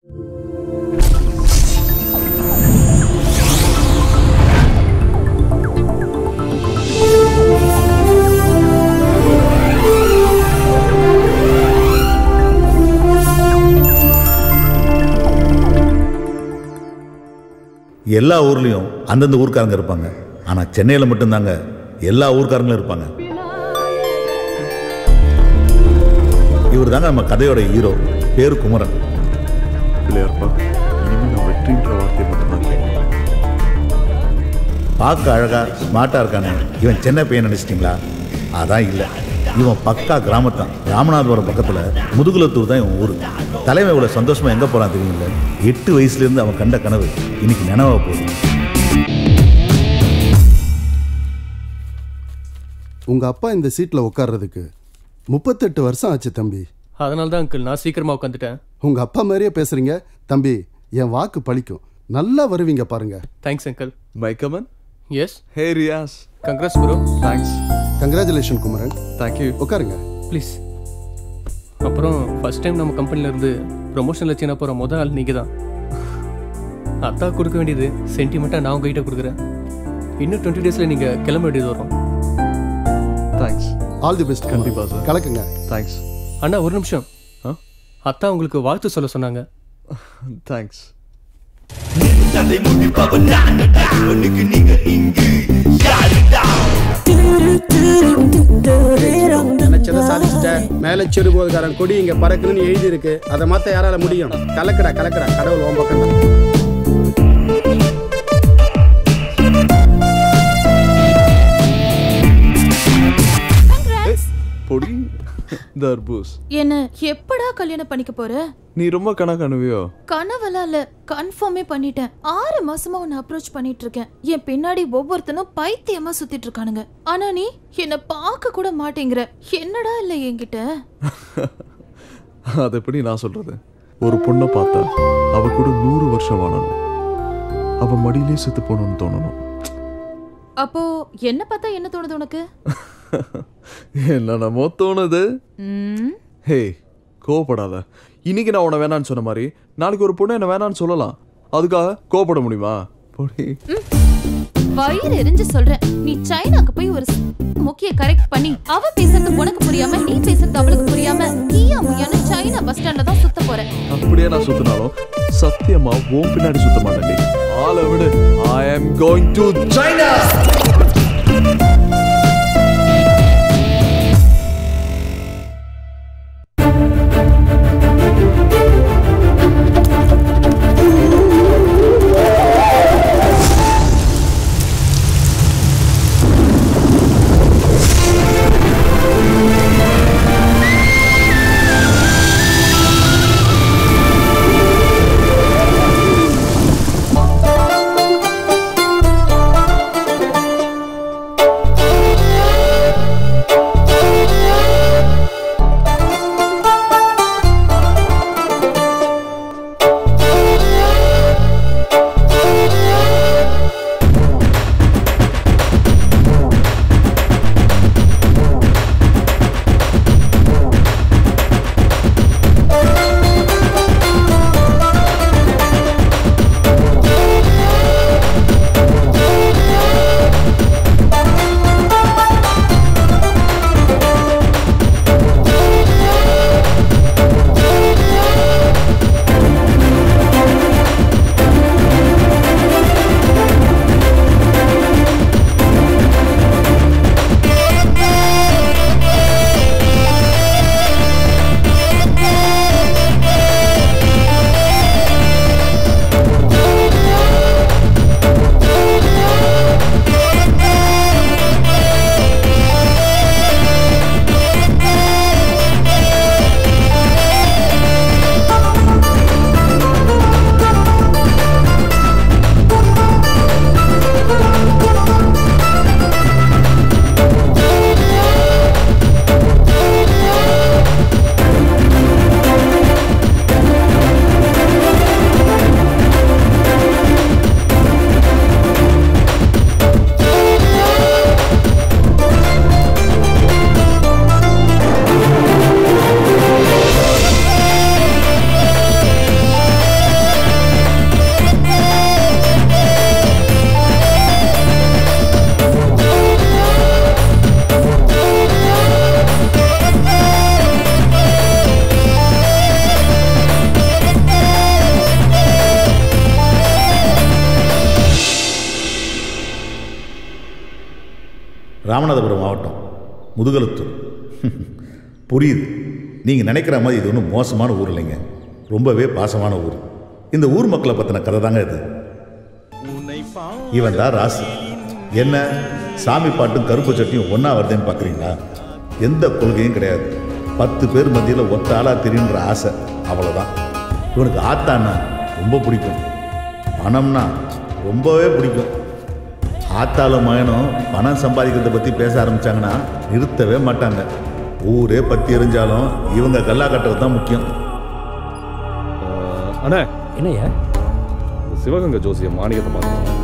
எல்லா ஊர்லேயும் அந்தந்த ஊர்க்காரங்க இருப்பாங்க. ஆனால் சென்னையில் மட்டும்தாங்க எல்லா ஊர்க்காரங்களும் இருப்பாங்க. இவர் தாங்க நம்ம கதையோட ஹீரோ. பேரு குமரன். பிள்ளையார்ப்பா, இனிமேல் நான் வெற்றின்ற வார்த்தை மட்டும்தான் கேட்குறேன். பார்க்க அழகா ஸ்மார்ட்டாக இருக்கானே, இவன் சென்னை பையன் நினச்சிட்டிங்களா? அதான் இல்லை, இவன் பக்கா கிராமத்தான். ராமநாதபுரம் பக்கத்தில் முதுகுலத்தூர் தான் இவன் ஊர். தலைவன் இவ்வளோ சந்தோஷமாக எங்கே போகிறான் தெரியுமில்ல? 8 வயசுலேருந்து அவன் கண்ட கனவு இன்னைக்கு நினைவாக போகுது. உங்கள் அப்பா இந்த சீட்டில் உட்கார்றதுக்கு 38 வருஷம் ஆச்சு தம்பி. அதனால தான் அங்கிள் நான் சீக்கிரமாக உட்காந்துட்டேன். உங்கள் அப்பா மாதிரியே பேசுகிறீங்க தம்பி. என் வாக்கு பழிக்கும். நல்லா வருவீங்க பாருங்க. Thanks uncle. மை கமன். Yes. Hey Riyaz. Congrats bro. Thanks. Congratulation Kumaran. Thank you. உட்காருங்க ப்ளீஸ். அப்புறம் ஃபர்ஸ்ட் டைம் நம்ம கம்பெனிலேருந்து ப்ரொமோஷனில் சின்ன போகிற முதல் ஆள் நீங்கள் தான். அத்தா கொடுக்க வேண்டியது சென்டிமெண்ட்டாக நான் உங்ககிட்ட கொடுக்குறேன். இன்னும் 20 டேஸில் நீங்கள் கிளம்ப வேண்டியது வரும். தேங்க்ஸ். All the best. கண்டிப்பாக சார். கலக்குங்க. தேங்க்ஸ். அண்ணா ஒரு நிமிஷம். அத்தா உங்களுக்கு வாழ்த்து சொல்ல சொன்னாங்க. தேங்க்ஸ். மேல செருபோதுக்காரன் கொடி இங்க பறக்குன்னு எழுதி இருக்கு. அதை மாத்த யாரால முடியும்? கலக்கடா கலக்கடா, கடவுள் ஓம் பக்கம். என்ன எப்படா கல்யாணம் பண்ணிக்க போற? நீ ரொம்ப கனவுவியோ? கனவெல்லாம் இல்ல, கன்ஃபார்மே பண்ணிட்டேன். 6 மாசமா உன்னை அப்ரோச் பண்ணிட்டு இருக்கேன். என் பின்னாடி ஒவ்வொருத்தனும் பைத்தியமா சுத்திட்டு இருக்கானுங்க. ஆனா நீ என்ன பார்க்க கூட மாட்டேங்கிற. என்னடா இல்ல என்கிட்ட? அது எப்படி நான் சொல்றது? ஒரு பொண்ணை பார்த்தா அவ கூட 100 வருஷம் வாழணும். அவ மடியிலே செத்து போகணும்னு தோணணும். அப்போ என்ன பார்த்தா என்ன தோணுது உனக்கு? என்னமோ தோணுது. ஹே, கோவப்படாத. இன்னைக்கு நான் உன்னை வேணான்னு சொன்ன மாதிரி நாளைக்கு ஒரு பொண்ணு என்ன வேணான்னு சொல்லலாம். அதுக்காக கோவப்பட முடியுமா? வயிறு எரிஞ்சு சொல்றேன். நீ சைனாக்கு போய் ஒரு முக்கிய கரெக்ட் பண்ணி அவ பேசுறது உனக்கு புரியாம நீ பேசுறது அவளுக்கு புரியாம நீயா முய்யான்னு சைனா பஸ் ஸ்டாண்ட்ல தான் சுத்த போற. அப்படியே நான் சுத்தினாலும் சத்தியமா உன் பின்னாடி சுத்த மாட்டேன். ஆளை விடு. I am going to China. Ramanathapuram மாவட்டம் முதுகலத்தூர். புரியுது, நீங்கள் நினைக்கிற மாதிரி இது ஒன்றும் மோசமான ஊர் இல்லைங்க, ரொம்பவே பாசமான ஊர். இந்த ஊர் மக்களை பற்றின கதை தாங்க இது. இவன் தான் ராசு. என்ன சாமி பாட்டும் கருப்பு சட்டியும் ஒன்றா வருதுன்னு பார்க்குறீங்களா? எந்த கொள்கையும் கிடையாது. 10 பேர் மத்தியில் ஒத்த ஆளாக தெரியுன்ற ஆசை, அவ்வளோதான். இவனுக்கு ஆத்தான்னா ரொம்ப பிடிக்கும், பணம்னா ரொம்பவே பிடிக்கும். ஆத்தாலும் மகனும் பணம் சம்பாதிக்கிறத பற்றி பேச ஆரம்பித்தாங்கன்னா நிறுத்தவே மாட்டாங்க. ஊரே பற்றி எரிஞ்சாலும் இவங்க கல்லா கட்டுறது தான் முக்கியம். அண்ணே, என்னையா? சிவகங்கை ஜோசியம் மாணிக்கத்தை பார்த்துருவோம்.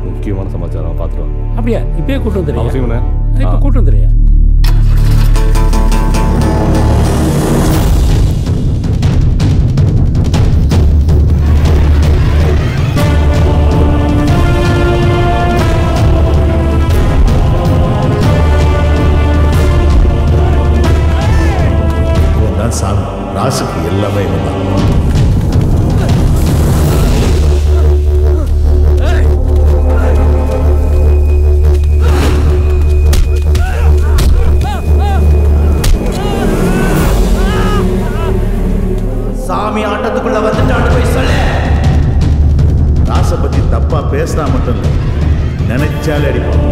முக்கியமான சமாச்சாரம் பார்த்துருவோம். அப்படியா? இப்பயே கூட்டு வந்துடுறியா? அவசியம்ண்ணே. இப்போ கூட்டு வந்துடுறியா? இவன் தான் சாமி. ராசுக்கு எல்லாமே இவன் தான். சாமி ஆட்டத்துக்குள்ள வந்துட்டான்னு போய் சொல்லு. ராசை பத்தி தப்பா பேசினா மட்டும் இல்லை, நினைச்சாலே அடிப்பான்.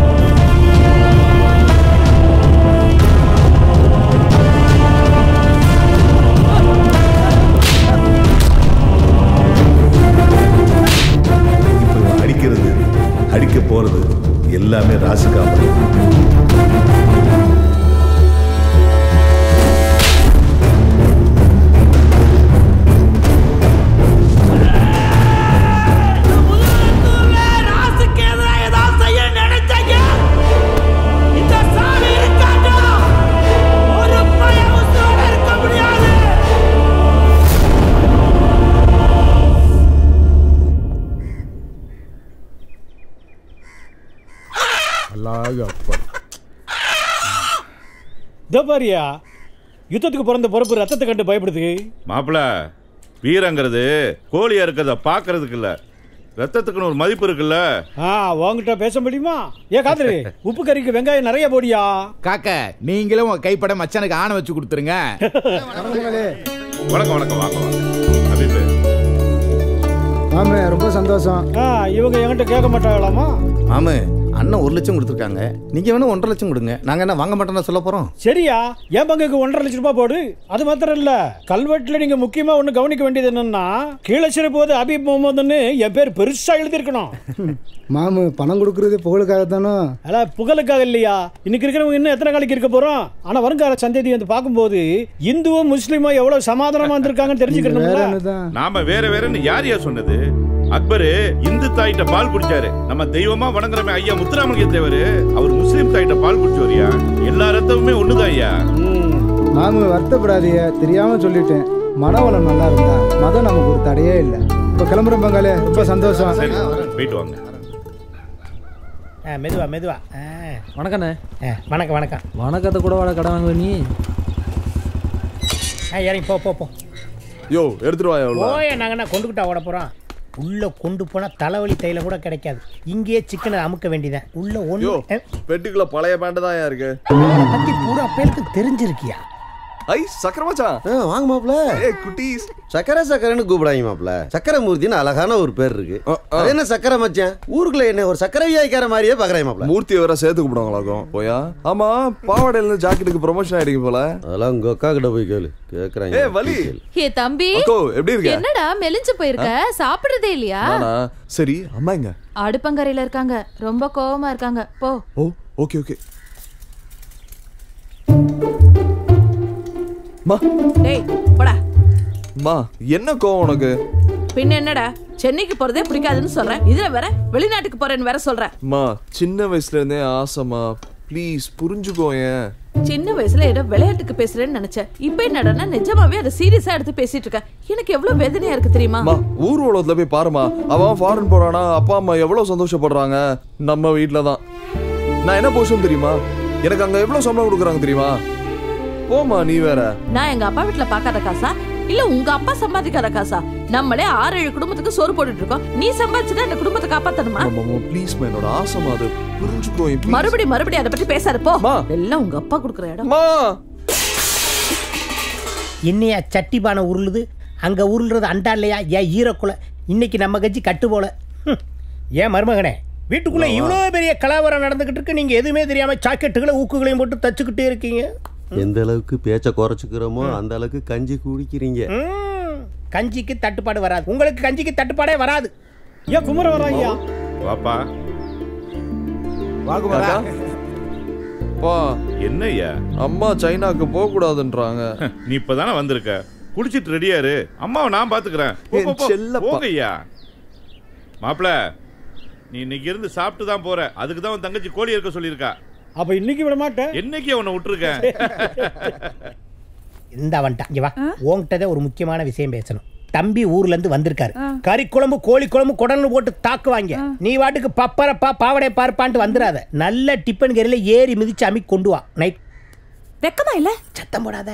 இப்போ அடிக்கிறது அடிக்க போறது எல்லாமே ராசுக்காக. பாரியா, யுத்தத்துக்கு பிறந்த பொறுப்பு ரத்தத்தை கண்டு பயப்படுது. மாப்பிள, வீரங்கிறது கோழியா இருக்கிறத பாக்குறதுக்கு இல்ல, ரத்தத்துக்குன்னு ஒரு மதிப்பு இருக்குல்ல. உங்ககிட்ட பேச முடியுமா? ஏன் காதலி, உப்பு கறிக்கு வெங்காயம் நிறைய போடியா? காக்க, நீங்களும் உங்க கைப்பட மச்சானுக்கு ஆணை வச்சு கொடுத்துருங்க. வணக்கம் வணக்கம், வாங்க வாங்க. அபிபே மாமே, ரொம்ப சந்தோஷம். இவங்க என்கிட்ட கேட்க மாட்டாங்களாமா? மாமே, அண்ணன் 1 லட்சம் கொடுத்துருக்காங்க, நீங்க வேணா 1.5 லட்சம் கொடுங்க. நாங்க என்ன வாங்க மாட்டோம்னா சொல்ல போறோம்? சரியா, என் பங்குக்கு 1.5 லட்சம் ரூபாய் போடு. அது மாத்திரம் இல்ல, கல்வெட்டுல நீங்க முக்கியமா ஒண்ணு கவனிக்க வேண்டியது என்னன்னா, கீழச்சிறு போது அபீப் முகமதுன்னு என் பேர் பெருசா எழுதிருக்கணும். மாமு, பணம் கொடுக்கறது புகழுக்காக தானோ? அல்ல, புகழுக்காக இல்லையா. இன்னைக்கு இருக்கிறவங்க இன்னும் எத்தனை காலைக்கு இருக்க போறோம். ஆனா வருங்கால சந்ததி வந்து பார்க்கும்போது இந்துவும் முஸ்லீமும் எவ்வளவு சமாதானமா இருந்திருக்காங்கன்னு தெரிஞ்சுக்கணும். நாம வேற வேறன்னு யார் யார் சொன்னது? அக்பரு இந்து தாயிட்ட பால் குடிச்சாரு. நம்ம தெய்வமா வணங்குறமே ஐயா முத்துராமலிங்க தேவரு, அவர் முஸ்லீம் தாயிட்ட பால் குடிச்சோரியா. எல்லா ரத்தமுமே ஒண்ணுதான் ஐயா. மாமு, வருத்தப்படாதீங்க, தெரியாம சொல்லிட்டேன். மனவளம் நல்லா இருந்தா மதம் நமக்கு ஒரு தடையே இல்லை. இப்ப கிளம்புறோம் பங்காளி, ரொம்ப சந்தோஷம். போயிட்டு வாங்க. மெதுவா மெதுவா. வணக்கண்ணே. வணக்கம் வணக்கம். வணக்கத்தை கூட வாட கடை வாங்குவ நீ. இறங்கி போ போ போ. யோ, எடுத்துட்டு வாயா. போய நாங்கன்னா கொண்டுகிட்டா ஓட போறோம். உள்ள கொண்டு போனா தலைவலி தைல கூட கிடைக்காது. இங்கேயே சிக்கனை அமுக்க வேண்டியதான். உள்ள ஒண்ணு பெட்டிக்குள்ள பழைய பேண்ட் தான் இருக்கு. பத்தி பூரா பேருக்கு தெரிஞ்சிருக்கியா? ஐ சக்கர மச்சான். வாங்க மாப்ள. ஏய் குட்டீஸ். சக்கரை சக்கரைன்னு கூப்பிடாங்க மாப்ள. சக்கரை மூர்த்தின்னு அழகான ஒரு பேர் இருக்கு. அது என்ன சக்கரை மச்சான்? ஊருக்குள்ள என்ன ஒரு சக்கரை வியாய்க்கார மாதிரியே பாக்குறாங்க மாப்ள. மூர்த்தி வேற சேர்த்து கூப்பிடுவாங்களாக்கும். போயா? ஆமா, பாவாடையில இருந்து ஜாக்கெட்டுக்கு ப்ரமோஷன் ஆயிடுங்க போல. அதெல்லாம் உங்க அக்கா கிட்ட போய் கேளு. கேக்குறாங்க. ஏய் வலி. ஏ தம்பி, அக்கோ எப்படி இருக்க? என்னடா மெலிஞ்சு போயிருக்க? சாப்பிடுறதே இல்லையா? சரி, அம்மா எங்க? அடுப்பங்கரையில இருக்காங்க, ரொம்ப கோவமா இருக்காங்க. போ. ஓ, ஓகே ஓகே. மா, டேய் போடா. மா, என்ன கோவம் உனக்கு? பின்ன என்னடா, சென்னைக்கு போறதே பிடிக்காதுன்னு சொல்றேன், இதுல வேற வெளிநாட்டுக்கு போறேன்னு வேற சொல்றேன். மா, சின்ன வயசுல இருந்தே ஆசைமா, ப்ளீஸ் புரிஞ்சுக்கோயேன். சின்ன வயசுல ஏதோ விளையாட்டுக்கு பேசுறேன்னு நினைச்சேன். இப்ப என்னடா நிஜமாவே அதை சீரியஸா எடுத்து பேசிட்டு இருக்க. எனக்கு எவ்வளவு வேதனையா இருக்கு தெரியுமா? மா, ஊர் உலகத்துல போய் பாருமா, அவன் ஃபாரின் போறானா, அப்பா அம்மா எவ்வளவு சந்தோஷப்படுறாங்க. நம்ம வீட்டுல தான் நான் என்ன போஷன் தெரியுமா? எனக்கு அங்க எவ்வளவு சம்பளம் கொடுக்குறாங்க தெரியுமா? போமா, நீ வேற. நான் எங்க அப்பா வீட்டுல பாக்காத காசா இல்ல உங்க அப்பா சம்பாதிக்காத காசா? நம்மளே 6-7 குடும்பத்துக்கு சோறு போட்டுட்டு இருக்கோம். நீ சம்பாதிச்சுட்டா இந்த குடும்பத்தை காப்பாத்தணுமா? ப்ளீஸ் மா, என்னோட ஆசைமா, அது புரிஞ்சுக்கோ. மறுபடியும் அதை பத்தி பேசாத போ. எல்லாம் உங்க அப்பா கொடுக்குற இடம். என்னையா சட்டி பானை உருளுது, அங்க உருளுறது அண்டா இல்லையா? ஏன் ஈரக்குலை இன்னைக்கு நம்ம கட்சி கட்டு போல. ஏன் மருமகனே, வீட்டுக்குள்ள இவ்வளோ பெரிய கலவரம் நடந்துகிட்டு இருக்கு, நீங்க எதுவுமே தெரியாம சாக்கெட்டுகளை ஊக்குகளையும் போட்டு தச்சுக்கிட்டே இருக்கீங்க. எந்த அளவுக்கு பேச்ச குறைச்சிக்கிறோமோ அந்த அளவுக்கு கஞ்சி குடிக்கிறீங்க. கஞ்சிக்கு தட்டுப்பாடு வராது, உங்களுக்கு கஞ்சிக்கு தட்டுப்பாடே வராது. ஏன் குமர வராங்க? வாப்பா வாங்குமாடா. பா என்னய்யா? அம்மா சைனாக்கு போக கூடாதுன்றாங்க. நீ இப்பதானே வந்திருக்க, குடிச்சிட்டு ரெடியாரு. அம்மாவை நான் பாத்துக்கிறேன். போங்கய்யா. மாப்பிள, நீ இன்னைக்கு இருந்து சாப்பிட்டு தான் போற. அதுக்கு தான் உன் தங்கச்சி கோழி இருக்க சொல்லியிருக்கா. அப்ப இன்னைக்கு விட மாட்டேன். என்னைக்கு உன்னை விட்டுருக்கேன். இந்த வந்துட்டான். இங்க வா, உன்கிட்ட ஒரு முக்கியமான விஷயம் பேசணும். தம்பி ஊர்ல இருந்து வந்திருக்காரு. கறி குழம்பு, கோழி குழம்பு, குடன்னு போட்டு தாக்குவாங்க. நீ வாட்டுக்கு பப்பரப்பா பாவடை பார்ப்பான்ட்டு வந்துடாத. நல்ல டிப்பன் கறியில ஏறி மிதிச்சு அமி கொண்டு வா. நைட் வெக்கமா இல்ல? சத்தம் போடாத.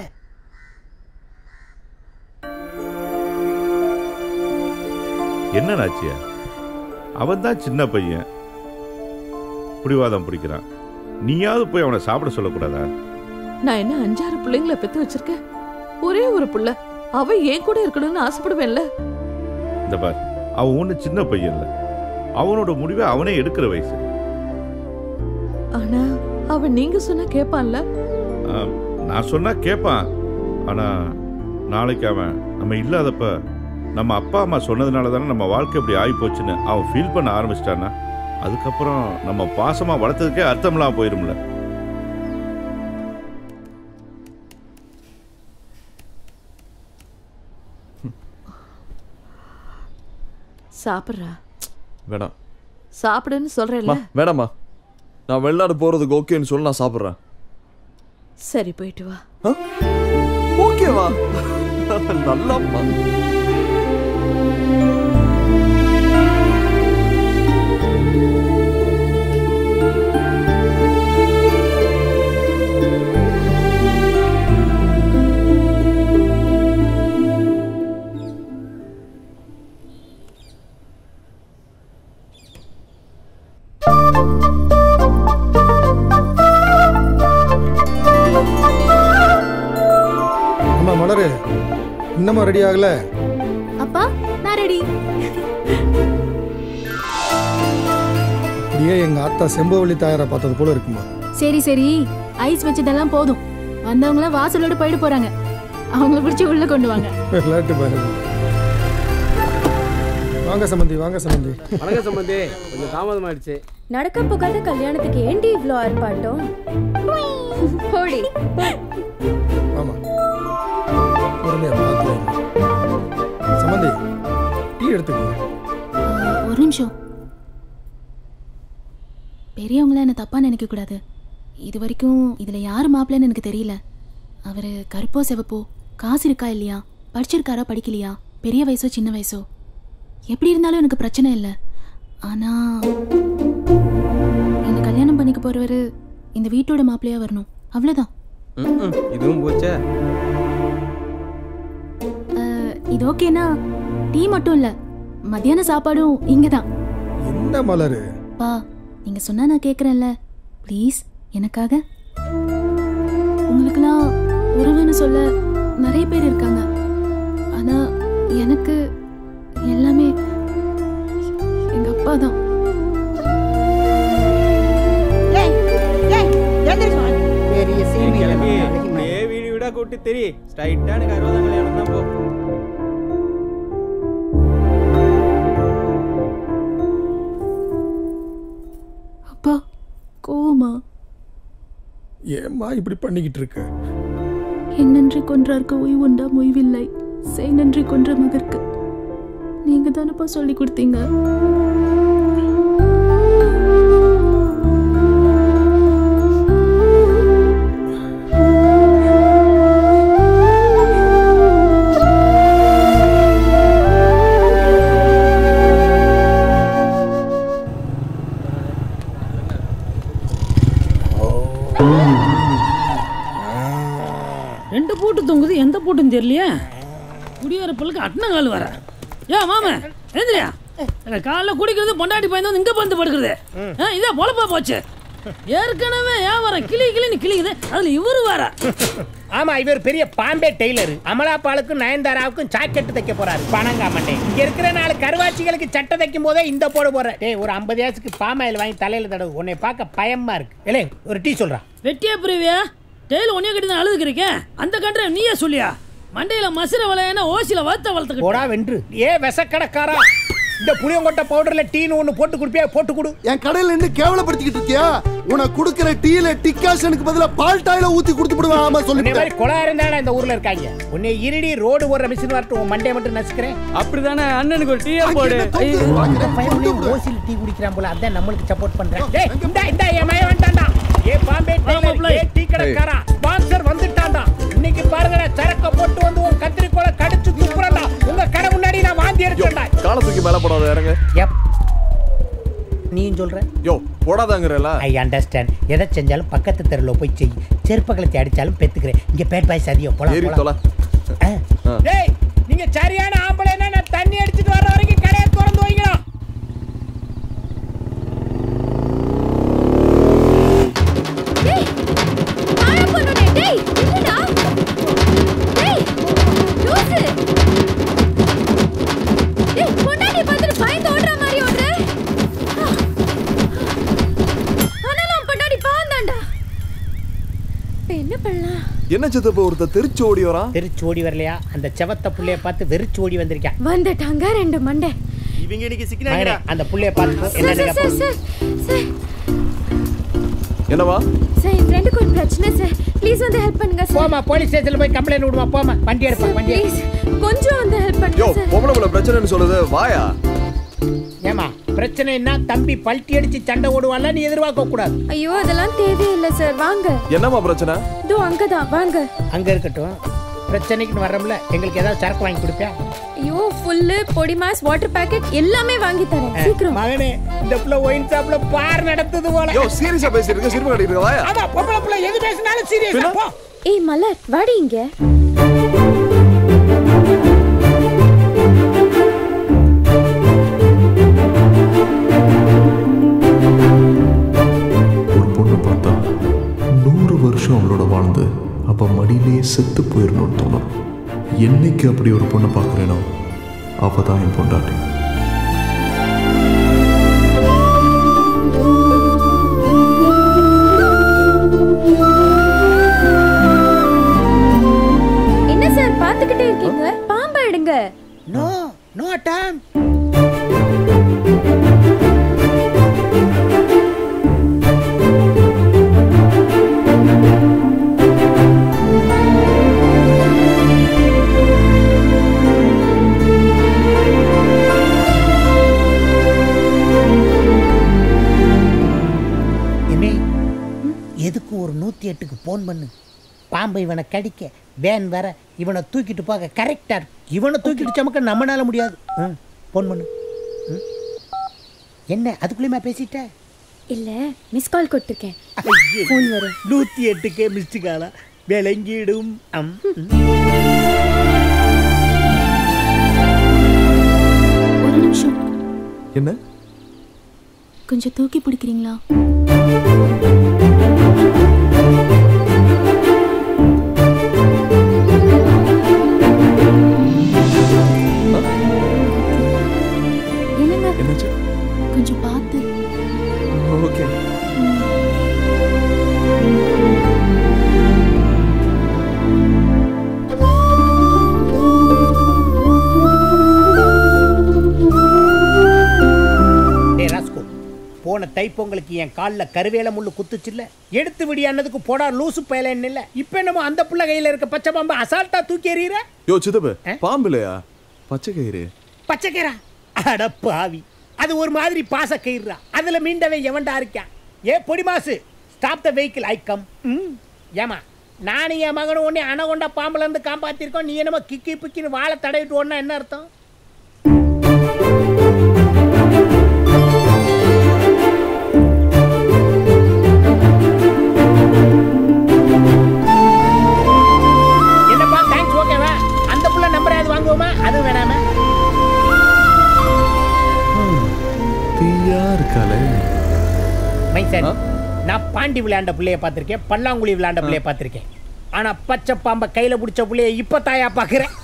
என்ன நாச்சியா? அவன் தான் சின்ன பையன், பிடிவாதம் பிடிக்கிறான். நீயாவது போய் அவனை சாப்பிட சொல்லக்கூடாதா? நான் என்ன 5-6 பிள்ளைங்களை பெத்து வச்சிருக்கேன். ஒரே ஒரு புள்ள, அவன் ஏன் கூட இருக்கணும்னு ஆசைப்படுவேன்ல. இந்த பார், அவன் ஒண்ணு சின்ன பையன் இல்ல, அவனோட முடிவை அவனே எடுக்கிற வயசு. ஆனா அவன் நீங்க சொன்னா கேட்பான்ல? நான் சொன்னா கேட்பான். ஆனா நாளைக்கு அவன் நம்ம இல்லாதப்ப நம்ம அப்பா அம்மா சொன்னதுனால தானே நம்ம வாழ்க்கை இப்படி ஆகி போச்சுன்னு அவன் ஃபீல் பண்ண ஆரம்பிச்சிட்டான்னா அதுக்கப்புறம் நம்ம பாசமா வளர்த்ததுக்கே அர்த்தம்லாம் போயிரும்ல. சாப்பிட்றா. வேணாம். சாப்பிடுன்னு சொல்றேன்ல. வேணாமா, நான் வெளிநாடு போறதுக்கு ஓகேன்னு சொல்லி நான் சாப்பிட்றேன். சரி, போயிட்டு வா. ஓகேவா? நல்லாம்மா. அம்மா மலரு, இன்னமும் ரெடி ஆகல? அப்பா, நான் ரெடி. அப்படியே எங்க ஆத்தா செம்பவள்ளி தாயாரை பார்த்தது போல இருக்குமா? சரி சரி, ஐஸ் வச்சதெல்லாம் போதும். வந்தவங்கள வாசலோட போயிட்டு போறாங்க. அவங்கள பிடிச்சி உள்ள கொண்டு வாங்க. விளையாட்டு பாருங்க. வாங்க சம்பந்தி, வாங்க சம்பந்தி. வணக்கம் சம்பந்தி, கொஞ்சம் தாமதம் ஆயிடுச்சு. நடக்க போகாத கல்யாணத்துக்கு ஏண்டி இவ்வளோ ஆர்ப்பாட்டம்? போடி. ஆமா, பொறுமையா பார்த்து சம்பந்தி, டீ எடுத்துக்கோங்க. ஒரு நிமிஷம். பெரியவங்கள என்ன தப்பா நினைக்க கூடாது. இது வரைக்கும் இதுல யாரு மாப்பிள்ளைன்னு எனக்கு தெரியல. அவரு கருப்போ செவப்போ, காசு இருக்கா இல்லையா, படிச்சிருக்காரா படிக்கலையா, பெரிய வயசோ சின்ன வயசோ, எப்படி இருந்தாலும் எனக்கு பிரச்சனை இல்லை. ஆனா என்ன கல்யாணம் பண்ணிக்க போறவரு இந்த வீட்டோட மாப்பிள்ளையா வரணும், அவ்வளவுதான். இதுவும் போச்சே. இது ஓகேனா டீ மட்டும் இல்ல, மத்தியான சாப்பாடும் இங்கதான். என்ன மலரு? பா, நீங்க சொன்னா நான் கேக்குறேன்ல, ப்ளீஸ் எனக்காக. உங்களுக்குலாம் உறவுன்னு சொல்ல நிறைய பேர் இருக்காங்க. ஆனா எனக்கு எல்லாமே எங்க அப்பா தான். வீடு வீடா கூட்டி தெரி ஸ்ட்ரைட்டா எனக்கு 60 கல்யாணம் தான் போ. அப்பா கோவமா? ஏம்மா இப்படி பண்ணிக்கிட்டு இருக்க? என்னன்றி கொன்றார்க்கு ஓய்வுண்டா மொய்வில்லை, செய் நன்றி கொன்ற மகற்கு. நீங்க தானப்பா சொல்லி கொடுத்தீங்க. ரெண்டு பூட்டு தொங்குது, எந்த பூட்டுன்னு தெரியலையா? குடியார பல்லுக்கு அட்ன கால் வர. ஏன் மாமா எழுந்திரியா காலைல குடிக்கிறது பொண்டாட்டி பையன் வந்து இங்க வந்து படுக்கிறது இதே பொழப்பா போச்சு. ஏற்கனவே வியாபாரம் கிளின்னு கிளிக்குது, அதுல இவரு வேற. ஆமா, இவர் பெரிய பாம்பே டெய்லர். அமலாபாலுக்கும் நயன்தாராவுக்கும் ஜாக்கெட் தைக்க போறாரு. பணங்கா மண்டே. இங்க இருக்கிற 4 கருவாச்சிகளுக்கு சட்டை தைக்கும் போதே இந்த போட போறேன். டேய், ஒரு 50 ஏசுக்கு பாமாயில் வாங்கி தலையில தடவு. உன்னை பார்க்க பயமா இருக்கு. இல்லை, ஒரு டீ சொல்றா. வெட்டியா புரிவியா? டெய்லி உன்னைய கட்டி தான் அழுதுக்கிறீங்க. அந்த கண்ட்ரை நீயே சொல்லியா? மண்டையில மசுர வளையனா ஓசில வளர்த்துக்கிட்டு போடா வென்று. ஏ விசக்கடக்காரா, இந்த புளியங்கொட்டை பவுடர்ல டீன்னு ஒண்ணு போட்டு குடிப்பியா? போட்டு கொடு. என் கடையில இருந்து கேவலப்படுத்திக்கிட்டு இருக்கியா? உனக்கு கொடுக்கிற டீல டிகாஷனுக்கு பதிலா பால் டாயில ஊத்தி கொடுத்து விடுவேன். ஆமா சொல்லி மாதிரி கொலா இருந்தாடா இந்த ஊர்ல இருக்காங்க. உன்னை இருடி ரோடு ஓடுற மிஷின் வரட்டும், உன் மண்டையை மட்டும் நசுக்கிறேன். அப்படிதானே அண்ணனுக்கு ஒரு டீயா போடு. ஓசில டீ குடிக்கிறான் போல, அதான் நம்மளுக்கு சப்போர்ட் பண்றேன். டேய் இந்த என் மய வந்துட்டான்டா. ஏ பாம்பே டெய்லர், ஏ டீ கடைக்காரா, ஸ்பான்சர் வந்துட்டான்டா. இன்னைக்கு பாருங்க, சரக்க போட்டு வந்து உன் கத்திரிக்கோலை கடிச்சு துப்புறடா. உங்க கடை முன்னாடி நான் வாந்தி எடுத்துட்டா. கால தூக்கி மேல போடாத, இறங்க. நீயும் சொல்ற? யோ போடாதங்கறல. I understand. எதை செஞ்சாலும் பக்கத்து தெருல போய் செய். செருப்பகலத்தை அடிச்சாலும் பெத்துக்கிறேன். இங்க பேட் பாய் சதியோ போலாம். ஏறி தொலை. டேய், நீங்க சரியான ஆம்பளைனா நான் தண்ணி அடிச்சிட்டு வர வரைக்கும் கடையை திறந்து வைங்கடா. டேய், நான் பண்ணனே. டேய், என்னடா? டேய், லூசு. டேய், பொண்டாட்டி பார்த்துட்டு பயந்து ஓடுற மாதிரி ஓடுற. ஆனாலும் பொண்டாட்டி பாவந்தான்டா. என்ன பண்ணலாம்? என்ன சித்தப்ப ஒருத்த தெரிச்சு ஓடி வரான்? தெரிச்சு ஓடி வரலையா? அந்த செவத்த புள்ளைய பார்த்து வெறிச்சு ஓடி வந்திருக்கான். வந்துட்டாங்க 2 மண்டை. இவங்க இன்னைக்கு சிக்கினாங்கடா. அந்த புள்ளைய பார்த்து சார் என்னவா? சார், என் ஃப்ரெண்டுக்கு ஒரு பிரச்சனை சார். ப்ளீஸ் வந்து ஹெல்ப் பண்ணுங்க சார். போமா, போலீஸ் ஸ்டேஷன்ல போய் கம்ப்ளைன்ட் விடுமா. போமா, வண்டி எடுப்பா. வண்டி ப்ளீஸ் கொஞ்சம் வந்து ஹெல்ப் பண்ணுங்க யோ, சார். பொம்பளை பிரச்சனைன்னு சொல்லுது, வாயா. ஏமா பிரச்சனைனா தம்பி பல்ட்டி அடிச்சு சண்டை ஓடுவான்ல, நீ எதிர்பார்க்க கூடாது. ஐயோ, அதெல்லாம் தேவையில்லை சார். வாங்க. என்னமா பிரச்சனை? இதோ அங்கதான், வாங்க. அங்க இருக்கட்டும். பிரச்சனைக்கு வர்றோம்ல, எங்களுக்கு ஏதாவது சரக்கு வாங்கி கொடுப்பியா? ஐயோ, ஃபுல்லு பொடி மாஸ் வாட்டர் பாக்கெட் எல்லாமே வாங்கி தரேன். சீக்கிரம். மகனே, இந்த புள்ள ஒயின் ஷாப்ல பார் நடத்துது போல. யோ, சீரியஸா பேசிட்டு சிரிப்பு கட்டிட்டு இருக்க, வாயா. ஆமா, பொம்பளை புள்ள எது பேசினாலும் சீரியஸா போ. ஏய் மலர், வாடி இங்க. ஒரு பொண்ணு பார்த்தா 100 வருஷம் அவளோட வாழ்ந்து அப்ப மடியிலேயே செத்து போயிடணும்னு தோணும். என்னைக்கு அப்படி ஒரு பொண்ணை பார்க்குறேனோ அவ தான் என் பொண்டாட்டி. என்ன சார் பார்த்துக்கிட்டே இருக்கீங்க? பாம்பா எடுங்க. No no time. எதுக்கு ஒரு 108க்கு போன் பண்ணு. பாம்பை இவனை கடிக்க வேன் வர இவனை தூக்கிட்டு போக கரெக்டா இருக்கு. இவனை தூக்கிட்டு சமக்க நம்மளால முடியாது. போன் பண்ணு. என்ன அதுக்குள்ளேயுமா பேசிட்ட? இல்ல, மிஸ் கால் கொடுத்துருக்கேன். போன் வரும். 108க்கு மிஸ்டு காலா விளங்கிடும். ஒரு நிமிஷம். என்ன? கொஞ்சம் தூக்கி பிடிக்கிறீங்களா? என்னாச்சு? கொஞ்சம் பார்த்து. ஓகே. போன தைப்பொங்கலுக்கு என் காலில் கருவேல முள்ளு குத்துச்சுல்ல, எடுத்து விடியானதுக்கு போடா லூசு பயலன்னு இல்லை. இப்போ என்னமோ அந்த புள்ள கையில் இருக்க பச்சை பாம்பு அசால்ட்டா தூக்கி எறிகிற. யோ சித்தப்பு, பாம்பு இல்லையா, பச்சை கயிறு. பச்சை கயிறா? அட பாவி, அது ஒரு மாதிரி பாச கயிறுறா. அதுல மீண்டவே எவன்டா இருக்கான்? ஏ பொடி மாசு, stop the vehicle, I come. ஏமா நானும் என் மகனும் ஒன்னே அணகொண்ட பாம்புல இருந்து காப்பாத்திருக்கோம். நீ என்னமோ கிக்கி பிக்கின்னு வாழை தடவிட்டு ஒன்னா என்ன அர்த்தம்? என்னப்பா தேங்க்ஸ், ஓகேவா? அந்த புள்ள நம்பர் ஏதாவது வாங்குவோமா? அது வேணாம. தீயா இருக்காளே. மைசன், நான் பாண்டி விளையாண்ட பிள்ளைய பார்த்திருக்கேன், பல்லாங்குழி விளையாண்ட பிள்ளைய பார்த்திருக்கேன். ஆனா பச்சை பாம்பை கையில பிடிச்ச பிள்ளைய இப்ப தாயா பாக்குறேன்.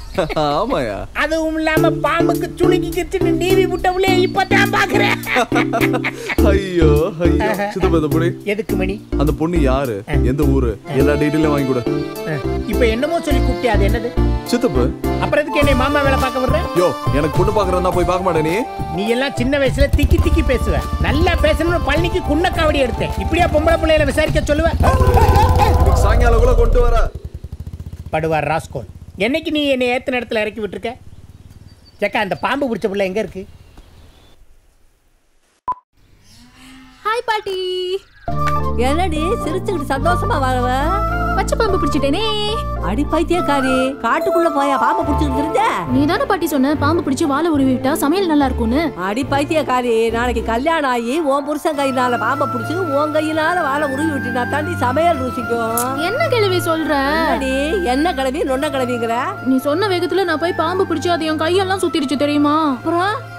ஆமாயா. அதுவும் இல்லாம பாம்புக்கு சுளுக்கி கிச்சுன்னு நீவி விட்ட பிள்ளைய இப்ப தான் பாக்குறேன். ஐயோ ஐயோ. சித்தப்பா புடி. எதுக்கு மணி? அந்த பொண்ணு யாரு, எந்த ஊரு, எல்லா டீடைலும் வாங்கி கொடு. இப்ப என்னமோ சொல்லி கூப்பிட்டியா, அது என்னது? சித்தப்பு. அப்புறம் எதுக்கு என்னை மாமா வேலை பார்க்க வர்ற? யோ, எனக்கு பொண்ணு பாக்குறதா போய் பார்க்க மாட்டே நீ? நீ எல்லாம் சின்ன வயசுல திக்கி திக்கி பேசுவ. நல்லா பேசணும்னு பழனிக்கு குன்னக்காவடி எடுத்தேன். இப்படியா பொம்பளை பிள்ளைகளை விசாரிக்க சொல்லுவேன்? சாயங்காலம் கூட கொண்டு வர படுவார் ராஸ்கோல். என்னைக்கு நீ என்னை ஏத்த இடத்துல இறக்கி விட்டுருக்க? சேக்கா, அந்த பாம்பு பிடிச்ச பிள்ளை எங்க இருக்கு? ஹாய் பாட்டி. என்னடி சிரிச்சுக்கிட்டு சந்தோஷமா வரவ? பச்சை பாம்பு பிடிச்சிட்டேனே. அடி பைத்தியக்காரி, காட்டுக்குள்ள போயா பாம்பு பிடிச்சிட்டு இருந்த? நீ தானே பாட்டி சொன்ன பாம்பு பிடிச்சி வாழை உருவி விட்டா சமையல் நல்லா இருக்கும்னு. அடி பைத்தியக்காரி, நாளைக்கு கல்யாணம் ஆகி உன் புருஷன் கையினால பாம்பை பிடிச்சி உன் கையினால வாழை உருவி விட்டுனா தாண்டி சமையல் ருசிக்கும். என்ன கிழவி சொல்ற? என்ன கிழவி நொன்ன கிழவிங்கிற? நீ சொன்ன வேகத்துல நான் போய் பாம்பு பிடிச்சி அது என் கையெல்லாம் சுத்திடுச்சு தெரியுமா?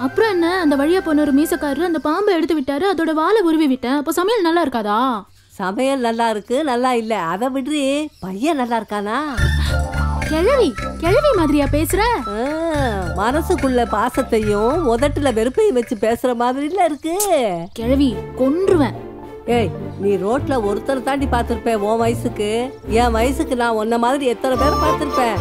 அப்புறம் என்ன, அந்த வழியா போன ஒரு மீசக்காரரு அந்த பாம்பை எடுத்து விட்டாரு, அதோட வாழை உருவி விட்டேன். அப்போ சமையல் நல்லா இருக்காதா? சமையல் நல்லா இருக்கு, நல்லா இல்ல, அதை விட்டு பையன் நல்லா இருக்கானா? கிழவி கிழவி மாதிரியா பேசுற? மனசுக்குள்ள பாசத்தையும் உதட்டுல வெறுப்பையும் வச்சு பேசுற மாதிரில இருக்கு. கிழவி கொன்றுவேன். ஏய், நீ ரோட்ல ஒருத்தர் தாண்டி பார்த்திருப்பேன் உன் வயசுக்கு. என் வயசுக்கு நான் உன்ன மாதிரி எத்தனை பேரை பார்த்திருப்பேன்.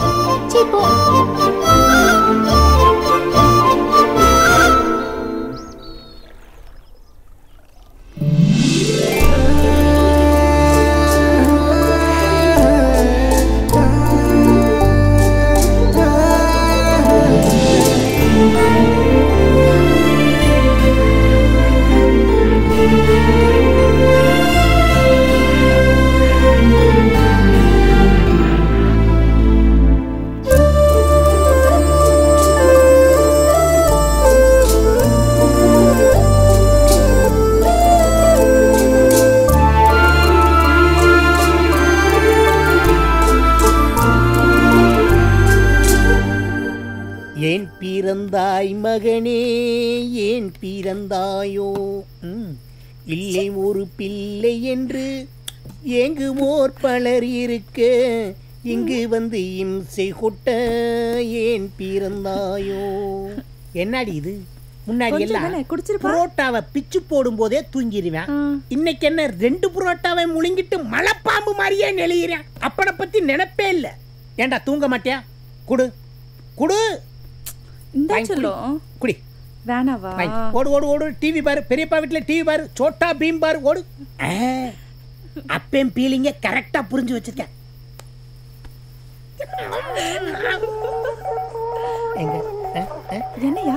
ஏன் பிறந்தாய் மகனே, ஏன் பிறந்தாயோ? இல்லை ஒரு பிள்ளை என்று ஏங்குவோர் பலர் இருக்க, இங்கு வந்து இம்சை கொட்ட ஏன் பிறந்தாயோ? என்னடி இது? முன்னாடி எல்லாம் புரோட்டாவை பிச்சு போடும் போதே தூங்கிடுவேன். இன்னைக்கு என்ன 2 புரோட்டாவை முழுங்கிட்டு மலைப்பாம்பு மாதிரியே நெளிகிறேன். அப்பனை பத்தி நினைப்பே இல்ல. ஏண்டா தூங்க மாட்டியா? குடு குடு குடி. வேணாவா? ஓடு ஓடு ஓடு, டிவி பாரு. பெரியப்பா வீட்டுல டிவி பாரு, சோட்டா பீம் பாரு, ஓடு. அப்பேம் பீலிங்க கரெக்டா புரிஞ்சு வச்சிருக்கேன். எங்க என்னையா?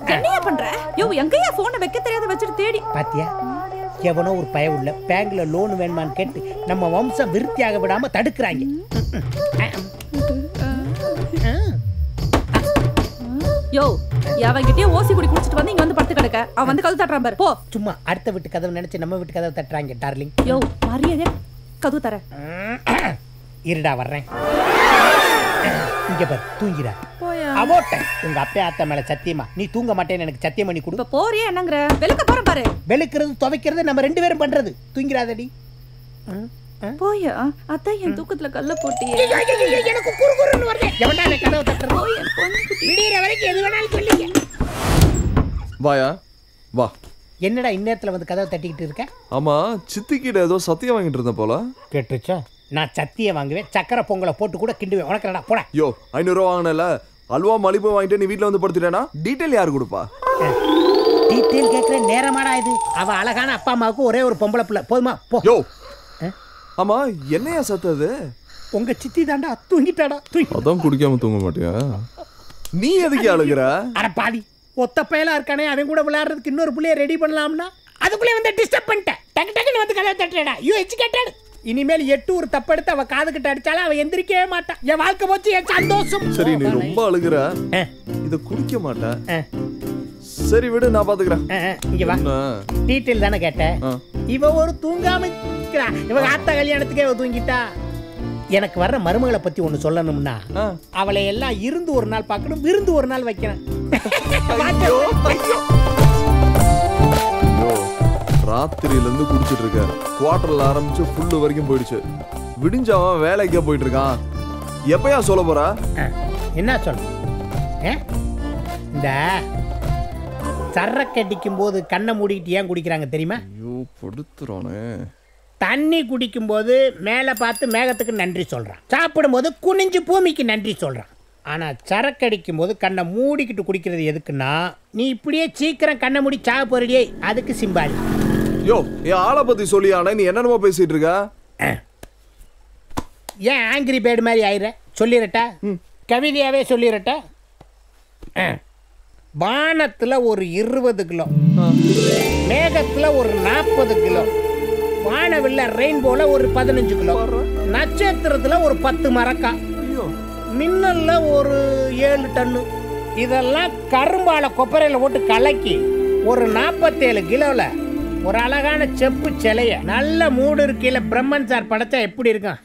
என்னையா பண்ற? யோ, எங்கயா போனை வைக்க தெரியாத வச்சிட்டு தேடி பாத்தியா? எவனோ ஒரு பய உள்ள பேங்க்ல லோன் வேணுமான்னு கேட்டு நம்ம வம்சம் விருத்தியாக விடாம தடுக்கிறாங்க. யோ, அவங்கிட்டே ஓசி குடி குடிச்சிட்டு வந்து இங்க வந்து படுத்து கிடக்க. அவன் வந்து கதவு தட்டுறான் பாரு. போ. சும்மா அடுத்த வீட்டு கதவு நினைச்சு நம்ம வீட்டு கதவு தட்டுறாங்க டார்லிங். யோ, மரியாதையா கதவு தர. இருடா வர்றேன். இங்க பாரு, தூங்கிடா. அவோட்ட உங்க அப்பா அத்தை மேல சத்தியமா நீ தூங்க மாட்டேன்னு எனக்கு சத்தியம் பண்ணி கொடு. போறியா என்னங்கற? வெளுக்க போற பாரு. வெளுக்கிறது துவைக்கிறது நம்ம 2 பேரும் பண்றது. தூங்கிராதடி. போயா, அத்தை என் தூக்கத்துல கல்ல போட்டியே. எனக்கு குறுகுறுன்னு வருது. எவன்டா அந்த கதவை தட்டுறது? விடியற வரைக்கும் எது வேணாலும் சொல்லுங்க. வாயா வா. என்னடா இந்நேரத்துல வந்து கதவை தட்டிக்கிட்டு இருக்க? ஆமா, சித்திக்கிட்ட ஏதோ சத்தியம் வாங்கிட்டு இருந்த போல. கேட்டுச்சா? நான் சத்தியம் வாங்குவேன், சக்கரை பொங்கலை போட்டு கூட கிண்டுவேன். உனக்கு என்னடா போடா. யோ, 500 ரூபா வாங்கினல, அல்வா மலிப்பு வாங்கிட்டு நீ வீட்டுல வந்து படுத்துட்டேனா டீடைல் யாரு கொடுப்பா? டீடைல் கேட்கற நேரமாடா இது? அவ அழகான அப்பா அம்மாவுக்கு ஒரே ஒரு பொம்பளை பிள்ளை. போதுமா? போ. யோ, ஆமா என்னையா சத்தது? உங்க சித்தி தாண்டா தூங்கிட்டாடா. அதான் குடிக்காம தூங்க மாட்டியா? நீ எதுக்கு அழுகுற? அட பாடி, ஒத்த பயலா இருக்கானே, அவன் கூட விளையாடுறதுக்கு இன்னொரு புள்ளைய ரெடி பண்ணலாம்னா அதுக்குள்ளே வந்து டிஸ்டர்ப் பண்ணிட்டேன். டக்கு டக்குன்னு வந்து கதவை தட்டுறடா. You educated. இனிமேல் 8 ஒரு தப்பெடுத்து அவ காது கிட்ட அடிச்சாலும் அவ எந்திரிக்கவே மாட்டான். என் வாழ்க்கை போச்சு, என் சந்தோஷம். சரி, நீ ரொம்ப அழுகுற, இத குடிக்க மாட்ட. சரி விடு, நான் பாத்துக்கிறேன். இங்க வா. டீடைல் தானே கேட்ட? இவ ஒரு தூங்காம இருக்கா. இவ ஆத்தா கல்யாணத்துக்கே இவ தூங்கிட்டா. எனக்கு வர்ற மருமகளை பத்தி ஒண்ணு சொல்லணும்னா அவளை எல்லாம் இருந்து ஒரு நாள் பார்க்கணும், விருந்து ஒரு நாள் வைக்கணும். ராத்திரியில இருந்து குடிச்சிட்டு இருக்க, குவார்டர்ல ஆரம்பிச்சு ஃபுல்லு வரைக்கும் போயிடுச்சு. விடிஞ்சவன் வேலைக்கே போயிட்டு இருக்கான். எப்பயா சொல்ல போற? என்ன சொல்ல? இந்த சரக்கு அடிக்கும் போது கண்ணை மூடிக்கிட்டு ஏன் குடிக்கிறாங்க தெரியுமா? ஐயோ படுத்துறானே. தண்ணி குடிக்கும் போது மேலே பார்த்து மேகத்துக்கு நன்றி சொல்றான், சாப்பிடும் போது குனிஞ்சு பூமிக்கு நன்றி சொல்றான். ஆனா சரக்கு அடிக்கும் போது கண்ணை மூடிக்கிட்டு குடிக்கிறது எதுக்குன்னா, நீ இப்படியே சீக்கிரம் கண்ணை மூடி சாக போறடியே, அதுக்கு சிம்பாலி. யோ என் ஆளை பத்தி சொல்லியானே, நீ என்னென்னமோ பேசிட்டு இருக்க? ஏன் ஆங்கிரி பேர்டு மாதிரி ஆயிர? சொல்லிடட்டா, கவிதையாவே சொல்லிடட்டா. வானத்துல ஒரு 20 கிலோ, மேகத்துல ஒரு 40 கிலோ, வானவில்ல ரெயின்போல ஒரு 15 கிலோ, நட்சத்திரத்துல ஒரு 10 மரக்கா, மின்னல்ல ஒரு 7 டன்னு. இதெல்லாம் கரும்பால கொப்பரையில போட்டு கலக்கி ஒரு 47 கிலோல ஒரு அழகான செப்பு சிலைய நல்ல மூடு இருக்கையில பிரம்மன் சார் படைச்சா எப்படி இருக்கும்?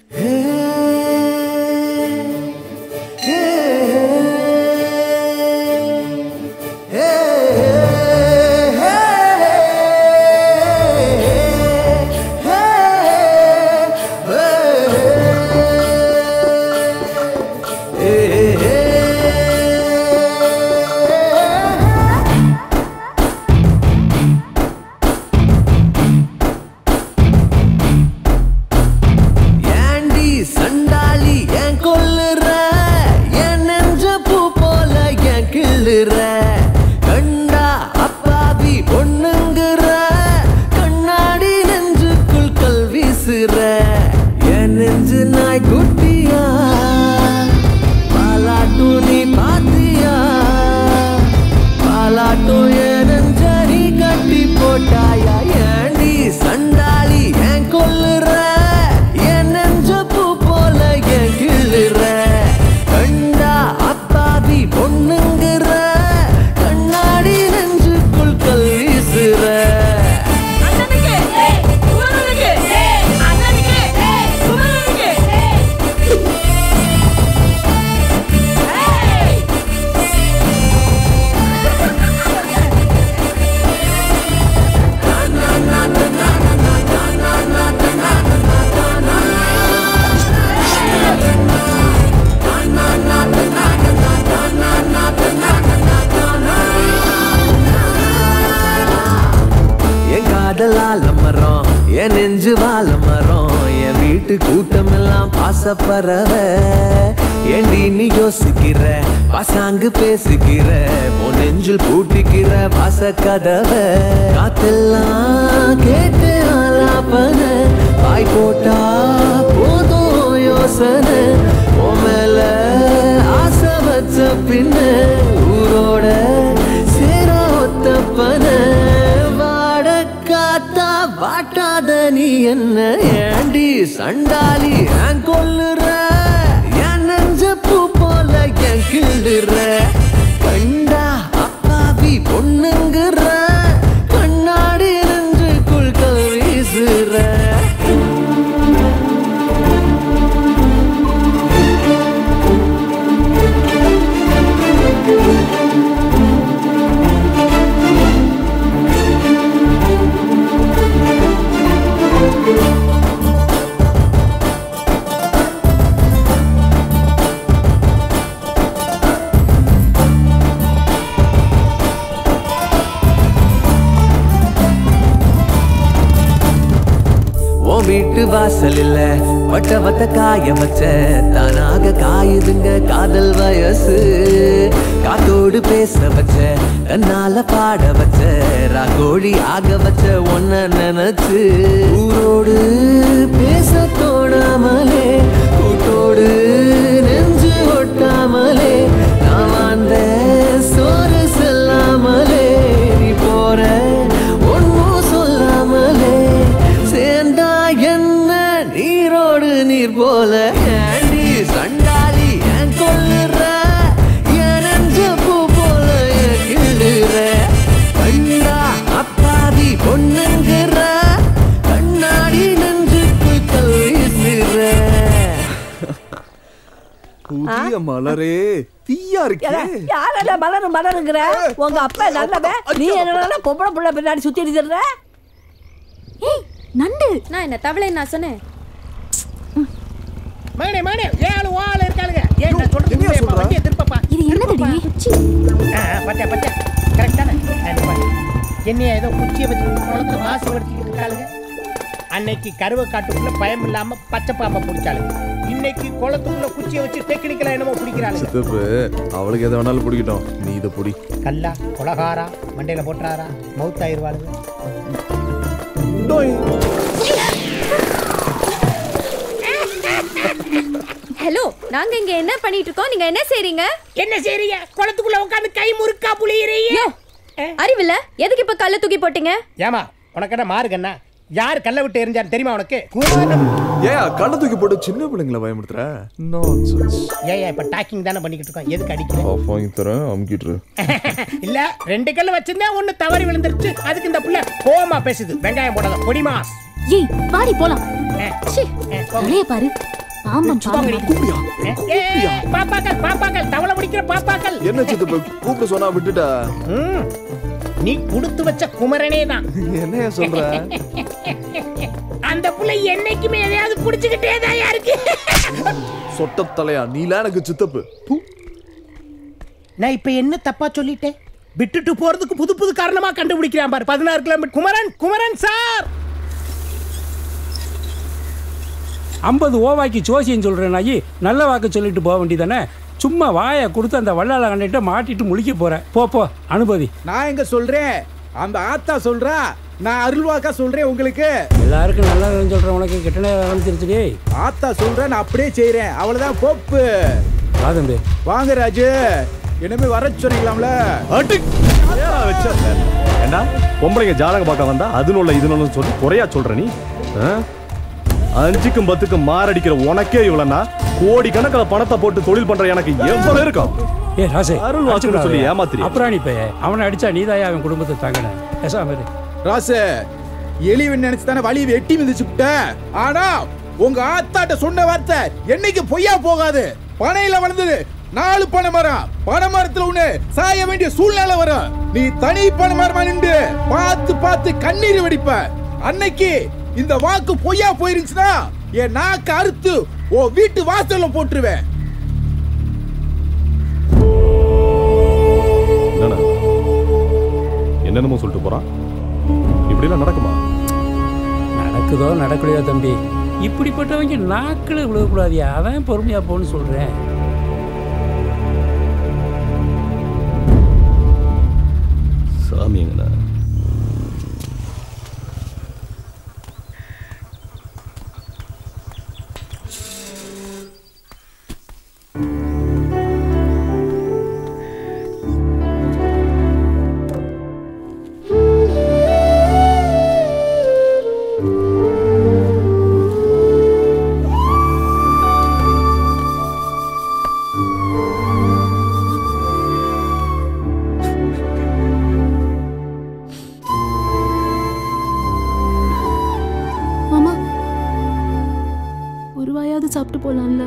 பறவை ஏண்டி நீ யோசிக்கிற, பசாங்கு பேசுகிற, உன் நெஞ்சில் பூட்டிக்கிற வாச கதவை காத்தெல்லாம் கேட்டு ஆலாப்பன, வாய் போட்டா போதும் யோசனை, உன் மேல ஆசை வச்ச பின்ன ஊரோட சேர ஒத்தப்பன, வாட காத்தா வாட்டாத நீ என்ன ஏண்டி சண்டாளி கொல்லுற, என் நெஞ்ச பூ போல என் கிள்ளுற, கண்டா அப்பாவி பொண்ணுங்குற, கண்ணாடி நெஞ்சுக்குள் கல் வீசுற. வீட்டு வாசல் இல்ல வட்ட வட்ட காய வச்ச, தானாக காயுதுங்க காதல் வயசு, காத்தோடு பேச வச்ச, தன்னால பாட வச்ச, ராகோழி ஆக வச்ச ஒன்ன நினைச்சு, ஊரோடு பேச தோணாமலே, கூட்டோடு நெஞ்சு ஒட்டாமலே, நான் வாழ்ந்த சோறு செல்லாமலே, நீ போற ஒன்னும் சொல்லாமலே, சேர்ந்தா என்ன நீரோடு நீர் போல, ஏண்டி சண்டாளி ஏன் கொல்லுற, என் நெஞ்ச பூ போல என் கிள்ளுற, கண்டா அப்பாவி பொண்ணுங்குற, கண்ணாடி நெஞ்சுக்குள் கல் வீசுற. மலரே தீயா இருக்கே. யாரடா மலருங்கிற? உங்க அப்பா நல்லவன், நீ என்னடா பொம்பளை புள்ள பின்னாடி சுத்தி அடிச்சிடுற? ஏய் நண்டு, நான் என்ன தவளை நான் சொன்னேன். மானே மானே ஏழு வாள இருக்காளுங்க. ஏன் நான் சொல்றது வண்டியை திருப்பப்பா. இது என்னதுடி? பச்சை பச்சை கரெக்டானே. என்னைய ஏதோ குச்சியை வச்சு குளத்துல வாசி வடிச்சுக்கிட்டு இருக்காளுங்க. அன்னைக்கு கருவை காட்டுக்குள்ள பயம் இல்லாம பச்சை பாம்பை பிடிச்சாளுங்க. இன்னைக்கு குளத்துக்குள்ள குச்சியை வச்சு டெக்னிக்கலா என்னமோ பிடிக்கிறாளுங்க. சித்தப்பு அவளுக்கு எதை வேணாலும் பிடிக்கட்டும், நீ இதை பிடி. கல்லா கொலகாரா மண்டையில போட்டுறாரா மவுத் ஆயிருவாளுங்க. ஹலோ, நாங்க இங்க என்ன பண்ணிட்டு இருக்கோம்? நீங்க என்ன செய்றீங்க? என்ன செய்றீங்க? குளத்துக்குள்ள உட்கார்ந்து கை முறுக்கா புளியறீங்க. அறிவில்ல, எதுக்கு இப்ப கல்ல தூக்கி போட்டீங்க? ஏமா உனக்கு என்ன மாறுகண்ணா? யார் கல்ல விட்டு எரிஞ்சான்னு தெரியுமா உனக்கு? ஏன் கல்ல தூக்கி போட்டு சின்ன பிள்ளைங்களை பயமுறுத்துற? நான்சென்ஸ். ஏன் இப்ப டாக்கிங் தானே பண்ணிக்கிட்டு இருக்கோம், எதுக்கு அடிக்கிற? ஆஃப் வாங்கி தரேன், அமுக்கிட்டு. இல்ல 2 கல்ல வச்சிருந்தா ஒன்னு தவறி விழுந்துருச்சு, அதுக்கு இந்த புள்ள கோமா பேசுது. வெங்காயம் போடாத பொடிமா. ஏய் வாடி போலாம். ச்சீ ஒரே பாரு பாம்பம் பாம்பம். பாப்பாக்கள் பாப்பாக்கள் தவளை பிடிக்கிற பாப்பாக்கள். என்ன சித்தப்பு கூப்பிட்டு சொன்னா விட்டுட்டா? நீ கொடுத்து வச்ச குமரனே தான். என்னைய சொல்ற? அந்த புள்ளை என்னைக்குமே எதையாவது புடிச்சுக்கிட்டே தான் இருக்கு. சொட்ட தலையா நீல எனக்கு சித்தப்பு. நான் இப்ப என்ன தப்பா சொல்லிட்டேன்? விட்டுட்டு போறதுக்கு புது புது காரணமா கண்டுபிடிக்கிறான் பாரு. 16 கிலோமீட்டர். குமரன் குமரன் சார் 50 ஓவாய்க்கு ஜோசியம் சொல்றேன் நாயி, நல்ல வாக்கு சொல்லிட்டு போக வேண்டியதானே. சும்மா வாயை கொடுத்து அந்த வள்ளால கண்டிட்டு மாட்டிட்டு முழிக்க போறேன். போ அனுபவி. நான் எங்க சொல்றேன், அந்த ஆத்தா சொல்றா, நான் அருள்வாக்கா சொல்றேன். உங்களுக்கு எல்லாருக்கும் நல்லா சொல்றேன், உனக்கு கெட்டனே ஆரம்பிச்சிருச்சு. ஆத்தா சொல்றேன், நான் அப்படியே செய்யறேன். அவ்வளவுதான் போப்பு. வாதம்பி வாங்க ராஜு, என்னமே வர சொன்னீங்களாம்ல. என்ன பொம்பளைங்க ஜாதகம் பார்க்க வந்தா அது நோல இது நோலன்னு சொல்லி குறையா சொல்ற நீ? 5க்கும் 10க்கும் மாரடிக்கிற உனக்கே இவ்வளவுனா கோடிக்கணக்கில் பணத்தை போட்டு தொழில் பண்ற எனக்கு எவ்வளவு இருக்கும்? ஏ ராசே, அருள் வாக்கு சொல்லி ஏமாத்திரி. அப்புறம் நீ அவனை அடிச்சா நீதாயா அவன் குடும்பத்தை தாங்கின. பேசாம ராசு எலிவன் நினைச்சு தானே வலி வெட்டி மிதிச்சுட்ட. ஆனா உங்க ஆத்தாட்ட சொன்ன வார்த்தை என்னைக்கு பொய்யா போகாது. பனையில வளர்ந்தது 4 பனை மரம், பனை மரத்துல ஒண்ணு சாய வேண்டிய சூழ்நிலை வரும். நீ தனி பனை மரமா நின்று பார்த்து பார்த்து கண்ணீர் வெடிப்ப. அன்னைக்கு இந்த வாக்கு பொய்யா போயிருச்சுன்னா என் நாக்கு அறுத்து ஓ வீட்டு வாசல்ல போட்டுருவேன். என்னென்னமோ சொல்லிட்டு போறான். இப்படிலாம் நடக்குமா? நடக்குதோ நடக்கலையோ தம்பி, இப்படிப்பட்டவங்க நாக்கில் விழுகக்கூடாதியா. அதான் பொறுமையா போன்னு சொல்றேன். சாமி எங்கடா? சாப்பிட்டு போலாம்ல?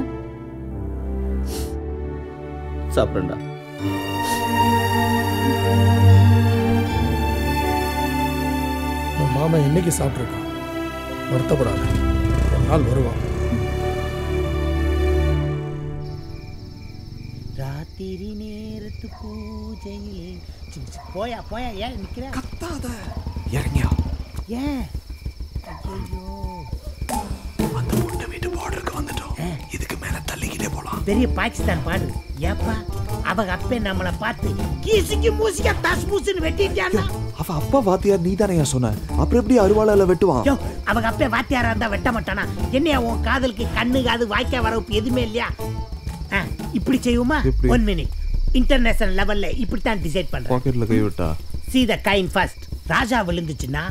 சாப்பிடுடா. மாமா என்னைக்கு சாப்பிட்ருக்கான், வருத்தப்படாத, ஒரு நாள் வருவான். ராத்திரி நேரத்து பூஜையிலே போயா போயா ஏன் நிக்கிற? கத்தாத, இறங்கியா. ஏன்? ஐயோ, அந்த பொண்ணு வீட்டு பார்டருக்கு வந்துட்டோம். இதுக்கு மேல தள்ளிக்கிட்டே போலாம். பெரிய பாகிஸ்தான் பாடு. ஏப்பா அவங்க அப்பே நம்மளை பார்த்து கீசிக்கு மூசிக்க தஸ் மூசுன்னு வெட்டிட்டானா? அவ அப்பா வாத்தியார் நீ தானே சொன்ன, அப்புறம் எப்படி அருவாளால வெட்டுவான்? அவங்க அப்பே வாத்தியாரா இருந்தா வெட்ட மாட்டானா? என்னையா உன் காதலுக்கு கண்ணு காது வாய்க்கா வரப்பு எதுவுமே இல்லையா? இப்படி செய்வோமா? 1 மினிட். இன்டர்நேஷனல் லெவல்ல இப்படித்தான் டிசைட் பண்றேன். பாக்கெட்ல கை விட்டா see the kind first. ராஜா விழுந்துச்சுன்னா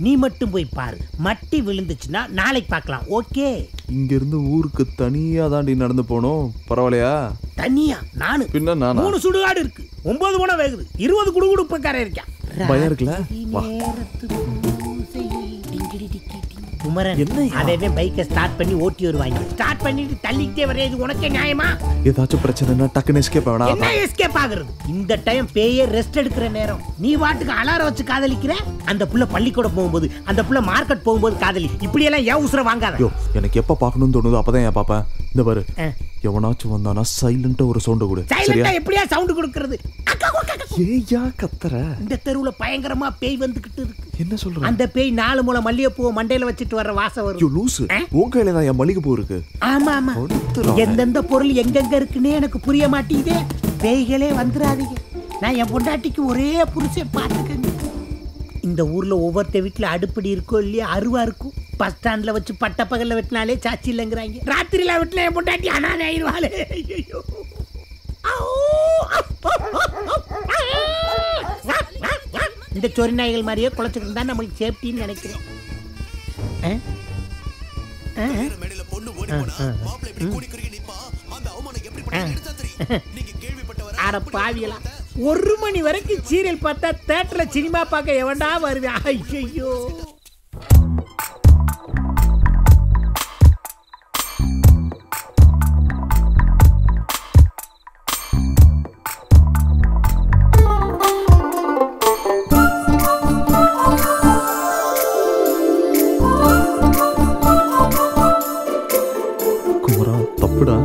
நீ மட்டும் போய் பாரு, மட்டி விழுந்துச்சுன்னா நாளைக்கு பார்க்கலாம். ஓகே? இங்க இருந்து ஊருக்கு தனியா தாண்டி நடந்து போனோம். பரவாயில்லையா? தனியா? நானு பின்ன நானா? 3 சுடுகாடு இருக்கு, 9 உணவு வேகுது, 20 குடுகுடுப்பக்காரன் இருக்கான். பயம் இருக்குல்ல? வா. குமரன் அதே பைக்கை ஸ்டார்ட் பண்ணி ஓட்டி வருவாங்க. ஸ்டார்ட் பண்ணிட்டு தள்ளிக்கிட்டே வர இது உனக்கே நியாயமா? ஏதாச்சும் பிரச்சனைனா டக்குன்னு எஸ்கேப் ஆகணும். என்ன எஸ்கேப் ஆகுறது? இந்த டைம் பேயே ரெஸ்ட் எடுக்கிற நேரம். நீ வாட்டுக்கு அலாரம் வச்சு காதலிக்கிற. அந்த புள்ள பள்ளிக்கூடம் போகும்போது, அந்த புள்ள மார்க்கெட் போகும்போது காதலி. இப்படி எல்லாம் ஏன் உசுர வாங்காத? யோ, எனக்கு எப்ப பார்க்கணும்னு தோணுதோ அப்பதான் ஏன் பாப்பேன். இந்த பாரு, எவனாச்சும் வந்தானா சைலண்டா ஒரு சவுண்ட் கொடு. சைலண்டா எப்படியா சவுண்ட் கொடுக்கிறது? ஏயா கத்துற? இந்த தெருவுல பயங்கரமா பேய் வந்துகிட்டு இருக்கு. என்ன சொல்ற? அந்த பேய் 4 முளை மல்லிகைப்பூ மண்டையில வச்சிட்டு வர்ற வாசம் வரும். யோ லூசு, உன் கையில தான் என் மல்லிகைப்பூ இருக்கு. ஆமா ஆமா, எந்தெந்த பொருள் எங்கெங்க இருக்குன்னே எனக்கு புரிய மாட்டேங்குதே. பேய்களே வந்துடாதீங்க. நான் என் பொண்டாட்டிக்கு ஒரே புருஷன் பார்த்துக்கங்க. இந்த ஊர்ல ஒவ்வொருத்த வீட்டுல அடுப்படி இருக்கோ இல்லையா அருவா இருக்கும். பஸ் ஸ்டாண்ட்ல வச்சு பட்ட பகல்ல வெட்டினாலே சாச்சி இல்லைங்கிறாங்க. ராத்திரில வெட்டின என் பொண்டாட்டி அனாதை ஆயிடுவாளே. ஐயோ, இந்த சொறி நாய்கள் மாதிரியே குலைச்சிட்டு இருந்தா நம்மளுக்கு சேஃப்டின்னு நினைக்கிறேன். அட பாவியலாம், 1 மணி வரைக்கும் சீரியல் பார்த்தா தியேட்டர்ல சினிமா பார்க்க எவன்டா வருவேன்? ஐயோ, குமரா தப்புடா.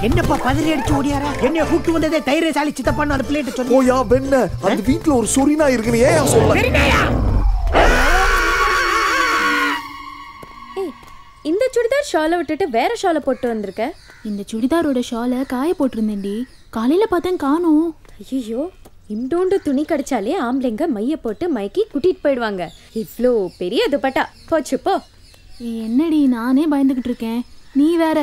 என்னப்பா பதறி அடிச்சு ஓடியார? என்ன கூட்டு வந்ததே தைரியசாலி சித்தப்பான்னு அந்த பிள்ளைகிட்ட சொல்லு. ஓயா வெண்ண, அந்த வீட்ல ஒரு சொரினா இருக்குன்னு ஏன் சொல்ல? இந்த சுடிதார் ஷாலை விட்டுட்டு வேற ஷாலை போட்டு வந்திருக்க. இந்த சுடிதாரோட ஷாலை காய போட்டிருந்தேன்டி. காலையில பார்த்தேன் காணோம். ஐயோ, இண்டோண்டு துணி கடிச்சாலே ஆம்பளைங்க மைய போட்டு மைக்கி கூட்டிட்டு போயிடுவாங்க. இவ்வளோ பெரிய துப்பட்டா போச்சு போ. என்னடி நானே பயந்துகிட்டு இருக்கேன், நீ வேற.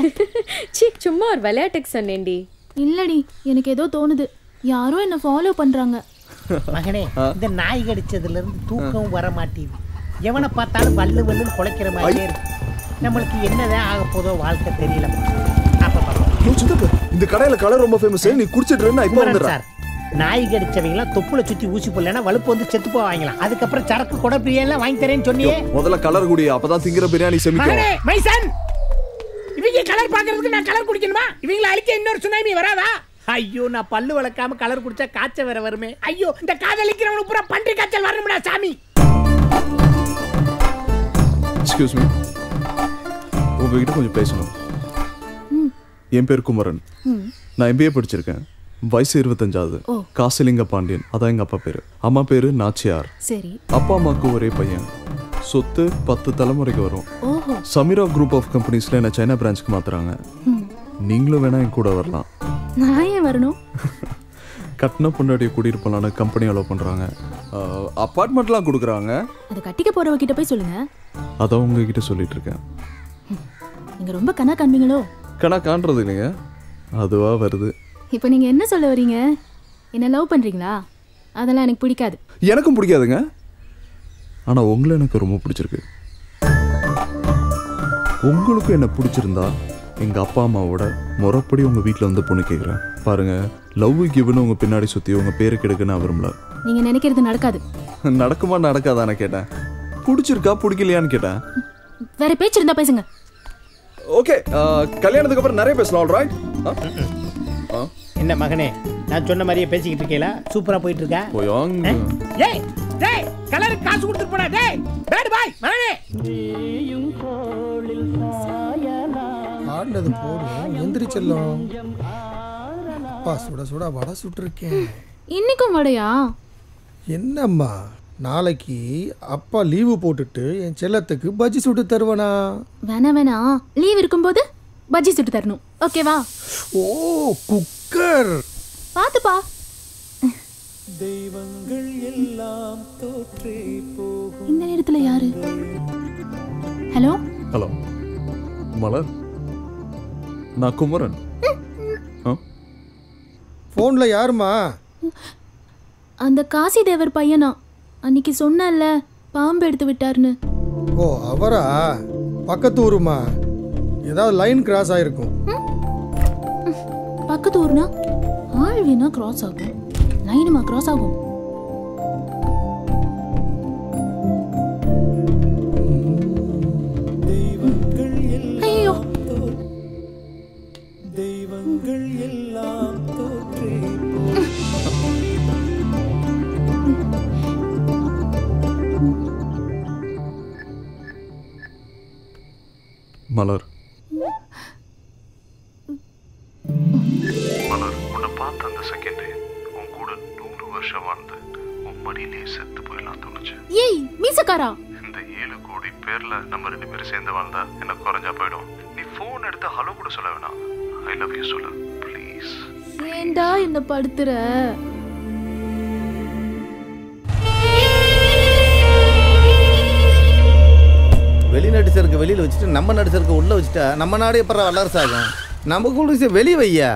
சும்மா ஒரு விளையாட்டுக்கு சொன்னேன்டி. இல்லடி, எனக்கு ஏதோ தோணுது, யாரோ என்ன ஃபாலோ பண்றாங்க. மகனே, இந்த நாய் கடிச்சதுல இருந்து தூக்கம் வர மாட்டேங்குது. எவனை பார்த்தாலும் வல்லு வல்லுன்னு குலைக்கிற மாதிரியே இருக்கு. நம்மளுக்கு என்னதான் ஆக போதோ வாழ்க்கை தெரியல. இந்த கடையில கலர் ரொம்ப ஃபேமஸ். நீ குடிச்சிட்டு நான் இப்போ வந்துறேன். நாய் கடிச்சவங்களாம் தொப்புல சுத்தி ஊசி போடலன்னா வலுப்பு வந்து செத்து போவாங்களாம். அதுக்கப்புறம் சரக்கு கொடை பிரியாணி வாங்கி தரேன்னு சொன்னியே. முதல்ல கலர் குடி, அப்பதான் திங்கிற பிரியாணி செமிக்கும். மைசன், இவங்க கலர் பாக்குறதுக்கு நான் கலர் குடிக்கணுமா? இவங்களை அழிக்க இன்னொரு சுனாமி வராதா? ஐயோ, நான் பல்லு வளர்க்காம கலர் குடிச்சா காய்ச்சல் வேற வருமே. ஐயோ, இந்த காதலிக்கிறவனுக்கு பூரா பன்றி காய்ச்சல் வரணும்டா சாமி. எக்ஸ்கியூஸ் மீ, உங்ககிட்ட கொஞ்சம் பேசணும். என் பேர் குமரன். நான் MBA படிச்சிருக்கேன். வயசு 25. காசிலிங்க பாண்டியன், அதான் எங்க அப்பா பேரு. அம்மா பேரு நாச்சியார். சரி. அப்பா அம்மாக்கு ஒரே பையன். சொத்து 10 தலைமுறைக்கு வரும். சமீரா குரூப் ஆஃப் கம்பெனிஸ்ல என்ன சைனா பிரான்ச்சுக்கு மாத்துறாங்க. நீங்களும் வேணா என் கூட வரலாம். நான் ஏன் வரணும்? கட்டின பொண்டாட்டியை கூட்டிட்டு போலான்னு கம்பெனி அலோவ் பண்றாங்க. அப்பார்ட்மெண்ட்லாம் கொடுக்குறாங்க. அதை கட்டிக்க போறவ கிட்ட போய் சொல்லுங்க. அதான் உங்ககிட்ட சொல்லிட்டு இருக்கேன். நீங்க ரொம்ப கணா காண்பீங்களோ? கணா காண்றது இல்லைங்க, அதுவா வருது. இப்போ நீங்க என்ன சொல்ல வரீங்க? என்ன லவ் பண்றீங்களா? அதெல்லாம் எனக்கு பிடிக்காது. எனக்கும் பிடிக்காதுங்க, ஆனா உங்களை எனக்கு ரொம்ப பிடிச்சிருக்கு. உங்களுக்கும் என்ன பிடிச்சிருந்தா எங்க அப்பா அம்மாவோட முறைப்படி உங்க வீட்டில் வந்து பொண்ணு கேட்குறேன். பாருங்க, லவ் கிவ்னு உங்க பின்னாடி சுத்தி உங்க பேரு கெடுக்க நான் விரும்பல. நீங்க நினைக்கிறது நடக்காது. நடக்குமா நடக்காதானே கேட்டேன். பிடிச்சிருக்கா பிடிக்கலையான்னு கேட்டேன். வேற பேச்சு இருந்தா பேசுங்க. ஓகே, கல்யாணத்துக்கு அப்புறம் நிறைய பேசலாம். ஆல்ரைட். என்ன மகனே, நான் சொன்ன மாதிரியே பேசிக்கிட்டு இருக்கேல, சூப்பரா போயிட்டு இருக்கா. போயாங்க. ஏய் டேய், கலருக்கு காசு கொடுத்துட்டு போடா. டேய் பேட் பாய் மகனே. ஆண்டது போடும், எந்திரிச்செல்லாம். அப்பா சுட சுட வடை சுட்டுருக்கேன். இன்னைக்கும் வடையா? என்னம்மா, நாளைக்கு அப்பா லீவு போட்டுட்டு என் செல்லத்துக்கு பஜ்ஜி சுட்டு தருவனா? வேணா, லீவ் இருக்கும்போது பஜ்ஜி சுட்டு தரணும், ஓகேவா? ஓ, குக்கர் பாத்துப்பா. தெய்வங்கள் எல்லாம் தோற்றே போகும். இந்த நேரத்துல யாரு? ஹலோ ஹலோ மலர், நான் குமரன். ஃபோன்ல யாருமா? அந்த காசி தேவர் பையனா? அன்னைக்கு சொன்னல பாம்பு எடுத்து விட்டாருன்னு. ஓ அவரா? பக்கத்து ஊருமா? ஏதாவது லைன் கிராஸ் ஆயிருக்கும். பக்கத்து ஊர்னா ஆள் வேணா கிராஸ் ஆகும், லைனுமா கிராஸ் ஆகும்? ஐயோ, தெய்வங்கள் எல்லாம் தோற்றே மலர், மலர், உன்னை பார்த்த அந்த செகண்ட் உன் கூட 100 வருஷம் வாழ்ந்து உன் மடியிலேயே செத்து போயிடலாம் தோணுச்சு. ஏய் மீசக்காரா, இந்த 7 கோடி பேர்ல நம்ம 2 பேரும் சேர்ந்து வாழ்ந்தா என்ன குறைஞ்சா போயிடும். நீ போன் எடுத்து ஹலோ கூட சொல்ல வேணாம், ஐ லவ் யூ சொல்லு ப்ளீஸ். ஏண்டா என்ன படுத்துற? வெளிநாட்டு சருக்கு வெளியில் வச்சுட்டு நம்ம நாட்டு சருக்கு உள்ளே வச்சுட்டா நம்ம நாடு எப்போ வல்லரசு ஆகும்? நம்ம கூட வெளியே வையா.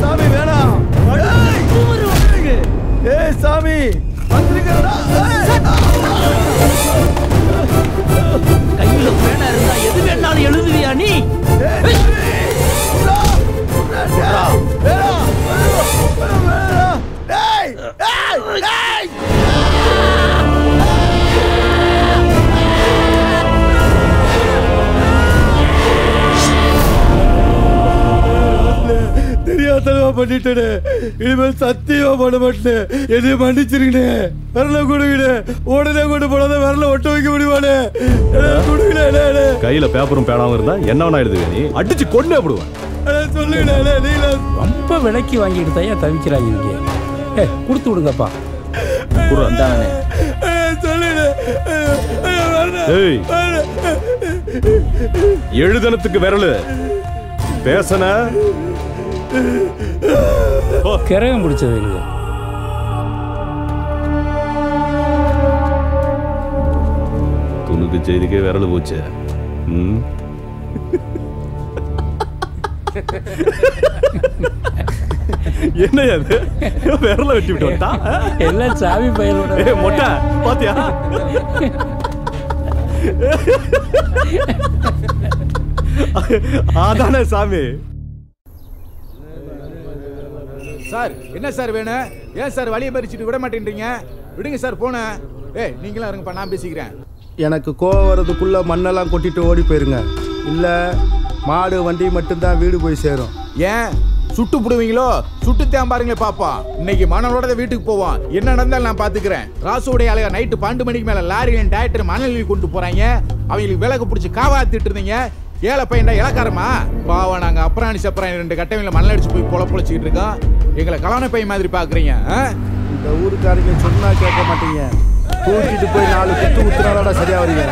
சாமி வேணாம். சாமி கையில பேனா இருந்தா எது வேணாலும் எழுதுவியா நீ? தெரியாதனமா பண்ணிட்டேனே, இனிமேல் சத்தியமா பண்ண மாட்டேன். என்னைய மன்னிச்சிருக்கனே. வரல கொடுங்கண்ணே, உடனே கொண்டு போனதை வரல ஒட்ட வைக்க முடியுமானே? கொடுங்கண்ணே. கையில பேப்பரும் பேனாவும் இருந்தா என்ன வேணா எழுதுவே, நீ அடிச்சு கொண்டே போடுவேன். சொல்லுங்கண்ணே. நீங்க ரொம்ப விலைக்கு வாங்கிட்டு தான் தவிக்கிறாங்க இங்கே. கொடுத்து விடுங்கப்பா. எழுதனத்துக்கு விரலு பேசன கிரகம் பிடிச்சது இல்லை. துணுக்கு செய்திக்கே விரல் போச்சு. என்ன அது? விரல வெட்டி விட்டு எல்லாம் சாமி பையனோட மொட்டை பாத்தியா? அதானே சாமி. சார் என்ன சார் வேணும்? ஏன் சார் வழியை பறிச்சுட்டு விட மாட்டேன்றீங்க? விடுங்க சார் போன. நீங்களும் இருங்கப்பா, நான் பேசிக்கிறேன். எனக்கு கோவம் வர்றதுக்குள்ள மண்ணெல்லாம் கொட்டிட்டு ஓடி போயிருங்க. இல்லை மாடு வண்டி மட்டும்தான் வீடு போய் சேரும். ஏன் சுட்டு போடுவீங்களோ? சுட்டு தான் பாருங்களே பாப்பா. இன்னைக்கு மணலோட வீட்டுக்கு போவோம். என்ன நடந்தாலும் நான் பாத்துக்கிறேன். ராசுடைய ஆளுங்க நைட்டு 12 மணிக்கு மேல லாரியில் டாக்டர் மணல் கொண்டு போறாங்க. அவங்களுக்கு விலகு பிடிச்சி காவாத்திட்டு இருந்தீங்க. ஏழை பையன்டா இலக்காரமா பாவம். நாங்க அப்புறாணி சப்பராணி 2 கட்டமையில மணல் அடிச்சு போய் பொழச்சிக்கிட்டு இருக்கோம். எங்களை கலான பையன் மாதிரி பாக்குறீங்க. இந்த ஊருக்காரங்க சொன்னா கேட்க மாட்டீங்க. தூக்கிட்டு போய் 4 குத்து ஊத்துனாலோட சரியா வரீங்க.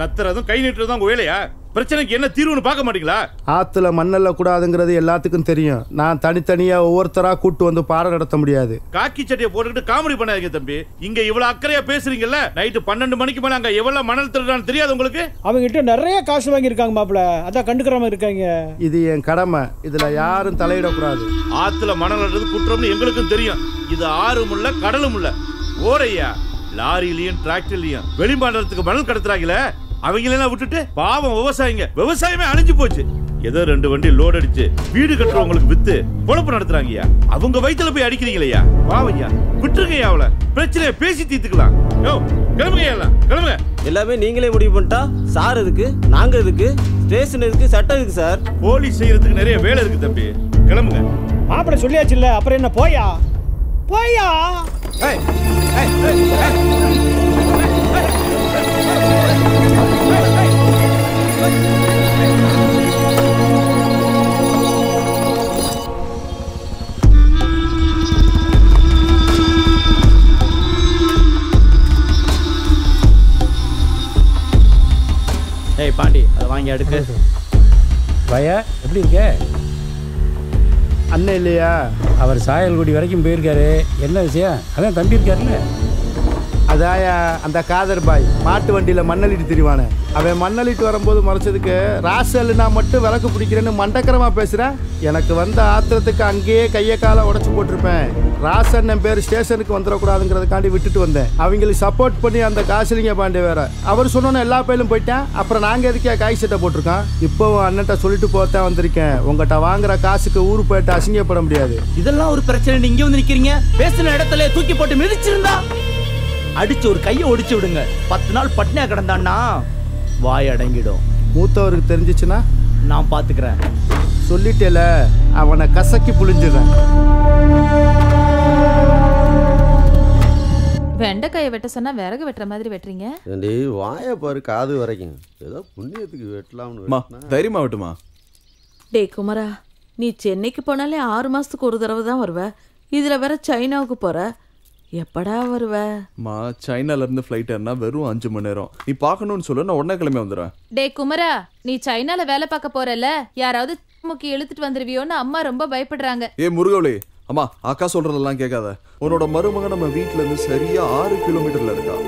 கத்துறதும் கை நீட்டுறதும் உங்க வேலையா? பிரச்சனைக்கு என்ன தீர்வுன்னு பார்க்க மாட்டீங்களா? ஆத்துல மண்ணல்ல கூடாதுங்கிறது எல்லாத்துக்கும் தெரியும். நான் தனித்தனியா ஒவ்வொருத்தரா கூட்டு வந்து பாடம் நடத்த முடியாது. காக்கி சட்டையை போட்டுக்கிட்டு காமெடி பண்ணாதீங்க தம்பி. இங்க இவ்வளவு அக்கறையா பேசுறீங்கல்ல, நைட்டு 12 மணிக்கு மேல அங்க எவ்வளவு மணல் திருடான்னு தெரியாது உங்களுக்கு? அவங்க கிட்ட நிறைய காசு வாங்கி இருக்காங்க மாப்பிள, அதான் கண்டுக்கிறாம இருக்காங்க. இது என் கடமை, இதுல யாரும் தலையிடக்கூடாது. ஆத்துல மணல் அள்ளுறது குற்றம்னு எங்களுக்கும் தெரியும். இது ஆறும் இல்ல கடலும் இல்ல. ஓரையா லாரியிலயும் டிராக்டர்லயும் வெளிமாநிலத்துக்கு மணல் கடத்துறாங்களே, அவங்களெல்லாம் விட்டுட்டு பாவம் விவசாயமே அழிஞ்சு போச்சு. ஏதோ 2 வண்டி லோட் அடிச்சு வீடு கட்டுறவங்களுக்கு வித்து பொழப்பு நடத்துறாங்கய்யா. அவங்க வயித்துல போய் அடிக்கிறீங்களையா? பாவையா விட்டுருங்கய்யா. அவளை பிரச்சனையை பேசி தீர்த்துக்கலாம். கிளம்புங்க. எல்லாமே நீங்களே முடிவு பண்ணிட்டா சார் எதுக்கு, நாங்க எதுக்கு, ஸ்டேஷன் எதுக்கு, சட்டம் எதுக்கு சார்? போலீஸ் செய்யறதுக்கு நிறைய வேலை இருக்கு தம்பி. கிளம்புங்க. மாப்பிள சொல்லியாச்சு இல்ல, அப்புறம் என்ன? போயா. ஏய் பாண்டி அதை வாங்கி அடுக்கு. பையா எப்படி இருக்க? அண்ணன் இல்லையா? அவர் சாயல்குடி வரைக்கும் போயிருக்காரு. என்ன விஷயம்? அதான் தம்பி இருக்காருல்ல. அதாயா அந்த காதர் பாய் மாட்டு வண்டியில மண்ணளிட்டு திரிவானே, அவன் மண்ணளிட்டு வரும்போது மறைச்சதுக்கு ராசல் நான் மட்டும் விளக்கு பிடிக்கிறேன்னு மண்டக்கரமா பேசுறேன். எனக்கு வந்த ஆத்திரத்துக்கு அங்கேயே கையை காலை உடச்சு போட்டிருப்பேன். ராசன் என் பேர் ஸ்டேஷனுக்கு வந்துடக்கூடாதுங்கிறதுக்காண்டி விட்டுட்டு வந்தேன். அவங்களுக்கு சப்போர்ட் பண்ணி அந்த காசிலிங்க பாண்டே வேற அவர் சொன்னோன்னு எல்லா பயிலும் போயிட்டேன். அப்புறம் நாங்கள் எதுக்கே காய் சட்டை போட்டிருக்கோம். இப்போவும் அண்ணன்ட்ட சொல்லிட்டு போத்தான் வந்திருக்கேன். உங்கள்கிட்ட வாங்குற காசுக்கு ஊரு போயிட்டு அசிங்கப்பட முடியாது. இதெல்லாம் ஒரு பிரச்சனை. நீங்க வந்து நிக்கிறீங்க. பேசின இடத்துல தூக்கி போட்டு மிதிச்சிருந்தா அடிச்சு ஒரு கையை ஒடிச்சு விடுங்க. 10 நாள் பட்னியா கிடந்தான்னா வாய் அடங்கிடும். மூத்தவருக்கு தெரிஞ்சிச்சுன்னா நான் பாத்துக்கிறேன். சொல்லிட்டேல, அவனை கசக்கி புளிஞ்சிடுறேன். வெண்டைக்காயை வெட்ட சொன்னா விறகு வெட்டுற மாதிரி வெட்டுறீங்க. ஏண்டி வாயை பாரு காது வரைக்கும். ஏதோ புண்ணியத்துக்கு வெட்டலாம்னு. தைரியமா விட்டுமா. டேய் குமரா, நீ சென்னைக்கு போனாலே 6 மாசத்துக்கு ஒரு தடவை தான் வருவ. இதுல வேற சைனாவுக்கு போற. எப்படா வருவ? சைனால இருந்து ஃப்ளைட் ஏறினா வெறும் 5 மணி நேரம். நீ பார்க்கணும்னு சொல்ல, நான் உடனே கிளம்பி வந்துடுறேன். டே குமரா, நீ சைனால வேலை பார்க்க போறல, யாராவது முக்கி இழுத்துட்டு வந்துருவியோன்னு அம்மா ரொம்ப பயப்படுறாங்க. ஏ முருகவளி, அம்மா அக்கா சொல்றதெல்லாம் கேட்காத. உன்னோட மருமகன் நம்ம வீட்டுல இருந்து சரியா 6 கிலோமீட்டர்ல இருக்கா.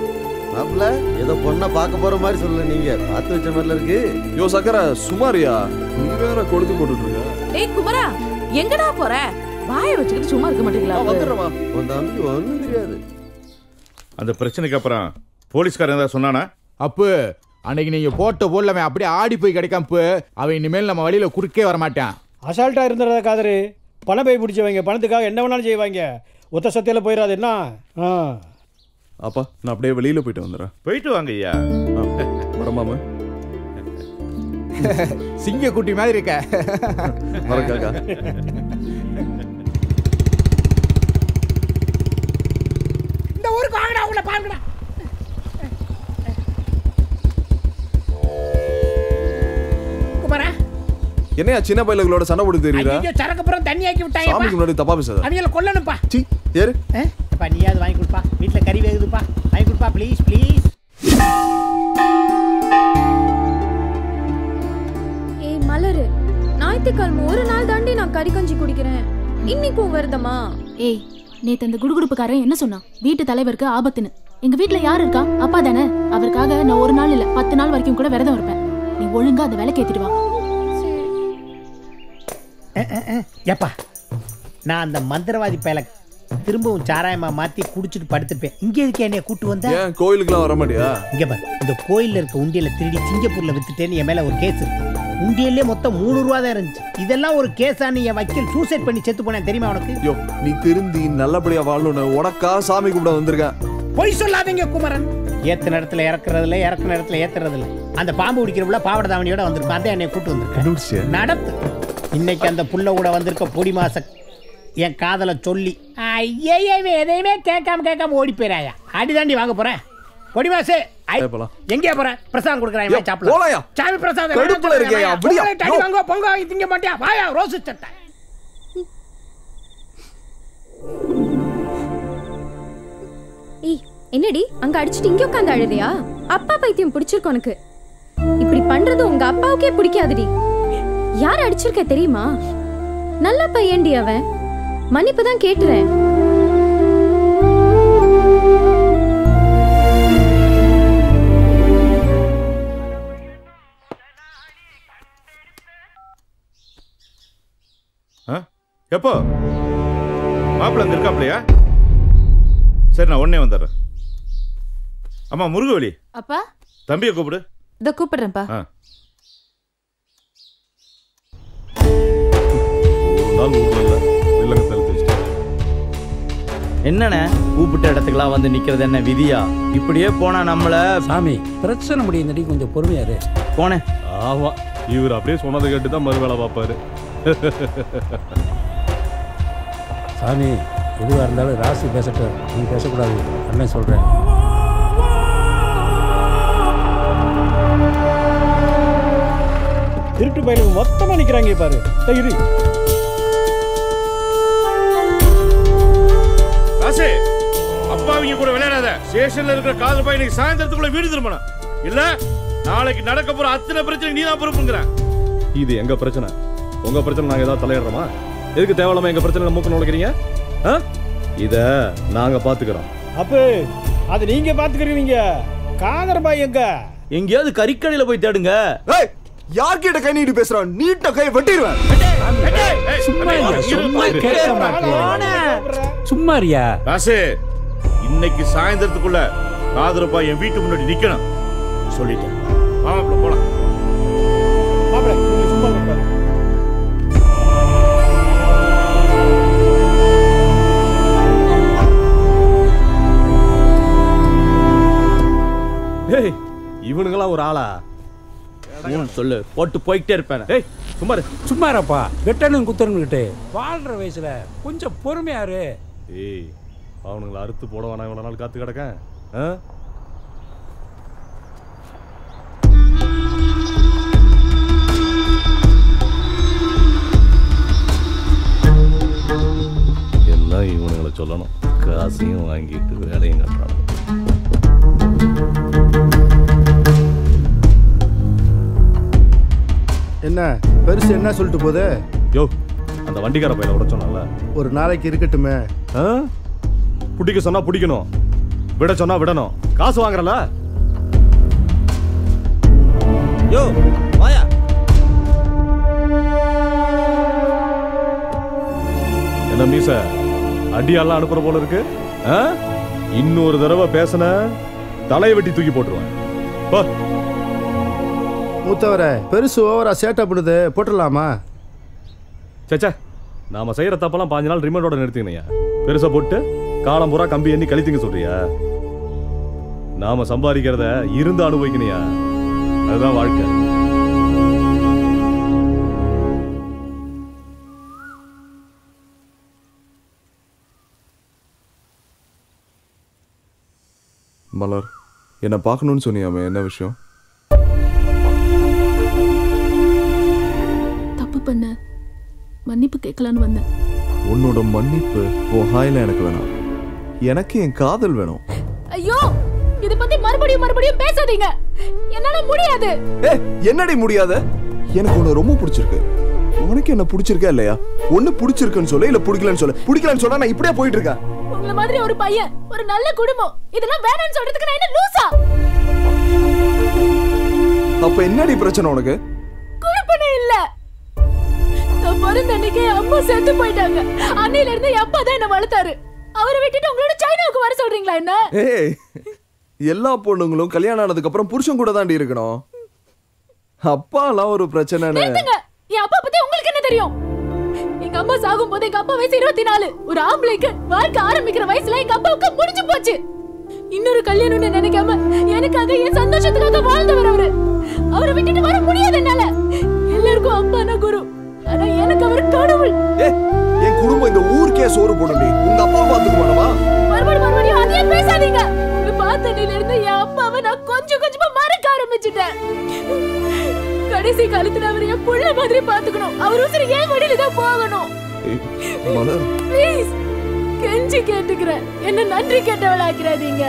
மாப்பிள்ள ஏதோ பொண்ணை பார்க்க போற மாதிரி சொல்லல, நீங்க பார்த்து வச்ச மாதிரில இருக்கு. யோ சக்கரை சுமாரியா, நீ வேற கொளுத்தி போட்டுட்டு இருக்க. டேய் குமரா, எங்கடா போற? வாயை வச்சுக்கிட்டு சும்மா இருக்க மாட்டீங்களா? வந்துடுறமா. ஒன்றும் தெரியாது. அந்த பிரச்சனைக்கு அப்புறம் போலீஸ்காரன் ஏதாவது சொன்னானா? அப்பு அன்னைக்கு நீங்க போட்ட போடலாமே அப்படியே ஆடி போய் கிடைக்காம அவன் இனிமேல் நம்ம வழியில குறுக்கே வரமாட்டான். அசால்ட்டா இருந்துறத காதரு. பணம் போய் பிடிச்சவங்க பணத்துக்காக என்ன வேணாலும் செய்வாங்க. ஒத்த சத்தியில போயிடாது என்ன? அப்பா நான் அப்படியே வெளியில போயிட்டு வந்துடுறேன். போயிட்டு வாங்க ஐயா. வரமாமா. சிங்க குட்டி மாதிரி இருக்க. வரக்காக்கா. இந்த ஊருக்கு வாங்கடா, உள்ள பாருங்கடா. குமாரா, என்னையா சின்ன பையலுகளோட சண்டை போட்டு தெரியுதா? ஐயோ சரக்கு புறம் தண்ணி ஆக்கி விட்டாங்க. சாமிக்கு முன்னாடி தப்பா பேசாத. அவங்கள கொல்லணும்ப்பா. சீ ஏறு. அப்பா நீயாவது வாங்கி கொடுப்பா. வீட்டுல கறி வேகுதுப்பா, வாங்கி கொடுப்பா ப்ளீஸ் ப்ளீஸ். ஏய் மலரு, ஞாயிற்றுக்கிழமை ஒரு நாள் தாண்டி நான் கறி கஞ்சி குடிக்கிறேன். இன்னைக்கும் வருதமா? ஏய், நேத்து அந்த குடுகுடுப்புக்காரன் என்ன சொன்னான்? வீட்டு தலைவருக்கு ஆபத்துன்னு. எங்க வீட்டுல யாரு இருக்கா? அப்பா தானே. அவருக்காக நான் ஒரு நாள் இல்ல 10 நாள் வரைக்கும் கூட விரதம் இருப்பேன். நீ ஒழுங்கா அந்த வேலை கேட்டுட்டு வா. ஏப்பா, நான் அந்த மந்திரவாதி பயல திரும்பவும் சாராயமா மாத்தி குடிச்சிட்டு படுத்துப்பேன். இங்க எதுக்கு என்னைய கூட்டு வந்த? ஏன் கோயிலுக்குலாம் வர மாட்டியா? இங்க பாரு, இந்த கோயில்ல இருக்க உண்டியல திருடி சிங்கப்பூர்ல வித்துட்டேன்னு என் மேல ஒரு கேஸ் இருக்கு. உண்டியல்லே மொத்தம் 3 ரூபா தான் இருந்துச்சு. இதெல்லாம் ஒரு கேஸான்னு என் வக்கீல் சூசைட் பண்ணி செத்து போனேன் தெரியுமா உனக்கு? யோ, நீ திருந்தி நல்லபடியா வாழணும்னு உனக்கா சாமி கும்பிட வந்திருக்க. பொய் சொல்லாதீங்க குமரன். ஏத்த நேரத்துல இறக்குறதுல, இறக்குற நேரத்துல ஏத்துறதுல. அந்த பாம்பு குடிக்கிறவுல பாவட தாவணியோட வந்திருப்பான். அதான் என்னை கூட்டு வந்திருக்கேன். நடத்து. இன்னைக்கு அந்த புள்ள கூட வந்திருக்க பொடி மாச என் காதலை சொல்லி ஐயே எதையுமே கேட்காம ஓடி போயிராயா. அடிதாண்டி வாங்க போறேன். பொடி மாசு எங்கே போற? பிரசாதம் கொடுக்குறாங்க சாப்பிடலாம். சாமி பிரசாதம் வாங்க. பொங்க வாங்கி திங்க மாட்டியா? வாயா ரோசு சட்டை. ஏய் என்னடி அங்க அடிச்சுட்டு இங்க உட்காந்து அழுதியா? அப்பா பைத்தியம் பிடிச்சிருக்கு உனக்கு. இப்படி பண்றது உங்க அப்பாவுக்கே பிடிக்காதுடி. யார் அடிச்சிருக்க தெரியுமா? நல்ல பையன்டி அவன். மன்னிப்பு தான் கேட்டுறேன். எப்போ மாப்பிள்ள அங்க இருக்காப்லையா? சரி நான் உடனே வந்துடுறேன். அம்மா முருகவலி, அப்பா தம்பியை கூப்பிடு. இத கூப்பிடுறேன்ப்பா. என்னண்ணே கூப்பிட்ட இடத்துக்குலாம் வந்து நிக்கிறது என்ன விதியா? இப்படியே போனா நம்மள சாமி பிரச்சனை முடியுந்தடி, கொஞ்சம் பொறுமையாரு. போனேன். ஆமா, இவர் அப்படியே சொன்னதை கேட்டு தான் மறு வேலை பார்ப்பாரு. சாமி எதுவாக இருந்தாலும் ராசி பேசட்டும், நீ பேசக்கூடாது. அண்ணன் சொல்றேன். திருட்டு பயிலுக்கு மொத்தமா நிக்கிறாங்க பாரு. இரு ராசே, அப்பாவிங்க கூட விளையாடாத. ஸ்டேஷன்ல இருக்கிற காதல் பையனுக்கு சாயந்தரத்துக்குள்ள வீடு திரும்பணும். இல்ல நாளைக்கு நடக்க போற அத்தனை பிரச்சனை நீ தான் பொறுப்புங்கிற. இது எங்க பிரச்சனை. உங்க பிரச்சனை நாங்க ஏதாவது தலையிடுறோமா? எதுக்கு தேவையில்லாம எங்க பிரச்சனை மூக்க நுழைக்கிறீங்க? இத நாங்க பாத்துக்கிறோம். அப்ப அது நீங்க பாத்துக்கிறீங்க. காதர் பாய் எங்க? எங்கேயாவது கறிக்கடையில போய் தேடுங்க. யார்கிட்ட கை நீட்டு பேசுறான்? நீட்ட கை வெட்டிடுவேன். சும்மாரியா காசு, இன்னைக்கு சாயந்தரத்துக்குள்ள காதரப்பா என் வீட்டு முன்னாடி நிக்கணும் சொல்லிட்டேன். மாப்பிள்ள போலாம். மாப்பிள்ள சும்மா இருப்பாரு. ஏய், இவனுங்களாம் ஒரு ஆளா? சொல்லு போட்டு போய்கிட்டே இருப்பேன். ஏய் சும்மாரு. சும்மாரப்பா வெட்டணும் குத்துறனுக்கிட்டு வாழ்ற வயசுல கொஞ்சம் பொறுமையாரு. ஏய், அவனுங்களை அறுத்து போட வேணாம். இவ்வளவு நாள் காத்து கிடக்கேன். எல்லாம் இவனுங்களை சொல்லணும். காசையும் வாங்கிட்டு வேலையும் கட்டுறாங்க. என்ன பெருசு என்ன சொல்லிட்டு போகுது? யோ, அந்த வண்டிக்கார பையில விட சொன்னால ஒரு நாளைக்கு இருக்கட்டுமே. பிடிக்க சொன்னா பிடிக்கணும், விட சொன்னா விடணும். காசு வாங்குறல. யோ வாயா. என்ன மீச அடியெல்லாம் அனுப்புற போல இருக்கு. இன்னொரு தடவை பேசன தலையை வெட்டி தூக்கி போட்டுருவேன். மூத்தவர பெருசு ஓவரா சேட்டை பண்ணுது, போட்டுடலாமா? சேச்சா, நாம செய்யற தப்பெல்லாம் 5 நாள் ரிமோட்டோட நிறுத்திங்கய்யா. பெருசா போட்டு காலம் பூரா கம்பி எண்ணி கழித்தீங்க சொல்றியா? நாம சம்பாதிக்கிறத இருந்து அனுபவிக்கணையா. அதுதான் வாழ்க்கை. மலர், என்ன பார்க்கணும்னு சொன்னியாமே, என்ன விஷயம்? தப்பு பண்ண மன்னிப்பு கேட்கலான்னு வந்தேன். உன்னோட மன்னிப்பு உன் ஹாயில எனக்கு வேணாம். எனக்கு என் காதல் வேணும். ஐயோ, இத பத்தி மறுபடியும் பேசாதீங்க. என்னால முடியாது. என்னடி முடியாத? எனக்கு உன்னை ரொம்ப பிடிச்சிருக்கு. உனக்கு என்ன பிடிச்சிருக்கா இல்லையா? ஒண்ணு பிடிச்சிருக்குன்னு சொல்ல, இல்ல பிடிக்கலன்னு சொல்ல. பிடிக்கலன்னு சொன்னா நான் இப்படியே போயிட்டு இருக்கேன். உங்கள மாதிரி ஒரு பையன், ஒரு நல்ல குடும்பம், இதெல்லாம் வேணாம்னு சொல்றதுக்கு நான் என்ன லூசா? அப்ப என்னடி பிரச்சனை உனக்கு? குழப்பமே இல்ல. நான் பிறந்த அன்னைக்கு அம்மா செத்து போயிட்டாங்க. அன்னையில இருந்து என் அப்பா தான் என்ன வளர்த்தாரு. அவரை விட்டுட்டு உங்களோட சைனாவுக்கு வர சொல்றீங்களா என்ன? ஏய், எல்லா பொண்ணுங்களும் கல்யாணம் ஆனதுக்கு அப்புறம் புருஷன் கூட தாண்டி இருக்கணும். அப்பாலாம் ஒரு பிரச்சனைன்னு. என் அப்பா பத்தி உங்களுக்கு என்ன தெரியும்? எங்க அம்மா சாகும் போது எங்க அப்பா வயசு 24. ஒரு ஆம்பளைக்கு வாழ்க்கை ஆரம்பிக்கிற வயசுல எங்க அப்பாவுக்கு முடிஞ்சு போச்சு. இன்னொரு கல்யாணம்னு நினைக்காம எனக்காக என் சந்தோஷத்துக்காக வாழ்ந்தவர் அவரு. அவரை விட்டுட்டு வர முடியாது என்னால. எல்லாருக்கும் அப்பானா குரு, ஆனா எனக்கு அவர் கடவுள். என் குடும்பம் இந்த ஊருக்கே சோறு போடுடி. உங்க அப்பா பாத்துக்க மாட்டவா? மறுபடியும் அதே பேசாதீங்க. உங்களை பார்த்ததில இருந்து என் அப்பாவை நான் கொஞ்சமா மறக்க ஆரம்பிச்சிட்டேன். கடைசி காலத்துல அவர் என் புள்ள மாதிரி பாத்துக்கணும். அவர் உசுறு ஏன் வழியில தான் போகணும். ப்ளீஸ், கெஞ்சி கேட்டுக்கிறேன். என்ன நன்றி கேட்டவளாக்கிறாதீங்க.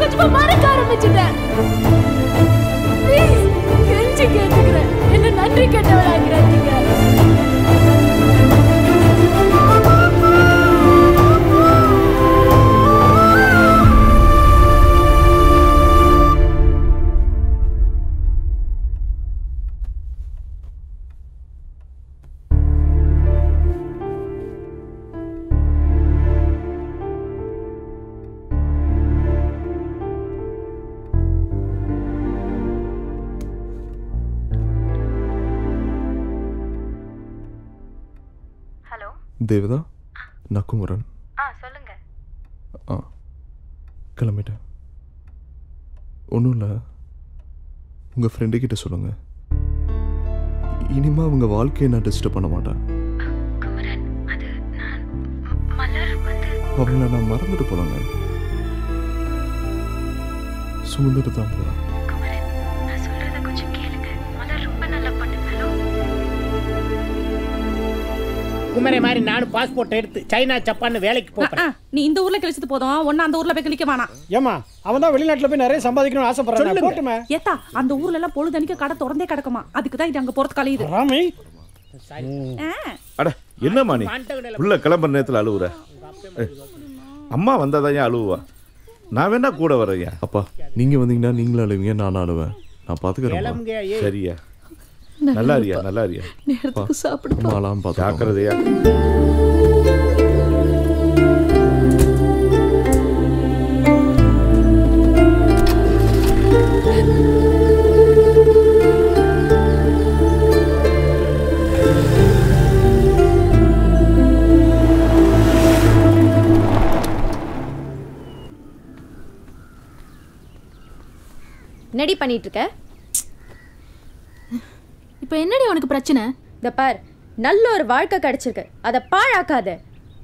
கொஞ்சமா மறக்க ஆரம்பிச்சிட்டேன். ப்ளீஸ், கெஞ்சி கேட்டுக்கிறேன். என்ன நன்றி கேட்டவளாக்கிறாதீங்க. தேவதா, நான் குமரன். சொல்லுங்க. கிளம்பிட்டேன். ஒன்றும் இல்லை, உங்கள் ஃப்ரெண்டுக்கிட்ட சொல்லுங்கள். இனிமே அவங்க வாழ்க்கையை நான் டிஸ்டர்ப் பண்ண மாட்டேன். குமரன், அவங்கள நான் மறந்துட்டு போனேங்க. சுமந்துட்டு தான் போறேன். குமரே மாதிரி நானும் பாஸ்போர்ட் எடுத்து சைனா ஜப்பான் வேலைக்கு போறேன். நீ இந்த ஊர்ல கழிச்சது போதும், ஒன்னு அந்த ஊர்ல போய் கழிக்க வேணாம். ஏமா அவன் தான் வெளிநாட்டுல போய் நிறைய சம்பாதிக்கணும்னு ஆசைப்படுறான். போட்டுமே. ஏத்தா அந்த ஊர்ல எல்லாம் பொழுதனிக்க கடை திறந்தே கிடக்குமா, அதுக்கு தான் இது அங்க போறது கழியுது. ராமி அட என்னம்மா நீ உள்ள கிளம்புற நேரத்தில் அழுவுற? அம்மா வந்தாதான் ஏன் அழுவா? நான் வேணா கூட வரையா? அப்பா நீங்க வந்தீங்கன்னா நீங்களும் அழுவீங்க, நானும் அழுவேன். நான் பாத்துக்கிறேன். சரியா? நல்லா இருக்கியா? நல்லா இருக்கியா? நேரத்துக்கு சாப்பிடுப்பா. அம்மாலாம் பார்த்து ஜாக்கிரதையா. என்னடி பண்ணிட்டு இருக்க? இப்போ என்னடி உனக்கு பிரச்சனை? இந்த பார், நல்ல ஒரு வாழ்க்கை கிடைச்சிருக்கு, அதை பாழாக்காத.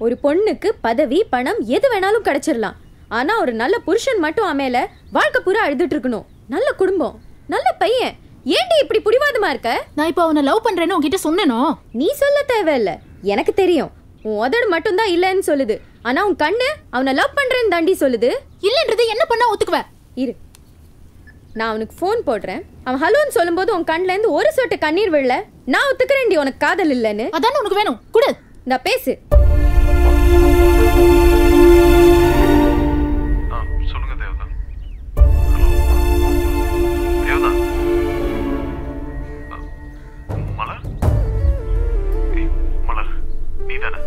ஒரு பொண்ணுக்கு பதவி பணம் எது வேணாலும் கிடைச்சிடலாம், ஆனா ஒரு நல்ல புருஷன் மட்டும் அமையல வாழ்க்கை பூரா அழுதுட்டு இருக்கணும். நல்ல குடும்பம், நல்ல பையன். ஏன்டி இப்படி புடிவாதமா இருக்க? நான் இப்போ அவனை லவ் பண்றேன்னு உன்கிட்ட சொன்னேனோ? நீ சொல்ல தேவையில்ல, எனக்கு தெரியும். உன் உதடு மட்டும் தான் இல்லைன்னு சொல்லுது, ஆனா உன் கண்ணு அவனை லவ் பண்றேன்னு தாண்டி சொல்லுது. இல்லன்றது என்ன பண்ணா ஒத்துக்குவ? இரு, நான் அவனுக்கு ஃபோன் போடுறேன். அவன் ஹலோன்னு சொல்லும்போது உன் கண்ணுல இருந்து ஒரு சொட்டு கண்ணீர் விழல. நான் ஒத்துக்கிறேன்டி உனக்கு காதல் இல்லைன்னு. அதானே உனக்கு வேணும், குடு. நான் பேசு. சொல்லுங்க தேவதா. தேவதா. மலர், மலர் நீ தானே?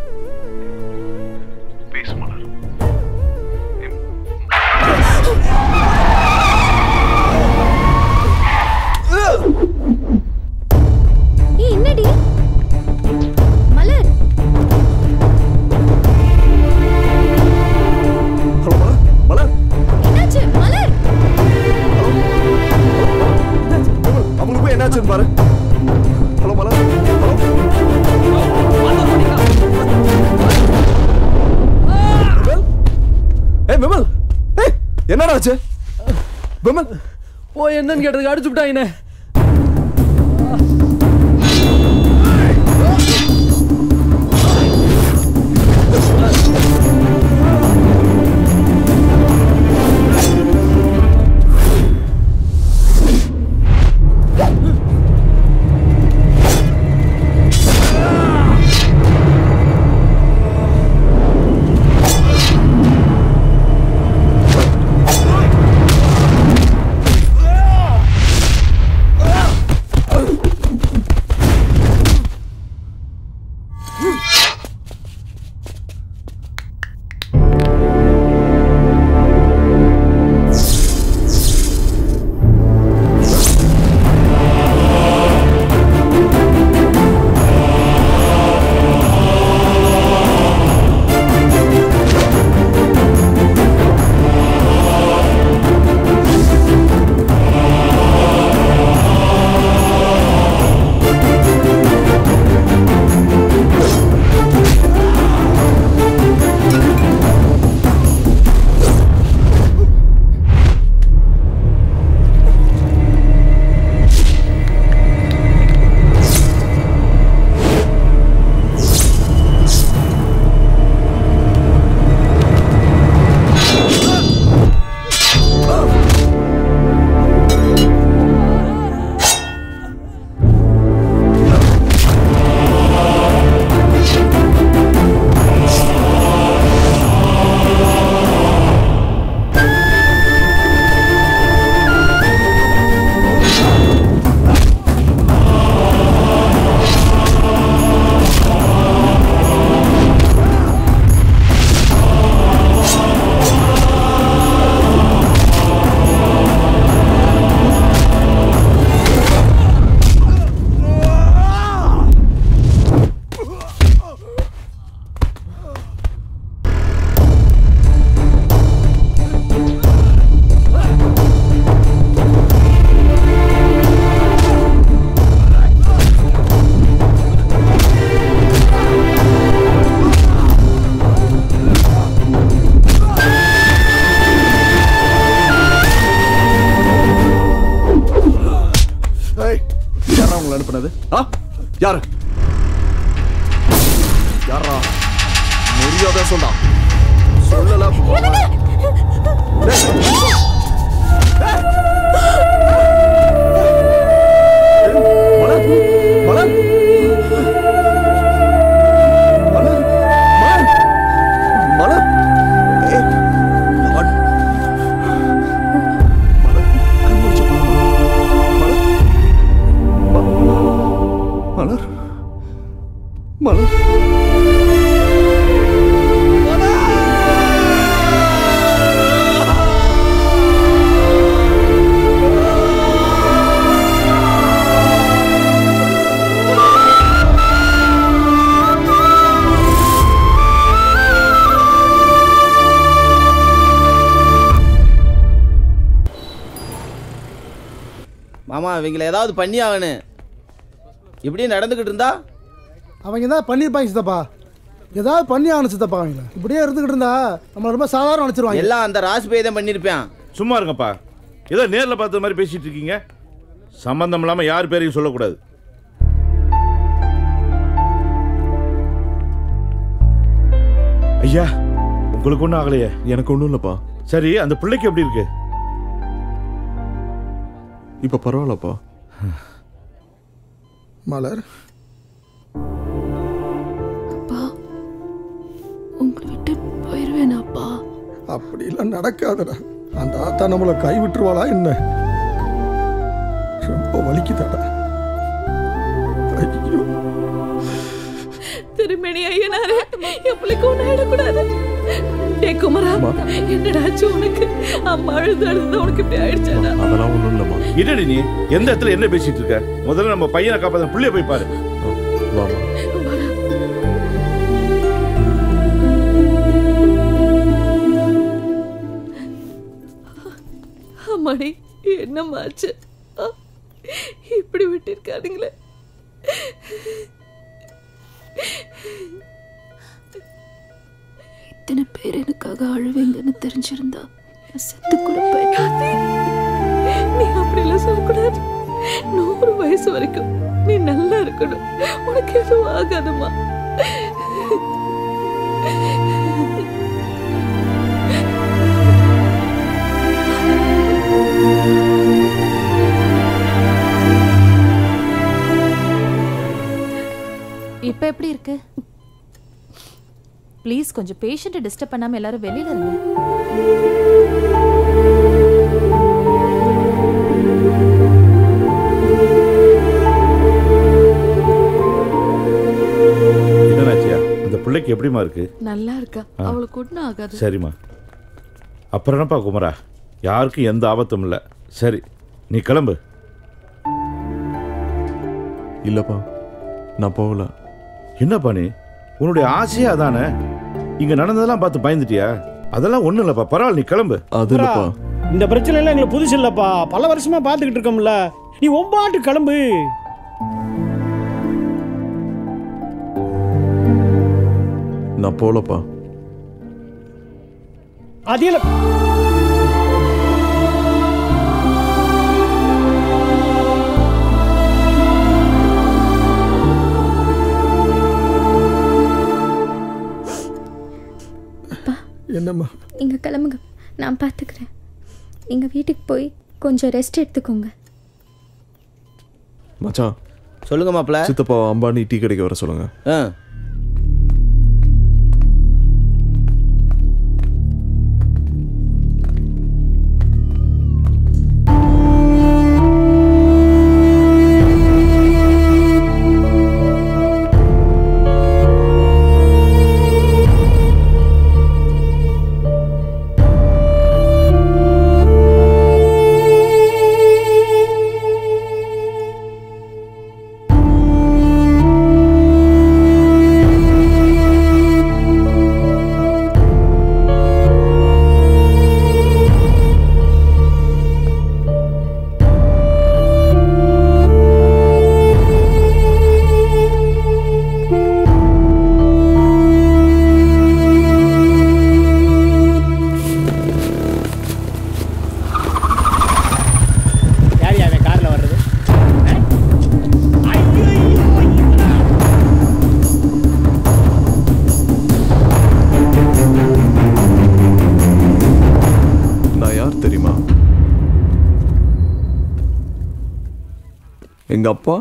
பேசு மலர். என்னடி மலர்? மலர் என்னாச்சு மலர்? அவங்களுக்கு போய் என்னாச்சுன்னு பாரு. ஹலோ மலர். ஏய் விமல், ஏய் என்னடா ஆச்சு? விமல் ஓ என்னன்னு கேட்டதுக்கு அடிச்சு விட்டாங்கண்ணே. என்னது யாரு யாரா மரியாதை சொல்றா சொல்லல மாமா இவங்களை ஏதாவது பண்ணி ஆகணும். இப்படியே நடந்துக்கிட்டு இருந்தா அவங்க தான் பண்ணியிருப்பாங்க சித்தப்பா. ஏதாவது பண்ணி ஆகணும் சித்தப்பா. அவங்கள இப்படியே இருந்துக்கிட்டு இருந்தா நம்ம ரொம்ப சாதாரண நினச்சிருவாங்க. எல்லாம் அந்த ராஜ்பேய் தான் பண்ணியிருப்பேன். சும்மா இருங்கப்பா. ஏதோ நேரில் பார்த்த மாதிரி பேசிட்டு இருக்கீங்க. சம்பந்தம் இல்லாமல் யார் பேரையும் சொல்லக்கூடாது. ஐயா உங்களுக்கு ஒன்றும் ஆகலையே? எனக்கு ஒன்றும் இல்லைப்பா. சரி அந்த பிள்ளைக்கு எப்படி இருக்கு? இப்போ பரவாயில்லப்பா. மலர் அப்பா உங்களை விட்டு போயிடுவேனாப்பா? அப்படிலாம் நடக்காதடா. அந்த ஆத்தா நம்மளை கை விட்டுருவாளா என்ன? ரொம்ப வலிக்குதாடா. ஐயோ திருமணி ஐயனாரே, என் பிள்ளைக்கு ஒன்றும் ஆயிடக்கூடாது. டே குமரா, என்னடாச்சு உனக்கு? அம்மா அழுது உனக்கு இப்படி ஆயிடுச்சாடா? அதெல்லாம் ஒன்றும் இல்லைம்மா. என்னடி நீ எந்த இடத்துல என்ன பேசிட்டு இருக்க? முதல்ல நம்ம பையனை காப்பாற்ற பிள்ளைய போய் பாரு. வாமா. அம்மாடி என்னம்மாச்சு? இப்படி விட்டிருக்கானுங்களே. இத்தனை பேர் எனக்காக அழுவீங்கன்னு தெரிஞ்சிருந்தா செத்து கூட போயிடாதே. நீ அப்படிலாம் சொல்லக்கூடாது. 100 வயசு வரைக்கும் நீ நல்லா இருக்கணும். உனக்கு எதுவும் ஆகாதுமா. இப்ப எப்படி இருக்கு? ப்ளீஸ் கொஞ்சம் பேஷண்ட்டை டிஸ்டர்ப் பண்ணாம எல்லாரும் வெளியில இருங்க. என்னன்னாச்சியா? அந்த பிள்ளைக்கு எப்படிமா இருக்கு? நல்லா இருக்கா. அவளுக்கு ஒன்றும் ஆகாது. சரிம்மா. அப்புறம் என்னப்பா குமரா, யாருக்கும் எந்த ஆபத்தும் இல்லை. சரி நீ கிளம்பு. இல்லப்பா நான் போகல. என்னப்பா நீ? உன்னுடைய ஆசையே அதானே. இங்க நடந்ததெல்லாம் பார்த்து பயந்துட்டியா? அதெல்லாம் ஒண்ணும் இல்லப்பா, பரவாயில்ல நீ கிளம்பு. அது இல்லப்பா, இந்த பிரச்சனை எல்லாம் எங்களுக்கு புதுசு இல்லப்பா. பல வருஷமா பார்த்துக்கிட்டு இருக்கோம்ல. நீ ஒம்பாட்டு கிளம்பு. நான் போகலப்பா. அதில் என்னம்மா? நீங்க கிளம்புங்க, நான் பார்த்துக்கிறேன். நீங்க வீட்டுக்கு போய் கொஞ்சம் ரெஸ்ட் எடுத்துக்கோங்க. மச்சான் சொல்லுங்க மாப்பிள்ள. சித்தப்பா அம்பானி டீ கடைக்கு வர சொல்லுங்க. எங்க அப்பா?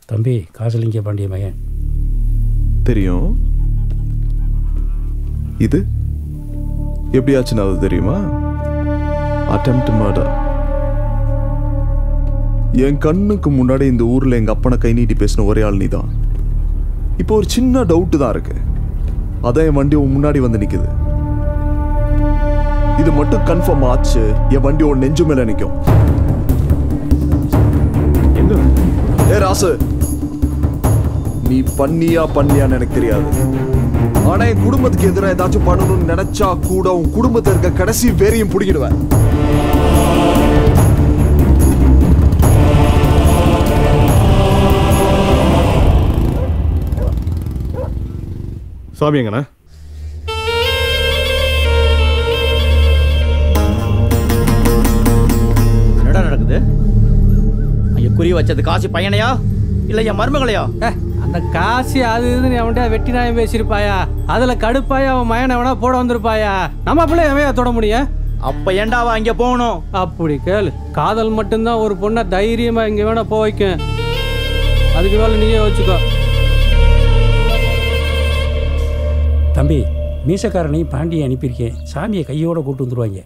தம்பி காசலிங்க பாண்டிய மகன். தெரியும். இது எப்படி ஆச்சுன்னு அது தெரியுமா? Attempt murder. என் கண்ணுக்கு முன்னாடி இந்த ஊர்ல எங்க அப்பனை கை நீட்டி பேசின ஒரே ஆள் நீதான். இப்போ ஒரு சின்ன டவுட் தான் இருக்கு. அதான் என் வண்டி முன்னாடி வந்து நிக்குது. இது மட்டும் கன்ஃபார்ம் ஆச்சு, என் வண்டி உன் நெஞ்சு மேல நிக்கும். ஏ ராசு, நீ பண்ணியான்னு எனக்கு தெரியாது. ஆனா என் குடும்பத்துக்கு எதிராக ஏதாச்சும் பண்ணணும்னு நினைச்சா கூட உன் குடும்பத்தில் இருக்க கடைசி வேறையும் பிடிக்கிடுவேன். சாமி எங்கண்ணா? என்னடா நடக்குது? அங்க குறி வச்சது காசி பையனையா இல்ல என் மருமகளையா? அந்த காசி அது இதுன்னு அவன்கிட்ட வெட்டி நாயம் பேசியிருப்பாயா, அதுல கடுப்பாயா அவன் மயனை வேணா போட வந்திருப்பாயா. நம்ம பிள்ளை எவையா தொட முடியும்? அப்ப ஏண்டாவா அங்க போகணும்? அப்படி கேளு. காதல் மட்டும்தான் ஒரு பொண்ணை தைரியமா இங்க வேணா போக வைக்கும். அதுக்கு மேல நீயே வச்சுக்கோ. தம்பி மீசக்காரனையும் பாண்டியை அனுப்பியிருக்கேன். சாமியை கையோட கூட்டு வந்துருவாங்க.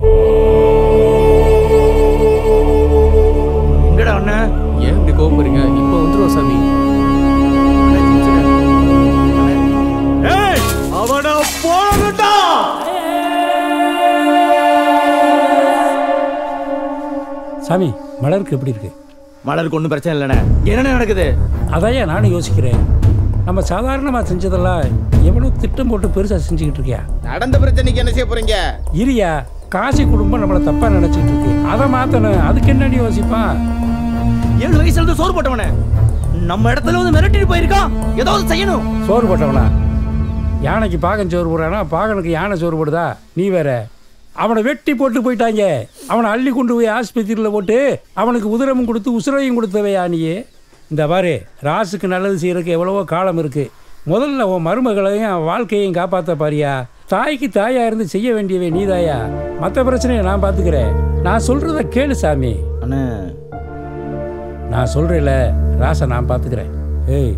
எங்கடா அண்ணன்? ஏன் இப்படி கோபப்படுறீங்க? இப்போ வந்துருவோம் சாமி. அவனை போடா. சாமி மலருக்கு எப்படி இருக்கு? மலருக்கு ஒன்றும் பிரச்சனை இல்லைண்ணே. என்ன நடக்குது? அதையா நானும் யோசிக்கிறேன். நம்ம சாதாரணமாக செஞ்சதெல்லாம் எவ்வளோ திட்டம் போட்டு பெருசாக செஞ்சுக்கிட்டு இருக்கியா? நடந்த பிரச்சனைக்கு என்ன செய்ய போறீங்க? இரியா, காசி குடும்பம் நம்மளை தப்பாக நினச்சிட்டு இருக்கு. அதை மாற்றணும். அதுக்கு என்னடி யோசிப்பான்? 7 வயசுல இருந்து சோறு போட்டவனே நம்ம இடத்துல வந்து மிரட்டிட்டு போயிருக்கான். ஏதாவது செய்யணும். சோறு போட்டவனா? யானைக்கு பாகன் சோறு போடுறானா? பாகனுக்கு யானை சோறு போடுதா? நீ வேற. அவனை வெட்டி போட்டு போயிட்டாங்க. அவனை அள்ளி கொண்டு போய் ஆஸ்பத்திரியில் போட்டு அவனுக்கு உதிரமும் கொடுத்து உசுரையும் கொடுத்தவையா நீயே? இந்த பாரு, ராசுக்கு நல்லது செய்யறதுக்கு எவ்வளவோ காலம் இருக்கு. முதல்ல உன் மருமகளையும் வாழ்க்கையையும் காப்பாற்ற பாரியா. தாய்க்கு தாயா இருந்து செய்ய வேண்டியவை நீதாயா. மற்ற பிரச்சனையை நான் பார்த்துக்கிறேன். நான் சொல்றத கேளு சாமி. அண்ணே நான் சொல்றேன்ல, ராசை நான் பார்த்துக்கிறேன். ஏய்,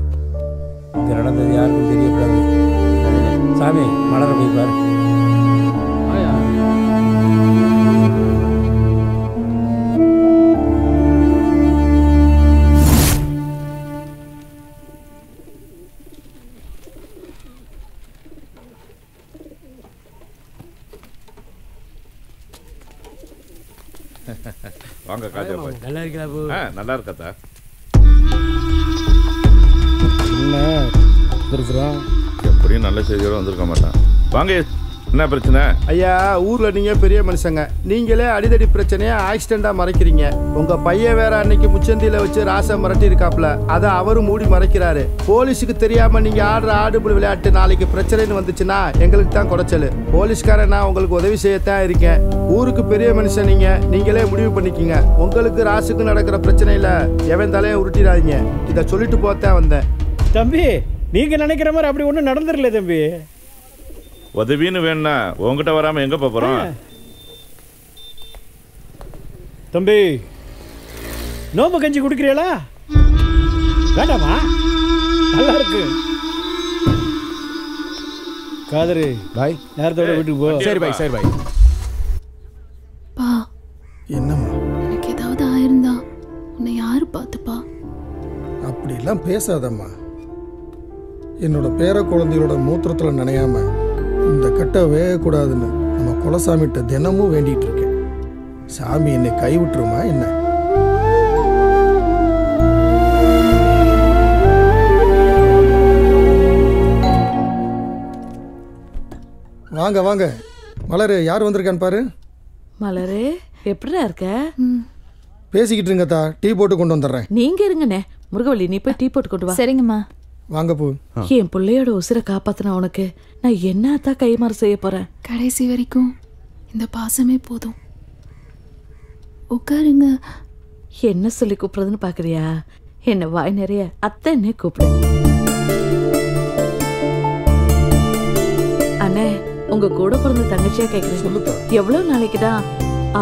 இங்க நடந்தது யாருக்கும் தெரியக்கூடாது. சாமி மலரை போய் பாரு. வாங்க காஜா பாய். நல்லா இருக்கா போ? நல்லா இருக்கதா. எப்படியும் நல்ல செய்தியோட வந்திருக்க மாட்டான். வாங்க, என்ன பிரச்சனை? ஐயா, ஊர்ல நீங்க பெரிய மனுஷங்க. நீங்களே அடிதடி பிரச்சனையா ஆக்சிடென்டா மறைக்கிறீங்க. உங்க பையன் வேற அன்னைக்கு முச்சந்தியில வச்சு ராச மிரட்டி இருக்காப்ல. அதை அவரும் மூடி மறைக்கிறாரு. போலீஸுக்கு தெரியாம நீங்க ஆடுற ஆடுபுல் விளையாட்டு நாளைக்கு பிரச்சனைன்னு வந்துச்சுன்னா எங்களுக்கு தான் குறைச்சல். போலீஸ்காரன் நான் உங்களுக்கு உதவி செய்யத்தான் இருக்கேன். ஊருக்கு பெரிய மனுஷன் நீங்க. நீங்களே முடிவு பண்ணிக்கிங்க. உங்களுக்கு ராசுக்கு நடக்கிற பிரச்சனையில எவன் தலையை உருட்டிடாதீங்க. இதை சொல்லிட்டு போத்தான் வந்தேன். தம்பி, நீங்க நினைக்கிற மாதிரி அப்படி ஒன்றும் நடந்துடல தம்பி. உதவின்னு வேணா உங்ககிட்ட வராம எங்க போறோம்? தம்பி, நோம்பு கஞ்சி குடிக்கிறீங்களா? வேண்டாமா? நல்லா இருக்கு. காதரு பாய், நேரத்தோட வீட்டுக்கு போ. சரி பாய், சரி பாய். பா, என்னம்மா? எனக்கு ஏதாவது ஆயிருந்தா உன்னை யாரு பார்த்துப்பா? அப்படிலாம் பேசாதம்மா. என்னோட பேர குழந்தையோட மூத்திரத்தில் நனையாம இந்த கட்டை வேகக்கூடாதுன்னு நம்ம குலசாமிகிட்ட தினமும் வேண்டிகிட்டு இருக்கேன். சாமி என்னை கைவிட்டுருமா என்ன? வாங்க வாங்க. மலரு, யார் வந்திருக்கான்னு பாரு. மலரே, எப்படிடா இருக்க? பேசிக்கிட்டு இருங்கத்தா, டீ போட்டு கொண்டு வந்துடுறேன். நீங்க இருங்கண்ணே. முருகவள்ளி, நீ போய் டீ போட்டு கொண்டு வா. சரிங்கம்மா. வாங்க போ. என் பிள்ளையோட உசுரை காப்பாத்தின உனக்கு நான் என்னத்தான் கைமாறு செய்ய போறேன்? கடைசி வரைக்கும் இந்த பாசமே போதும். உட்காருங்க. என்ன சொல்லி கூப்பிடுறதுன்னு பாக்குறியா? என்ன வாய் நிறைய அத்தனை கூப்பிடு. அண்ணே, உங்க கூட பிறந்த தங்கச்சியா கேக்குறேன். எவ்வளவு நாளைக்குதான்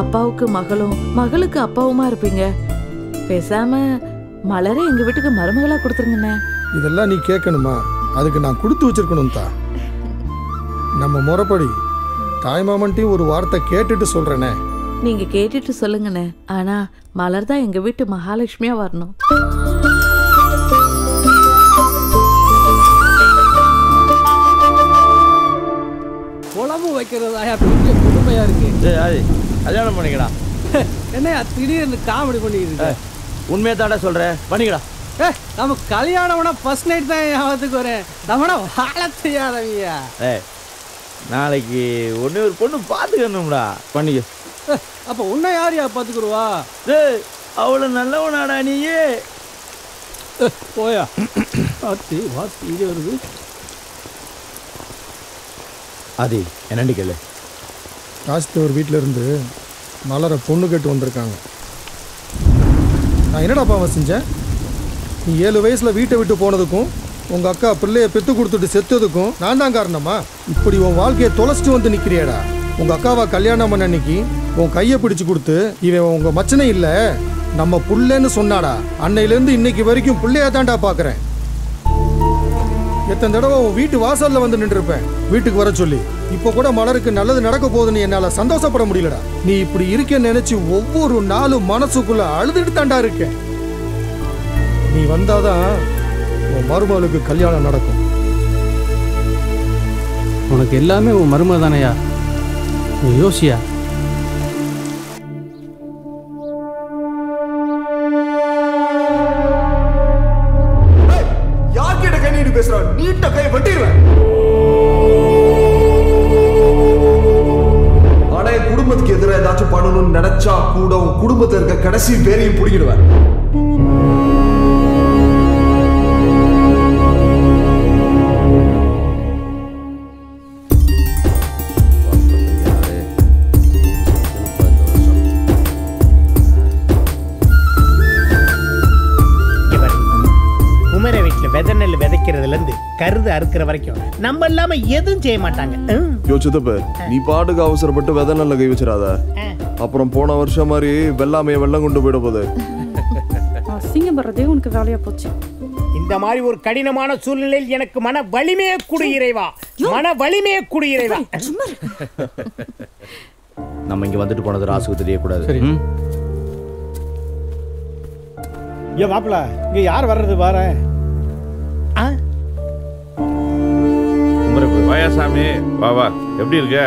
அப்பாவுக்கு மகளும் மகளுக்கு அப்பாவுமா இருப்பீங்க? பேசாம மலரை எங்க வீட்டுக்கு மருமகளா கொடுத்துருங்கண்ணே. இதெல்லாம் நீ கேட்கணுமா? அதுக்கு நான் கொடுத்து வச்சிருக்கணும் தான். நம்ம முறைப்படி தாய்மாமன்ட்டையும் ஒரு வார்த்தை கேட்டுட்டு சொல்றேனே. நீங்க கேட்டுட்டு சொல்லுங்கண்ணே. ஆனா மலர் தான் எங்க வீட்டு மகாலட்சுமியா வரணும். குழம்பு வைக்கிறதாயா பெரிய கொடுமையா இருக்கு. கல்யாணம் பண்ணிக்கடா. என்னையா திடீர்னு காமெடி பண்ணிக்கிட்டு உண்மையை தாண்டா சொல்றேன், பண்ணிக்கடா. நம்ம கல்யாணம்னா ஃபர்ஸ்ட் நைட் தான் ஞாபகத்துக்கு வரேன். நம்மனா வாழ செய்யாதவியா. நாளைக்கு ஒன்னே ஒரு பொண்ணு பார்த்துக்கணும்டா, பண்ணிக்க. அப்போ உன்னை யாரையா பார்த்துக்குருவா? அவ்வளோ நல்லவனாடா நீயே. போயா பார்த்து வாத்து இங்கே வருது. அது என்னண்டு கேளு. ராஜ்தேவர் வீட்டில் இருந்து மலரை பொண்ணு கேட்டு வந்திருக்காங்க. நான் என்னடாப்பா அவன் செஞ்சேன்? நீ 7 வயசில் வீட்டை விட்டு போனதுக்கும் உங்கள் அக்கா பிள்ளையை பெற்று கொடுத்துட்டு செத்ததுக்கும் நான் தான் காரணமா? இப்படி உன் வாழ்க்கையை தொலைச்சிட்டு வந்து நிற்கிறியாடா. உங்கள் அக்காவை கல்யாணம் பண்ண அன்னைக்கு உன் கையை பிடிச்சு கொடுத்து இவன் உங்கள் மச்சனை இல்லை நம்ம புள்ளன்னு சொன்னாடா. அன்னையிலேருந்து இன்னைக்கு வரைக்கும் பிள்ளையா தான்டா பார்க்குறேன். எத்தனை தடவை உன் வீட்டு வாசலில் வந்து நின்றுருப்பேன் வீட்டுக்கு வர சொல்லி. இப்போ கூட மலருக்கு நல்லது நடக்க போகுதுன்னு என்னால் சந்தோஷப்பட முடியலடா. நீ இப்படி இருக்கேன்னு நினைச்சு ஒவ்வொரு நாளும் மனசுக்குள்ள அழுதுட்டு தாண்டா இருக்கேன். நீ வந்தாதான் உன் மருமகளுக்கு கல்யாணம் நடக்கும். உனக்கு எல்லாமே உன் மருமக தானையா? நீ யோசியா? யார்கிட்ட கை நீட்டு பேசுற? நீட்ட கை வெட்டிடுவேன். ஆனா என் குடும்பத்துக்கு எதிராக ஏதாச்சும் பண்ணணும்னு நினைச்சா கூட உன் குடும்பத்தில் இருக்க கடைசி பேரையும் பிடிக்கிடுவேன். விதை நெல் விதைக்கிறதுல இருந்து கருது அறுக்கிற வரைக்கும் நம்ம இல்லாம எதுவும் செய்ய மாட்டாங்க. யோசித்தப்ப நீ பாட்டுக்கு அவசரப்பட்டு விதை நல்ல கை வச்சிடாத. அப்புறம் போன வருஷம் மாதிரி வெள்ளாமைய வெள்ளம் கொண்டு போயிட போகுது. அசிங்கம் பண்றதே உனக்கு வேலையா போச்சு. இந்த மாதிரி ஒரு கடினமான சூழ்நிலையில் எனக்கு மன வலிமையை கொடு இறைவா, மன வலிமையை கொடு இறைவா. நம்ம இங்க வந்துட்டு போனது ராசுக்கு தெரியக்கூடாது. ஏன் மாப்பிள்ள இங்க யார் வர்றது? பாரு வாயாசாமி, வா வா. எப்படி இருக்க?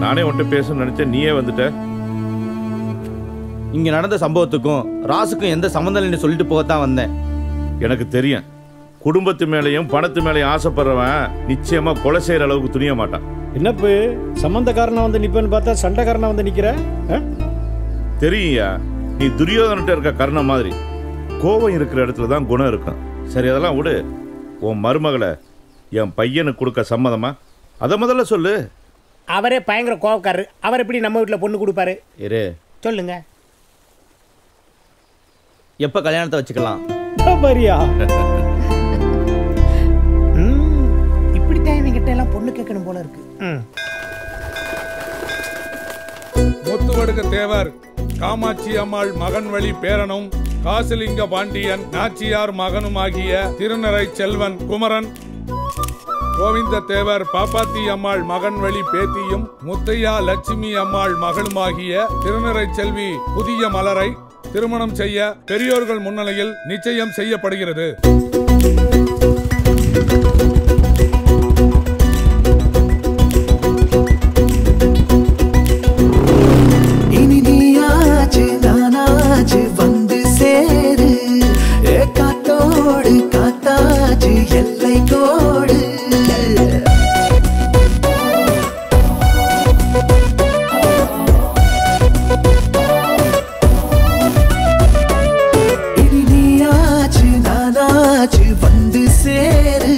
நானே உன்கிட்ட பேசணும்னு நினைச்சேன், நீயே வந்துட்ட. இங்க நடந்த சம்பவத்துக்கும் ராசுக்கும் எந்த சம்பந்தம் இல்லைன்னு சொல்லிட்டு போகத்தான் வந்தேன். எனக்கு தெரியும், குடும்பத்து மேலையும் பணத்து மேலையும் ஆசைப்படுறவன் நிச்சயமா கொலை செய்யற அளவுக்கு துணிய மாட்டான். என்னப்பு சம்பந்தக்காரனா வந்து நிப்பேன்னு பார்த்தா சண்டைக்காரனா வந்து நிக்கிற? தெரியுயா, நீ துரியோதனிட்ட இருக்க கர்ணம் மாதிரி கோபம் இருக்கிற இடத்துல தான் குணம் இருக்கும். சரி, அதெல்லாம் விடு. உன் மருமகளை என் பையனுக்கு கொடுக்க சம்மதமா? அதை முதல்ல சொல்லு. அவரே பயங்கர கோவக்காரரு. அவர் எப்படி நம்ம வீட்டில் பொண்ணு கொடுப்பாரு? இரு, சொல்லுங்க. எப்ப கல்யாணத்தை வச்சுக்கலாம்? இப்படித்தான் இவங்கிட்ட எல்லாம் பொண்ணு கேட்கணும் போல இருக்கு. முத்துவடுக தேவர் காமாட்சி அம்மாள் மகன் வழி பேரனும் காசிலிங்க பாண்டியன் நாச்சியார் மகனுமாகிய திருநறை செல்வன் குமரன், கோவிந்த தேவர் பாப்பாத்தி அம்மாள் மகன் வழி பேத்தியும் முத்தையா லட்சுமி அம்மாள் மகளுமாகிய திருநறை செல்வி புதிய மலரை திருமணம் செய்ய பெரியோர்கள் முன்னிலையில் நிச்சயம் செய்யப்படுகிறது. வந்து சேரு காத்தோடு காத்தாச்சு எல்லை கோடு. இனியாச்சு நானாச்சு வந்து சேரு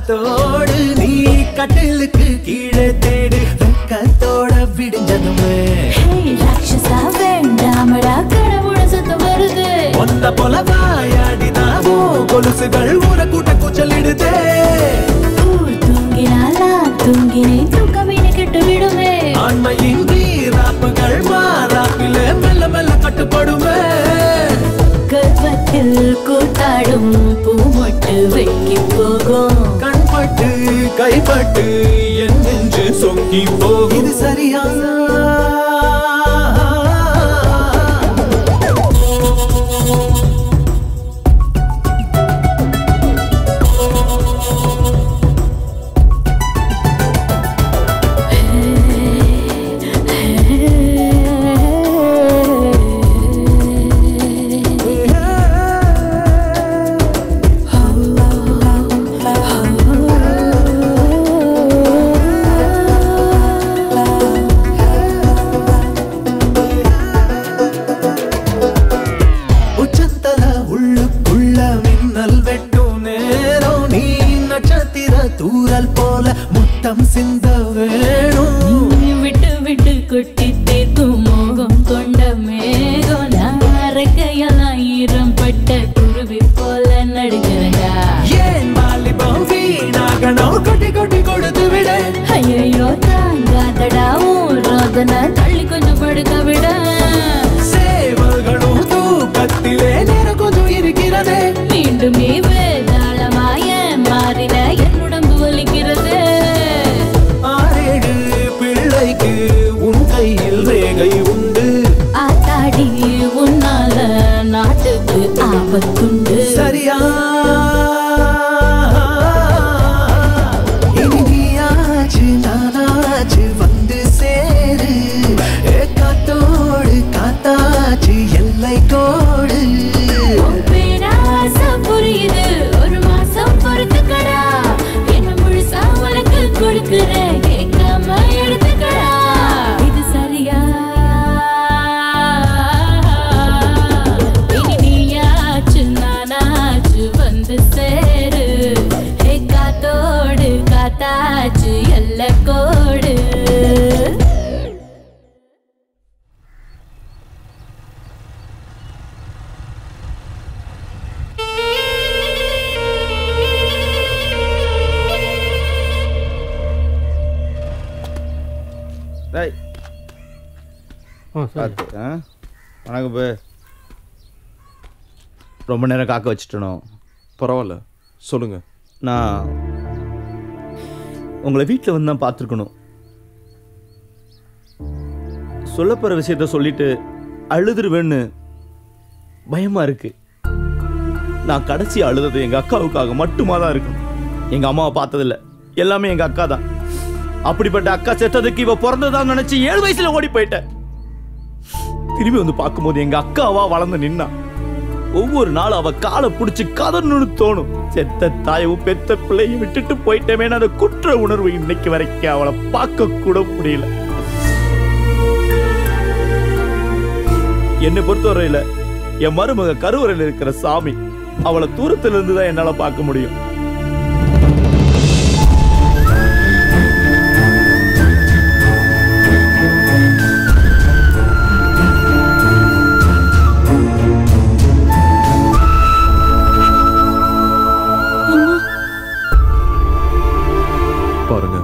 காத்தோடு நீ கட்டிலுக்கு கீழே தேடு வெக்கத்தோட விடிஞ்சதுமே ராட்சசா வேண்டாமடா கடவுள சத்தம் வருது ஒன்ன போல வாயாடினாவோ கொலுசுகள் ஊர கூட்ட கூச்சலிடுதே ஊர் தூங்கினாலா தூங்கினே தூக்கமீன கெட்டு விடுமே ஆண்மையின் வீராப்புகள் மாறாப்பிலே மெல்ல மெல்ல கட்டுப்படுமே கல்வத்தில் கூத்தாடும் பூமொட்டு வெக்கி போகும் கண்பட்டு கைப்பட்டு என் நெஞ்சு சொங்கி போகும் இது சரியா தூரல் போல முத்தம் சிந்த வேணும் விட்டு விட்டு கொட்டி தீர்க்கும் மோகம் கொண்ட மேகம் நாரக்கையெல்லாம் ஈரம் பட்ட குருவி போல நடுகிறதா ஏன் வாலிபம் வீணாகணும் கொட்டி கொட்டி கொடுத்து விட ஐயோ தாங்காதடா ரோதனை தள்ளி கொஞ்சம் படுக்க விட சேவல்களும் தூக்கத்திலே நேரம் கொஞ்சம் இருக்கிறதே மீண்டும் நீ வேதாளமாய மாறின என்னுடம்பு வலிக்கிறது ஆறேழு பிள்ளைக்கு உன் கையில் ரேகை உண்டு ஆத்தாடி உன்னால நாட்டுக்கு ஆபத்துண்டு சரியா இனி நீயாச்சு நானாச்சு வந்து சேரு காத்தோடு காத்தாச்சு எல்லை கோடு புரியுது ஒரு மாசம் பொறுத்துக்கடா என்ன முழுசா உனக்கு கொடுக்குறேன் கேட்காம எடுத்துக்கடா இது சரியா இனி நீயாச்சு நானாச்சு வந்து சேரு காத்தோடு காத்தாச்சு எல்லை கோடு வணக்கம் பே ரொம்ப நேரம் காக்க வச்சுட்டணும். பரவாயில்ல சொல்லுங்க. நான் உங்களை வீட்டில் வந்து தான் பார்த்துருக்கணும். சொல்லப்போகிற விஷயத்த சொல்லிட்டு அழுதுருவேன்னு பயமா இருக்கு. நான் கடைசி அழுதது எங்க அக்காவுக்காக மட்டுமா தான் இருக்கணும். எங்க அம்மாவை பார்த்ததில்ல, எல்லாமே எங்க அக்கா தான். அப்படிப்பட்ட அக்கா செத்ததுக்கு இவ பிறந்ததான் நினைச்சு 7 வயசுல ஓடி போயிட்டேன். திரும்பி வந்து பார்க்கும்போது எங்க அக்காவா வளர்ந்து நின்னா. ஒவ்வொரு நாளும் அவ காலை பிடிச்சி கதறணும்னு தோணும். செத்த தாயவும் பெத்த பிள்ளையும் விட்டுட்டு போயிட்டேமே, அந்த குற்ற உணர்வு இன்னைக்கு வரைக்கும் அவளை பார்க்க கூட முடியல. என்னை பொறுத்தவரையில என் மருமக கருவறையில் இருக்கிற சாமி, அவளை தூரத்துல இருந்து தான் என்னால பார்க்க முடியும். பாருங்க,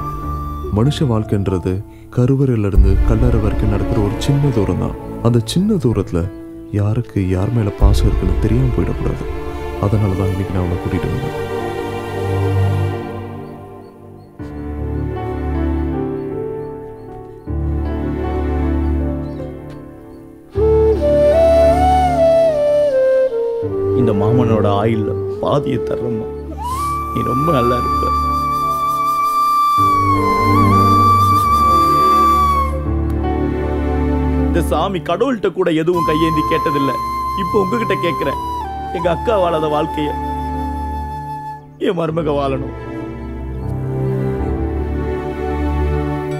மனுஷ வாழ்க்கைன்றது கருவறையிலிருந்து கல்லறை வரைக்கும் நடக்கிற ஒரு சின்ன தூரம் தான். அந்த சின்ன தூரத்துல யாருக்கு யார் மேல பாசம் இருக்குன்னு தெரியாம போயிடக்கூடாது. அதனாலதான் இன்னைக்கு நான் அவளை கூட்டிட்டு வந்தேன். இந்த மாமனோட ஆயுள்ல பாதியை தர்றம்மா, நீ ரொம்ப நல்லா இருப்ப. இந்த சாமி கடவுள்கிட்ட கூட எதுவும் கையேந்தி கேட்டதில்லை. இப்போ உங்ககிட்ட கேட்கிறேன், எங்க அக்கா வாழாத வாழ்க்கைய என் மருமக வாழணும்.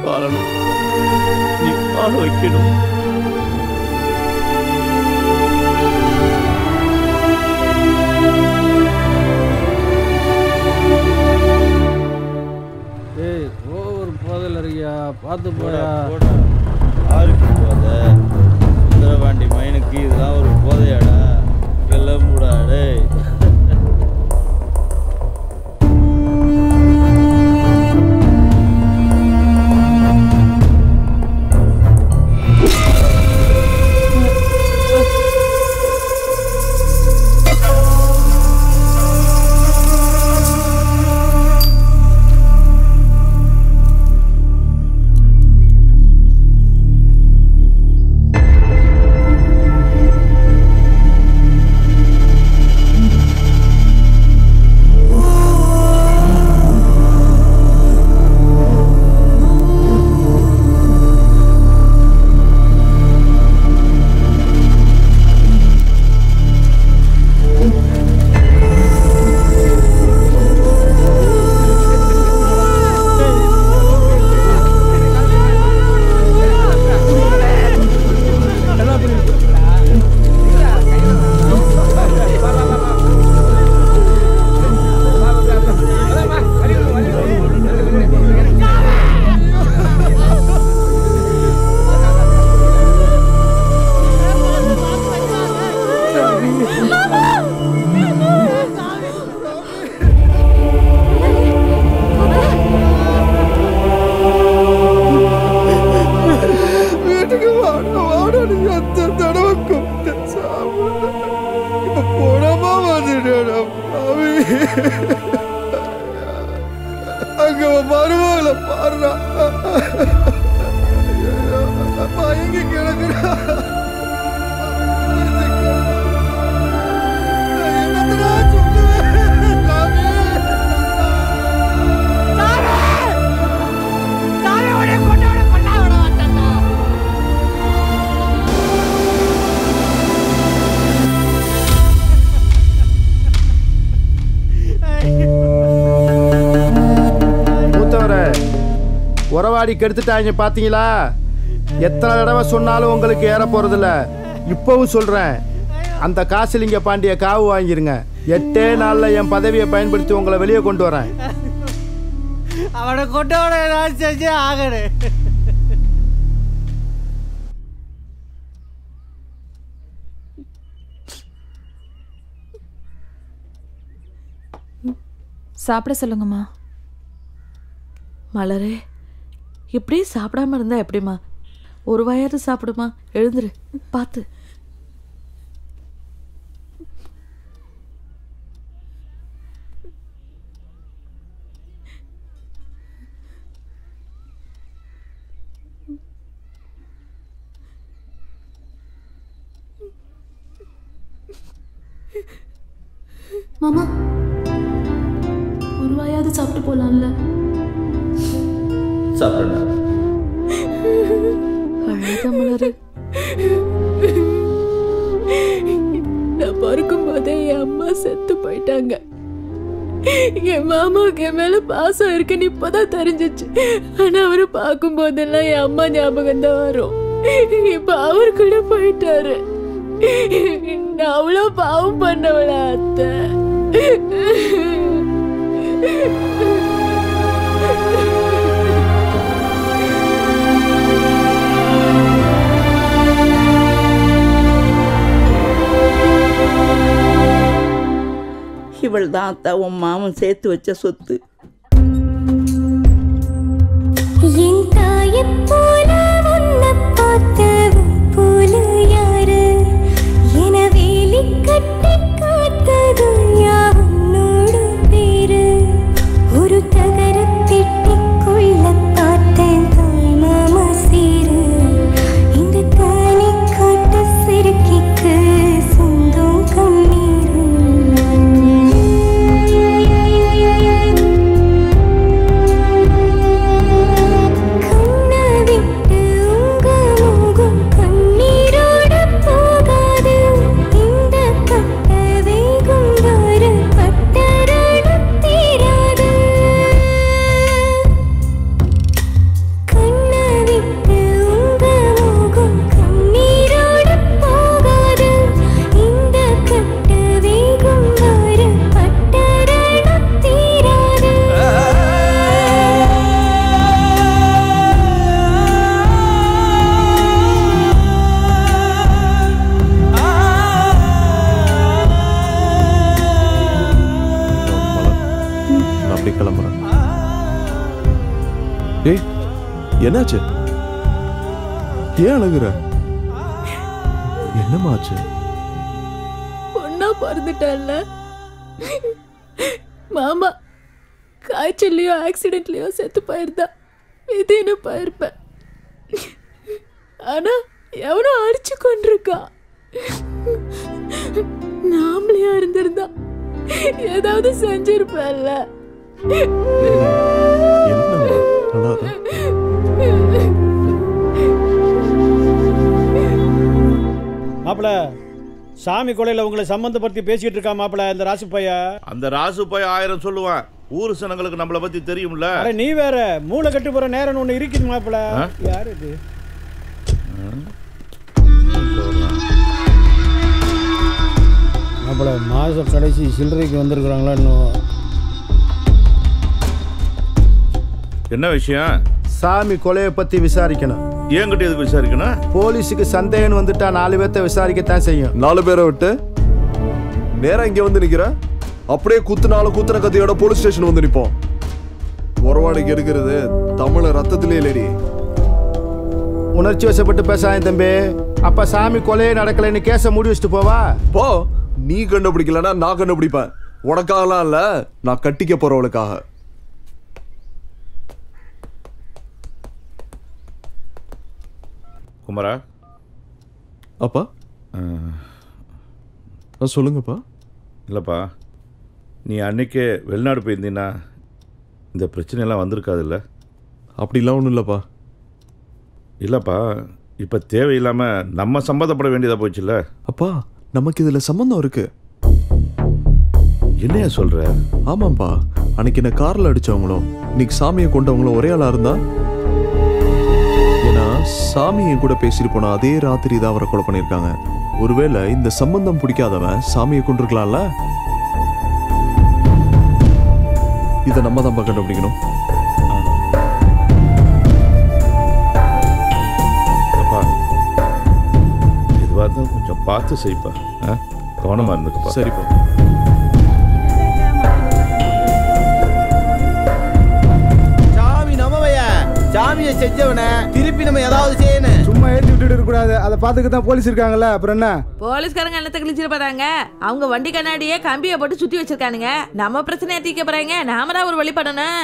வாழணும், நீ வாழ வைக்கணும். போயா பார்த்து போயா. யாருக்கு போதை? சுந்தரபாண்டி மைனுக்கு இதெல்லாம் ஒரு போதையாடா? கிளம்புடா டேய். அங்க மருமகளை பாடுறா எங்க கிடக்குறா உறவாடி கெடுத்துட்டாங்க பாத்தீங்களா? எத்தனை தடவை சொன்னாலும் உங்களுக்கு ஏற போறதில்ல. இப்பவும் சொல்றேன், அந்த காசிலிங்க பாண்டிய காவு வாங்கிருங்க. 8 நாள்ல என் பதவியை பயன்படுத்தி உங்களை வெளியே கொண்டு வரேன். அவனை கொண்டவனை நான் செஞ்சே ஆகணும். சாப்பிட சொல்லுங்கம்மா. மலரே, இப்படியே சாப்பிடாம இருந்தா எப்படிமா? ஒரு வாயாவது சாப்பிடுமா? எழுந்துரு, பார்த்து. மாமா, ஒரு வாயாவது சாப்பிட்டு போலாம்ல? சாப்பிடுறேன். மலரு, நான் பிறக்கும் போதே என் அம்மா செத்து போயிட்டாங்க. என் மாமாவுக்கு என் மேல பாசம் இருக்குன்னு இப்பதான் தெரிஞ்சிச்சு. ஆனா அவரை பார்க்கும் போதெல்லாம் என் அம்மா ஞாபகம் தான் வரும். இப்ப அவரு கூட போயிட்டாரு. நான் அவ்வளோ பாவம் பண்ணவளா அத்தை? இவள் தான் அத்தா உன் மாமன் சேர்த்து வச்ச சொத்து. என் தாயை போல உன்னை பார்த்த போல யாரு என வேலி கட்டி காத்தது யாவனோடு பேரு. ஒரு தகர பெட்டிக்குள்ள பார்த்தேன் தாய் மாமா சீரு. இந்த தானி காட்ட சிறுக்கிக்கு சொந்தம் கண்ணீரு. கண்ண அப்படியே கிளம்புறேன். ஏய் என்னாச்சு? ஏன் அழுகுற? என்னமாச்சு? பொண்ணா பிறந்துட்டல்ல மாமா, காய்ச்சல்லையோ ஆக்சிடென்ட்லயோ செத்து போயிருந்தா விதின்னு போயிருப்பேன். ஆனா எவனோ அடிச்சு கொண்டிருக்கா. நாமளையா இருந்திருந்தா ஏதாவது செஞ்சிருப்பேன்ல. மாப்பிள, சாமி கொலையில உங்களை சம்பந்தப்படுத்தி பேசிட்டு இருக்கா மாப்பிள இந்த ராசு பையா. அந்த ராசு பைய 1000 சொல்லுவான். ஊர் சனங்களுக்கு நம்மளை பத்தி தெரியும்ல. அட நீ வேற மூளை கட்டு போற நேரம் ஒண்ணு இருக்குது மாப்பிள. யாரு இது? மாப்பிள மாசம் கடைசி சில்லறைக்கு வந்திருக்கிறாங்களா இன்னும்? என்ன விஷயம்? சாமி கொலையை பத்தி விசாரிக்கணும். என்கிட்ட எதுக்கு விசாரிக்கணும்? போலீஸுக்கு சந்தேகம் வந்துட்டா 4 பேர்த்த விசாரிக்கத்தான் செய்யும். 4 பேரை விட்டு நேரா இங்க வந்து நிக்கிற? அப்படியே குத்துனாலும் குத்துன கத்தியோட போலீஸ் ஸ்டேஷன் வந்து நிப்போம். உறவாடிக்கு எடுக்கிறது தமிழ ரத்தத்திலே இல்லடி. உணர்ச்சி வசப்பட்டு பேசாத தம்பி. அப்ப சாமி கொலையே நடக்கலைன்னு கேஸை மூடி வச்சுட்டு போவா? போ. நீ கண்டுபிடிக்கலன்னா நான் கண்டுபிடிப்பேன். உனக்காகலாம் இல்ல, நான் கட்டிக்க போறவளுக்காக. குமரா. அப்பா சொல்லுங்கப்பா. இல்லைப்பா, நீ அன்னைக்கே வெளிநாடு போயிருந்தீன்னா இந்த பிரச்சனையெல்லாம் வந்திருக்காதுல்ல? அப்படிலாம் ஒன்றும் இல்லைப்பா. இல்லைப்பா, இப்போ தேவையில்லாமல் நம்ம சம்மந்தப்பட வேண்டியதாக போச்சுல்ல? அப்பா நமக்கு இதில் சம்மந்தம் இருக்கு. என்னையா சொல்கிற? ஆமாம்ப்பா, அன்னைக்கு என்ன காரில் அடித்தவங்களும் இன்னைக்கு சாமியை கொண்டவங்களும் ஒரே ஆளாக இருந்தா? ஏன்னா சாமி என் கூட பேசிட்டு போன அதே ராத்திரி தான் அவரை கொலை பண்ணியிருக்காங்க. ஒருவேளை இந்த சம்பந்தம் பிடிக்காதவன் சாமியை கொண்டிருக்கலாம்ல? இதை நம்ம தான் கண்டுபிடிக்கணும். அப்பா எதுவாக இருந்தாலும் கொஞ்சம் பார்த்து செய்ப்பா. கவனமாக இருந்துக்குப்பா. சரிப்பா. சாமியை செஞ்சவன திருப்பி நம்ம ஏதாவது செய்யணும். சும்மா ஏற்றி விட்டுட்டு இருக்க கூடாது. அதை பார்த்துக்க தான் போலீஸ் இருக்காங்கல்ல, அப்புறம் என்ன? போலீஸ்காரங்க என்னத்தை கிழிச்சிருப்பாங்க? அவங்க வண்டி கண்ணாடியே கம்பியை போட்டு சுத்தி வச்சிருக்கானுங்க. நம்ம பிரச்சனையை தீர்க்க போறாங்க, நாம தான் ஒரு வழிபடணும்.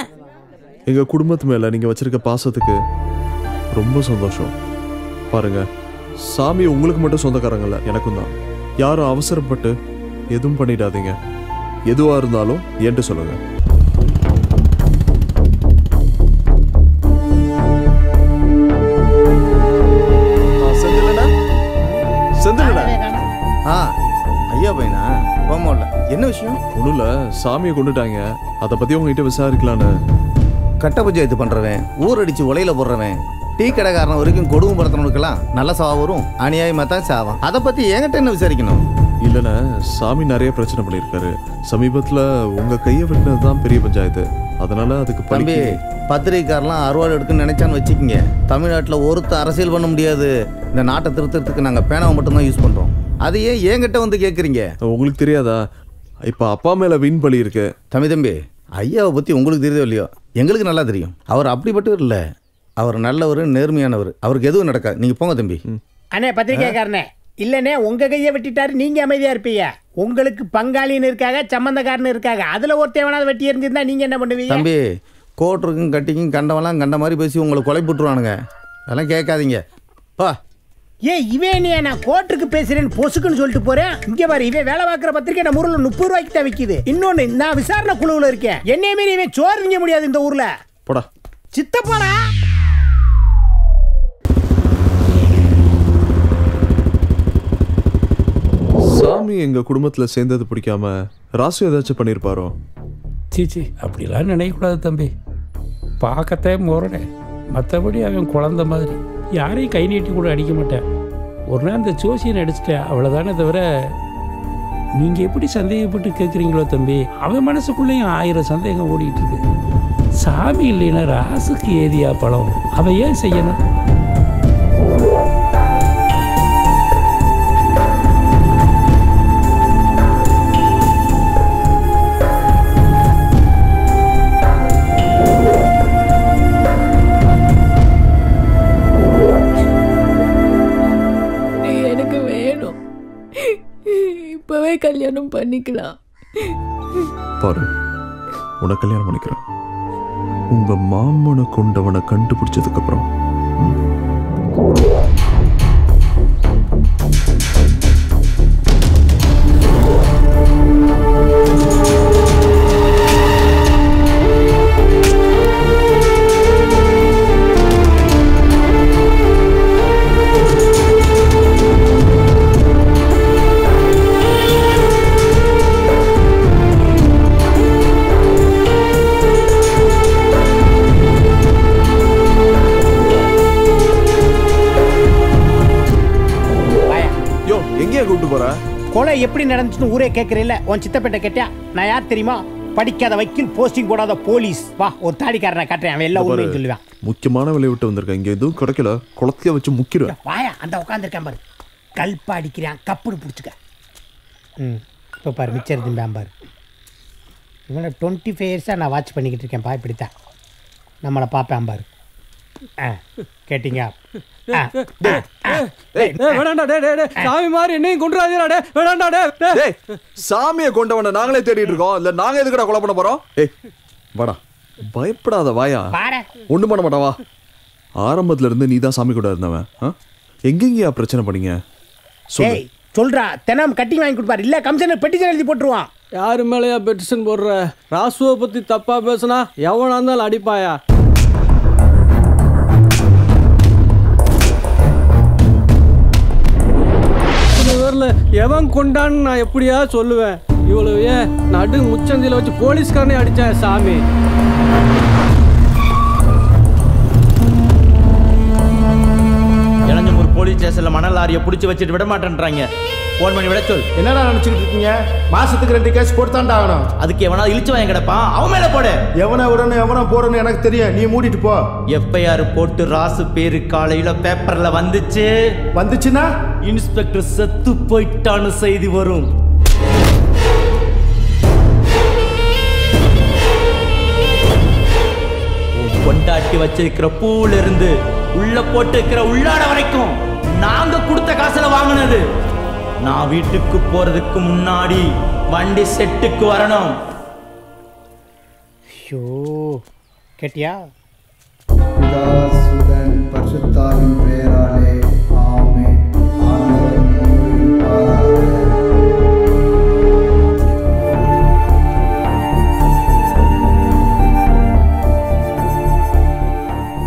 எங்க குடும்பத்து மேல நீங்க வச்சிருக்க பாசத்துக்கு ரொம்ப சந்தோஷம். பாருங்க, சாமி உங்களுக்கு மட்டும் சொந்தக்காரங்கல்ல, எனக்கும் தான். யாரும் அவசரப்பட்டு எதுவும் பண்ணிடாதீங்க. எதுவா இருந்தாலும் என்கிட்ட சொல்லுங்க. ஐயா பையனா போமோல என்ன விஷயம்? ஒன்றும் இல்லை, சாமியை கொண்டுட்டாங்க. அதை பற்றி உங்ககிட்ட விசாரிக்கலான்னு. கட்ட பஞ்சாயத்து பண்ணுறவன், ஊரடிச்சு உலையில போடுறவன், டீ கடைக்காரன் வரைக்கும் கொடுமை படுத்தவனுக்கெல்லாம் நல்ல சாவா வரும், அநியாயமாக தான் சாவான். அதை பற்றி என்கிட்ட என்ன விசாரிக்கணும்? இல்லைண்ணே, சாமி நிறைய பிரச்சனை பண்ணியிருக்காரு. சமீபத்தில் உங்கள் கையை வெட்டினது தான் பெரிய பஞ்சாயத்து. அதனால அதுக்கு தம்பி, பத்திரிகைக்காரெலாம் அறுவாடு எடுக்குன்னு நினைச்சான்னு வச்சுக்கிங்க, தமிழ்நாட்டில் ஒருத்தர் அரசியல் பண்ண முடியாது. இந்த நாட்டை திருத்தறதுக்கு நாங்கள் பேனாவை மட்டும்தான் யூஸ் பண்ணுறோம். அதையே என்கிட்ட வந்து கேட்குறீங்க. உங்களுக்கு தெரியாதா? இப்போ அப்பா மேலே வீண் பலி இருக்கு. தம்பி, ஐயாவை பற்றி உங்களுக்கு தெரியுதோ இல்லையோ, எங்களுக்கு நல்லா தெரியும். அவர் அப்படிப்பட்டவர் இல்லை, அவர் நல்லவர், நேர்மையானவர். அவருக்கு எதுவும் நடக்காது. நீங்கள் போங்க தம்பி. அண்ணே பத்திரிகைக்காரனே, இல்லைண்ணே உங்க கையை வெட்டிட்டாரு, நீங்க அமைதியா இருப்பீங்க. உங்களுக்கு பங்காளின்னு இருக்காங்க, சம்பந்தக்காரன்னு இருக்காங்க. அதுல ஒருத்தவனாவது வெட்டி இருந்திருந்தா நீங்க என்ன பண்ணுவீங்க? தம்பி, கோட்டுக்கும் கட்டிக்கும் கண்டவெல்லாம் கண்ட மாதிரி பேசி உங்களை கொலை போட்டுருவானுங்க. அதெல்லாம் கேட்காதீங்க. பா. ஏன் இவன் நான் கோர்ட்டுக்கு பேசுறேன்னு பொசுக்குன்னு சொல்லிட்டு போறேன். இங்க பாரு, இவன் வேலை பார்க்குற பத்திரிக்கை நம்ம ஊர்ல 30 ரூபாய்க்கு தான் விற்கிது. இன்னொன்னு, நான் விசாரணை குழுவில் இருக்கேன். என்னைய மீறி இவன் சோறு திங்க முடியாது இந்த ஊர்ல. போடா சித்தப்பாடா. சாமி எங்க குடும்பத்துல சேர்ந்தது பிடிக்காம ராசு ஏதாச்சும் பண்ணிருப்பாரோ? சீச்சி, அப்படிலாம் நினைக்கக்கூடாது தம்பி. பார்க்கத்தே முரணே, மற்றபடி அவன் குழந்த மாதிரி யாரையும் கை நீட்டி கூட அடிக்க மாட்டேன். ஒரு நாள் இந்த ஜோசியனை அடிச்சிட்டேன், அவ்வளோதானே தவிர. நீங்கள் எப்படி சந்தேகப்பட்டு கேட்குறீங்களோ தம்பி, அவன் மனசுக்குள்ளேயும் 1000 சந்தேகம் ஓடிட்டு இருக்கு. சாமி இல்லைன்னா ராசுக்கு ஏதியா பழம், அவன் ஏன் செய்யணும்? கல்யாணம் பண்ணிக்கலாம். பாரு, உன கல்யாணம் பண்ணிக்கிறேன். உங்க மாமனை கொண்டவனை கண்டுபிடிச்சதுக்கு அப்புறம் கொலை எப்படி நடந்துச்சுன்னு ஊரே கேட்கறீல்ல? உன் சித்தப்பேட்டை கேட்டியா? நான் யார் தெரியுமா? படிக்காத வக்கீல், போஸ்டிங் போடாத போலீஸ். வா, ஒரு தாடிக்காரனை காட்டுறேன், அவன் எல்லாம் உண்மையும் சொல்லுவான். முக்கியமான வேலையை விட்டு வந்திருக்கேன். இங்க எதுவும் கிடைக்கல, குளத்தைய வச்சு முக்கிடுவேன். வாயா, அந்த உட்காந்துருக்கேன் பாரு, கல்பா அடிக்கிறான், கப்புடு பிடிச்சிக்க. இப்போ பாரு, மிச்சர் திம்பான் பாரு. இவனை 25 இயர்ஸாக நான் வாட்ச் பண்ணிக்கிட்டு இருக்கேன் பா. இப்படித்தான் நம்மளை பார்ப்பேன் பாரு. கேட்டீங்க? சாமி மாதிரி என்னையும் கொண்டுறாதீடா. சாமியை கொண்டவன நாங்களே தேடிட்டு இருக்கோம். இல்ல நாங்க எதுக்குடா கொலை பண்ண போறோம்? வாடா, பயப்படாத, வாயா, ஒண்ணும் பண்ண மாட்டா, வா. ஆரம்பத்துல இருந்து நீ தான் சாமி கூட இருந்தவன். எங்கெங்கயா பிரச்சனை பண்ணீங்க? சொல்றா, தினம் கட்டிங் வாங்கி கொடுப்பாரு, இல்ல கமிஷனர் பெட்டிஷன் எழுதி போட்டுருவான். யாரு மேலேயா பெட்டிஷன் போடுற? ராசுவை பத்தி தப்பா பேசுனா எவனா இருந்தாலும் அடிப்பாயா? எவன் கொண்டான்னு நான் எப்படியா சொல்லுவேன்? இவ்வளவு ஏன் நடு முச்சந்தில வச்சு போலீஸ்காரனே அடிச்சேன் சாமி. இளஞ்சம்பூர் போலீஸ் ஸ்டேஷன்ல மணல் லாரியை பிடிச்சி வச்சுட்டு விட மாட்டேன்றாங்க. போன் பண்ணி விட சொல். என்னடா நினைச்சுக்கிட்டு இருக்கீங்க? மாசத்துக்கு 2 கேஸ் போட்டுதான்டா ஆகணும். அதுக்கு எவனா இழிச்சு வாங்கி கிடப்பான், அவன் மேல போடு. எவனை விடணும் எவனை போடணும் எனக்கு தெரியும், நீ மூடிட்டு போ. எஃப்ஐஆர் போட்டு ராசு பேரு காலையில பேப்பர்ல வந்துச்சுன்னா இன்ஸ்பெக்டர் செத்து போயிட்டான்னு செய்தி வரும். கொண்டாட்டி வச்சிருக்கிற பூல இருந்து உள்ள போட்டு இருக்கிற உள்ளாட வரைக்கும் நாங்க கொடுத்த காசுல வாங்கினது. நான் வீட்டுக்கு போறதுக்கு முன்னாடி வண்டி செட்டுக்கு வரணும். ஐயோ, கேட்டியா? பிதாசுதன் பரிசுத்தாவின் பெயராலே ஆமென்.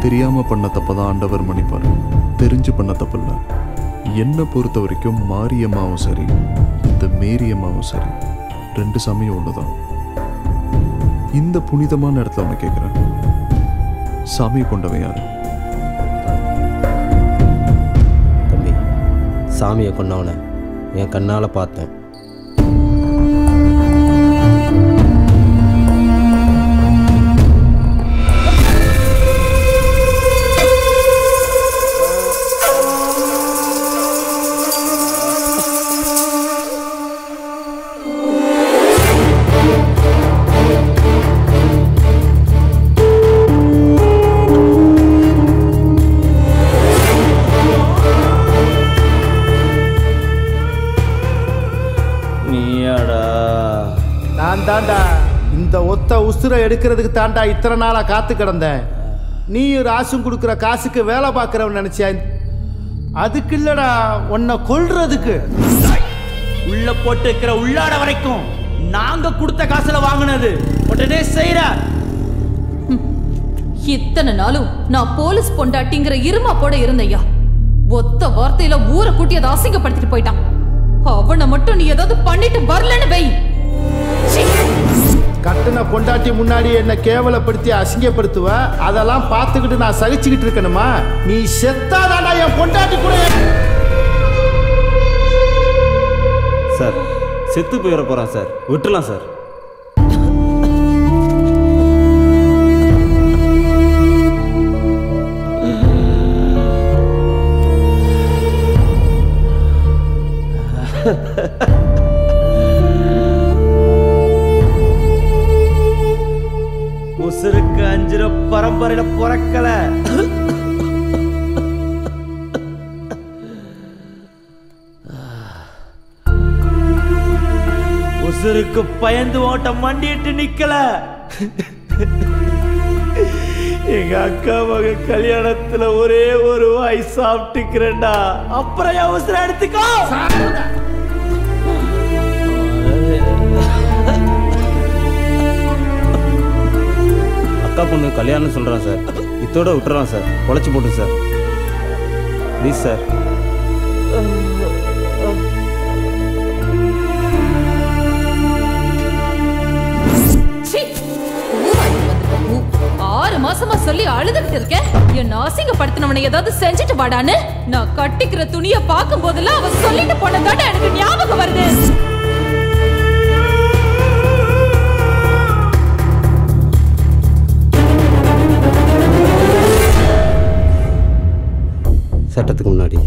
தெரியாம பண்ண தப்பதான் ஆண்டவர் மன்னிப்பார், தெரிஞ்சு பண்ண தப்பில்ல. என்னை பொறுத்த வரைக்கும் மாரியம்மாவும் சரி, இந்த மேரியம்மாவும் சரி, 2 சாமியும் ஒண்ணுதான். இந்த புனிதமான இடத்துல அவனை கேட்கிறேன், சாமியை கொண்டவன் யாரு? தம்பி, சாமியை கொண்டவனை என் கண்ணால பார்த்தேன். இந்த ஒத்த உசுரை எடுக்கிறதுக்கு தாண்டா இத்தனை நாளா காத்து கிடந்தேன். நீயும் ராசும் கொடுக்குற காசுக்கு வேலை பார்க்கிறவன் நினைச்சியா? அதுக்கு இல்லடா, உன்னை கொல்றதுக்கு. உள்ள போட்டு இருக்கிற உள்ளாட வரைக்கும் நாங்க கொடுத்த காசுல வாங்கினது உடனே செய்யற. இத்தனை நாளும் நான் போலீஸ் பொண்டாட்டிங்கிற இருமா போட இருந்தையா. ஒத்த வார்த்தையில ஊரை கூட்டி அதை அசிங்கப்படுத்திட்டு போயிட்டான். அவனை மட்டும் நீ ஏதாவது பண்ணிட்டு வரலன்னு வை. கட்டுன பொண்டாட்டி முன்னாடி என்ன கேவலப்படுத்தி அசிங்கப்படுத்துவ, அதெல்லாம் பார்த்துக்கிட்டு நான் சகிச்சுக்கிட்டு இருக்கணுமா? நீ செத்தாதாடா என் பொண்டாட்டி கூட. சார், செத்து போயிட போறான் சார், விட்டுலாம் சார். உசுருக்கு 5 பரம்பரையில பிறக்கல. உசுருக்கு பயந்து ஓட்ட மண்டிட்டு நிக்கல. எங்க அக்கா மக கல்யாணத்துல ஒரே ஒரு வாய் சாப்பிட்டுக்கிறேன்டா, அப்புறம் அவசரம் எடுத்துக்கோ. அக்கா பொண்ணு கல்யாணம் சொல்கிறான் சார், இத்தோட விட்டுறான் சார், உழைச்சி போட்டு சார், ப்ளீஸ் சார். ஆறு மாசமா சொல்லி அழுதுகிட்டு இருக்கேன், என்ன அசிங்கப்படுத்தினவனை ஏதாவது செஞ்சுட்டு வாடான்னு. நான் கட்டிக்கிற துணியை பார்க்கும் போதெல்லாம் அவன் சொல்லிட்டு போனதாட்ட எனக்கு ஞாபகம் வருது. சட்டத்துக்கு முன்னாடி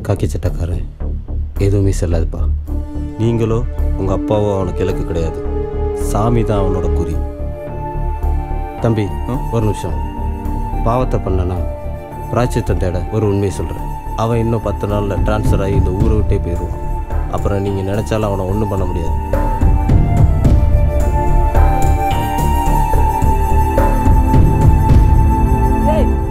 காக்கி சட்டக்காரன் எதுவுமே செல்லாதுப்பா. நீங்களோ உங்கள் அப்பாவோ அவனுக்கு இலக்கு கிடையாது, சாமி தான் அவனோட குறி. தம்பி ஒரு நிமிஷம், பாவத்தை பண்ணனா பிராய்ச்சித்தம் தேட ஒரு உண்மையை சொல்கிறேன். அவன் இன்னும் 10 நாளில் டிரான்ஸ்ஃபர் ஆகி இந்த ஊரை விட்டே போயிடுவான். அப்புறம் நீங்கள் நினச்சாலும் அவனை ஒன்றும் பண்ண முடியாது.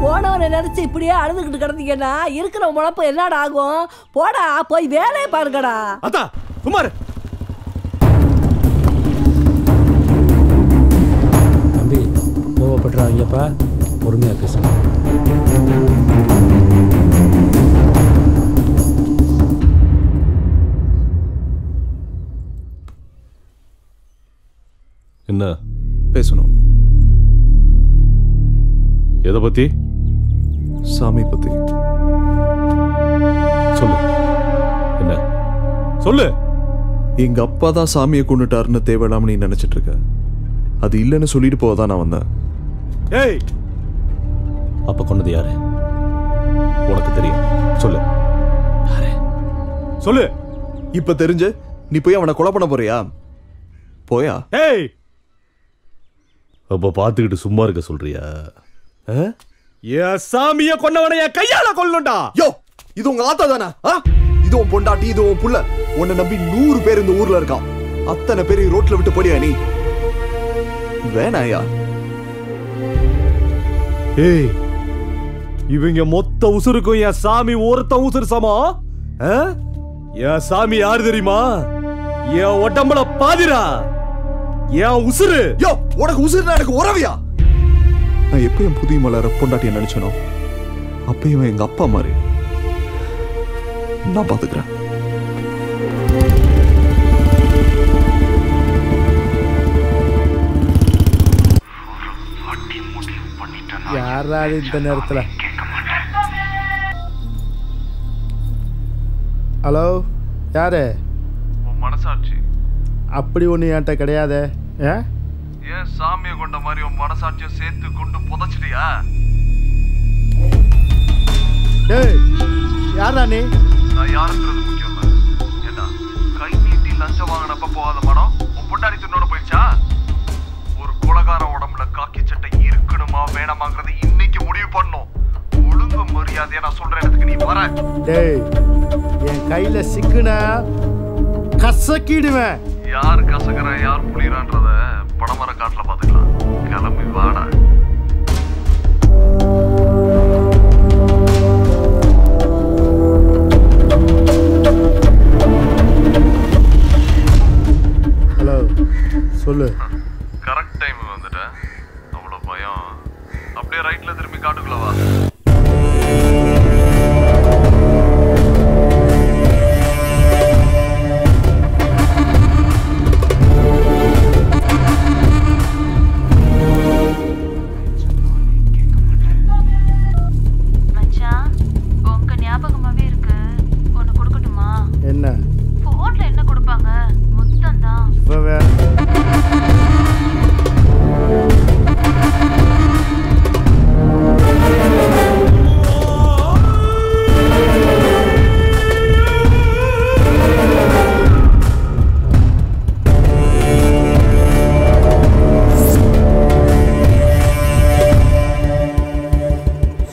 போனவனை நினைச்சு இப்படியே அழுதுகிட்டு கிடந்தீங்கன்னா இருக்கிற முழப்பம் என்னடா ஆகும்? போடா, போய் வேலையை பாருங்கடா. அத்தா குமார், தம்பி கோவப்படுறாங்கப்பா, பொறுமையாக பேசுங்க. என்ன பேசணும்? எதை பத்தி? சாமி பத்தி. சொல்லு, என்ன சொல்லு. எங்க அப்பா தான் சாமியை கொண்டுட்டாருன்னு தேவையில்லாம நீ நினைச்சிட்டு இருக்க. அது இல்லைன்னு சொல்லிட்டு போதான் நான் வந்தேன். ஏய், அப்ப கொண்டது யாரு உனக்கு தெரியும்? சொல்லு சொல்லு. இப்ப தெரிஞ்சு நீ போய் அவனை கொலை பண்ண போறியா? போயா? ஏய், அப்ப பாத்துக்கிட்டு சும்மா இருக்க சொல்றியா? என் சாமிய கொண்டவனை என் கையால கொல்லணும்டா. யோ, இது உங்க ஆத்தா தானே? இது உன் பொண்டாட்டி, இது உன் புள்ள. உன்னை நம்பி 100 பேர் இந்த ஊர்ல இருக்கான். அத்தனை பேரை ரோட்ல விட்டு போடியா நீ? வேணாயா? ஏய், இவங்க மொத்த உசுருக்கும் என் சாமி ஒருத்த உசுறு சமம். என் சாமி யாரு தெரியுமா? என் உடம்புல பாதிரா, என் உசுறு. யோ, உனக்கு உசுறுனா எனக்கு உறவியா? நான் எப்ப என் புதிய மலர பொண்டாட்டிய நினைச்சனோ அப்பயும் எங்க அப்பா மாதிரி. நான் பாத்துக்கிறேன். யாராவது இந்த நேரத்தில்? ஹலோ, யாரு? உன் மனசாட்சி. அப்படி ஒன்று என்கிட்ட கிடையாது. ஏன் சாமியை கொண்ட மாதிரி உன் மனசாட்சியை சேர்த்து கொண்டு புதைச்சிட்டியா? டேய், யாரா நீ? நான் யாருன்றது முக்கியம் இல்ல. ஏண்டா கை நீட்டி லஞ்சம் வாங்கினப்ப போகாத மனம் உன் பொண்டாடி துண்ணோட போயிடுச்சா? ஒரு கொலகார உடம்புல காக்கி சட்டை இருக்கணுமா வேணாமாங்கிறத இன்னைக்கு முடிவு பண்ணும். ஒழுங்கு மரியாதையா நான் சொல்ற இடத்துக்கு நீ வர. டேய், என் கையில சிக்குனா கசக்கிடுவேன். யார் கசக்குற யார் புளியறான்றத படமர காட்டுல பாத்துக்கலாம். கிளம்பி வாடா. ஹலோ, சொல்லு. கரெக்ட் டைம் வந்துட்டேன். அவ்வளவு பயம். அப்படியே ரைட்ல திரும்பி காட்டுக்குள்ள வா. என்ன போன்ல என்ன கொடுப்பாங்க? முத்தம் தான். இப்போ வேற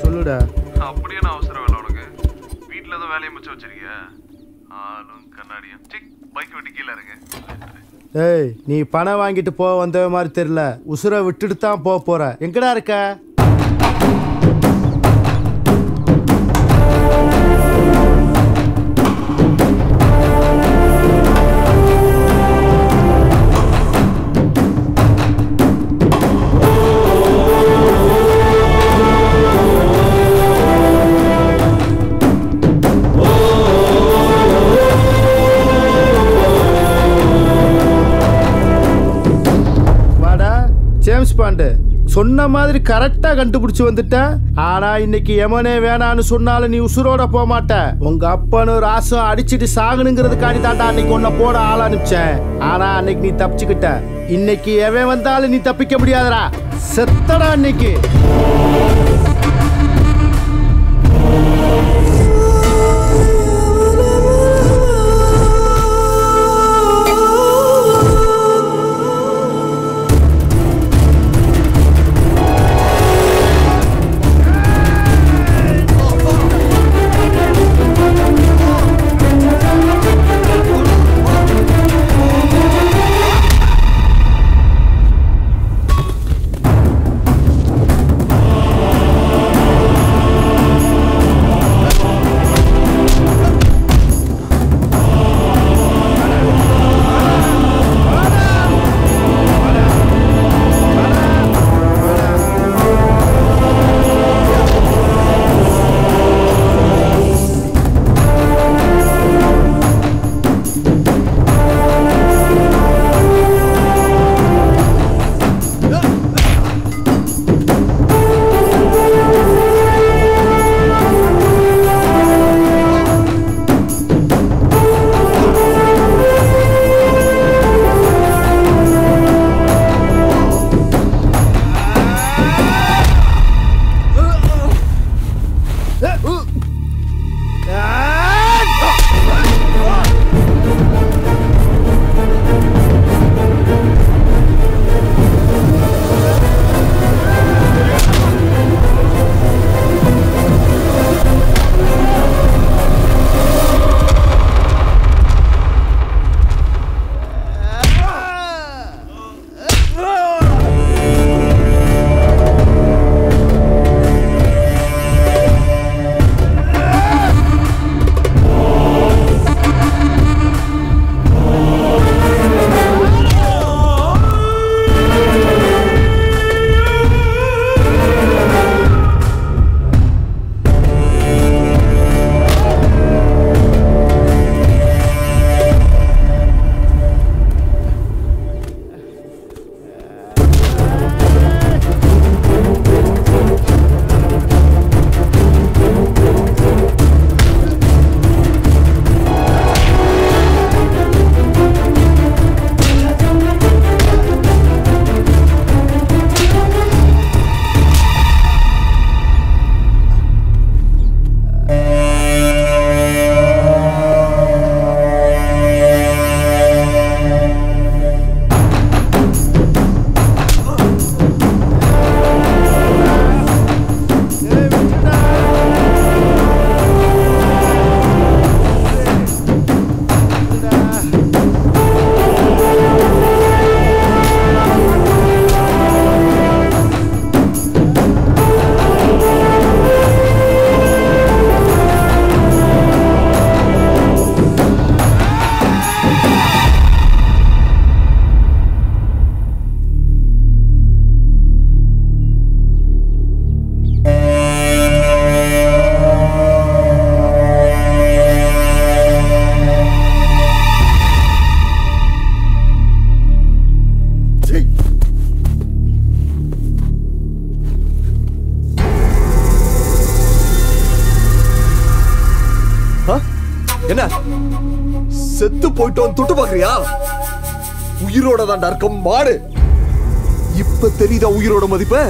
சொல்லுடா. அப்படியே நான் அவசரம் இல்லை உனக்கு. வீட்டில் ஏதோ வேலையை மிச்சம் வச்சிருக்கிய? ஆளும் கண்ணாடியும். பைக் விட்டு கீழே இருக்கு. ஏய் நீ பணம் வாங்கிட்டு போக வந்த மாதிரி தெரியல. உசுரை விட்டுட்டு தான் போக போற. எங்கடா இருக்க? ஜேம்ஸ் பாண்டு சொன்ன மாதிரி கரெக்டா கண்டுபிடிச்சு வந்துட்டேன். ஆனா இன்னைக்கு எமனே வேணான்னு சொன்னாலும் நீ உசுரோட போக மாட்ட. உங்க அப்பனும் ராசும் அடிச்சுட்டு சாகணுங்கிறதுக்காண்டி தாண்டா அன்னைக்கு உன்னை போட ஆள் அனுப்பிச்சேன். ஆனா அன்னைக்கு நீ தப்பிச்சுக்கிட்ட. இன்னைக்கு எவன் வந்தாலும் நீ தப்பிக்க முடியாதடா. செத்தடா அன்னைக்கு. என்ன செத்து போயிட்டோம் தொட்டு பாக்குறியா? உயிரோட தான் இருக்கும் மாடு. இப்ப தெரியுதா உயிரோட மதிப்பு?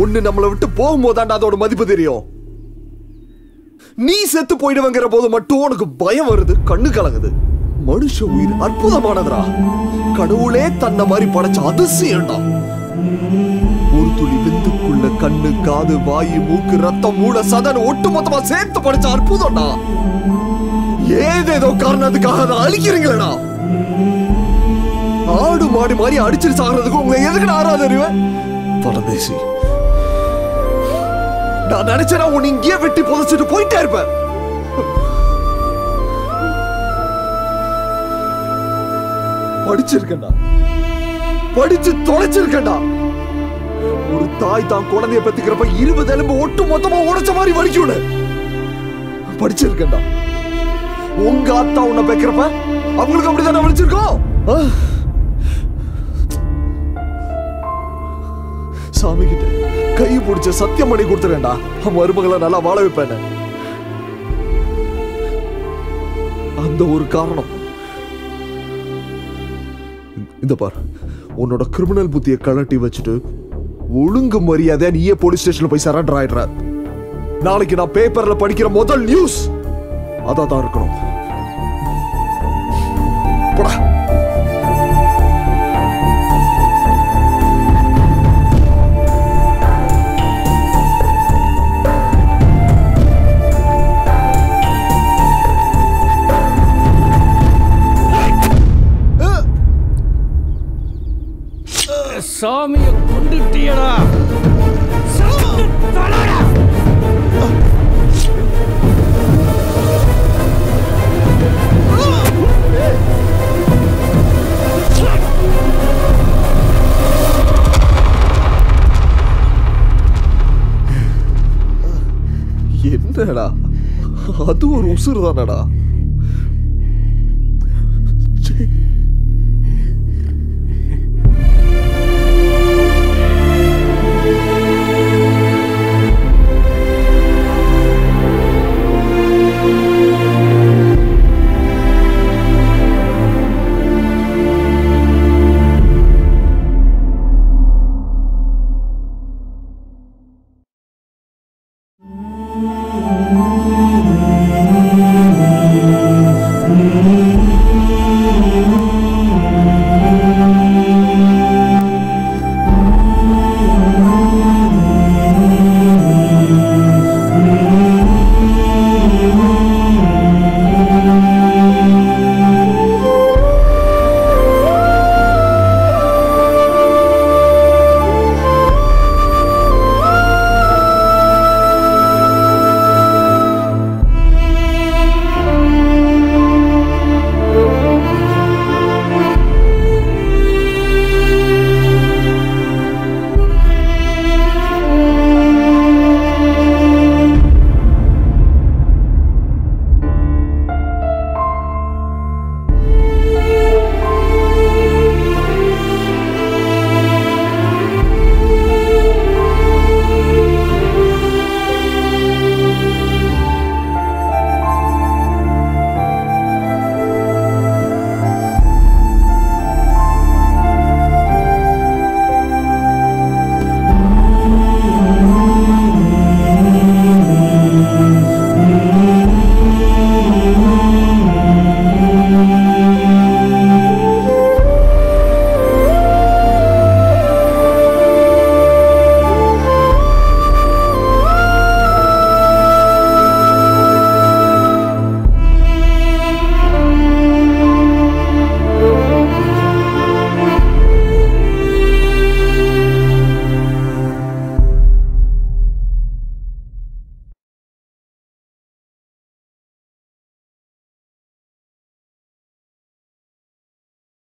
ஒண்ணு நம்மளை விட்டு போகும்போதாண்டா அதோட மதிப்பு தெரியும். நீ செத்து போயிடுவங்கிற போது மட்டும் உனக்கு பயம் வருது, கண்ணு கலங்குது. மனுஷ உயிர் அற்புதமானதுடா. கடவுளே தன்னை மாதிரி படைச்ச அதிசயம்டா. ஒரு துளி விந்துக்குள்ள கண்ணு, காது, வாயு, மூக்கு, ரத்தம், மூளை, சதன் ஒட்டு மொத்தமா சேர்த்து படைச்ச அற்புதம்டா. ஏதேதோ காரணத்துக்காக அதை அழிக்கிறீங்களா? ஆடு மாடி மாதிரி அடிச்சிட்டு சாகிறதுக்கு உங்களை எதுக்கு ஆறாத அறிவேன் பரதேசி. நான் நினைச்சேன்னா உன்னை இங்கேயே வெட்டி புதைச்சிட்டு போயிட்டே இருப்பேன். படிச்சிருக்கேன்டா, படிச்சு தொலைச்சிருக்கேன்டா. ஒரு தாய் தான் குழந்தைய பெத்துக்கிறப்ப 20 எலும்பு ஒட்டு மொத்தமா உடைச்ச மாதிரி வலிக்கும். படிச்சிருக்கேன்டா. உங்க அத்தா உன்னை பெக்கிறப்ப அவங்களுக்கு அப்படித்தானே வலிச்சிருக்கோம். சாமி கிட்ட கை பிடிச்ச சத்தியம் பண்ணி கொடுத்துறேன்டா, மருமகளை நல்லா வாழ வைப்பேன். அந்த ஒரு காரணம். இந்த பார், உன்னோட கிரிமினல் புத்தியை கலட்டி வச்சுட்டு ஒழுங்கு மரியாதையா நீயே போலீஸ் ஸ்டேஷன்ல போய் சரண்டர் ஆயிடுற. நாளைக்கு நான் பேப்பர்ல படிக்கிற முதல் நியூஸ் அதான் இருக்கணும். போடா. சாமியை கொண்டுட்டியடா. என்னடா அது ஒரு உசுறு தானடா.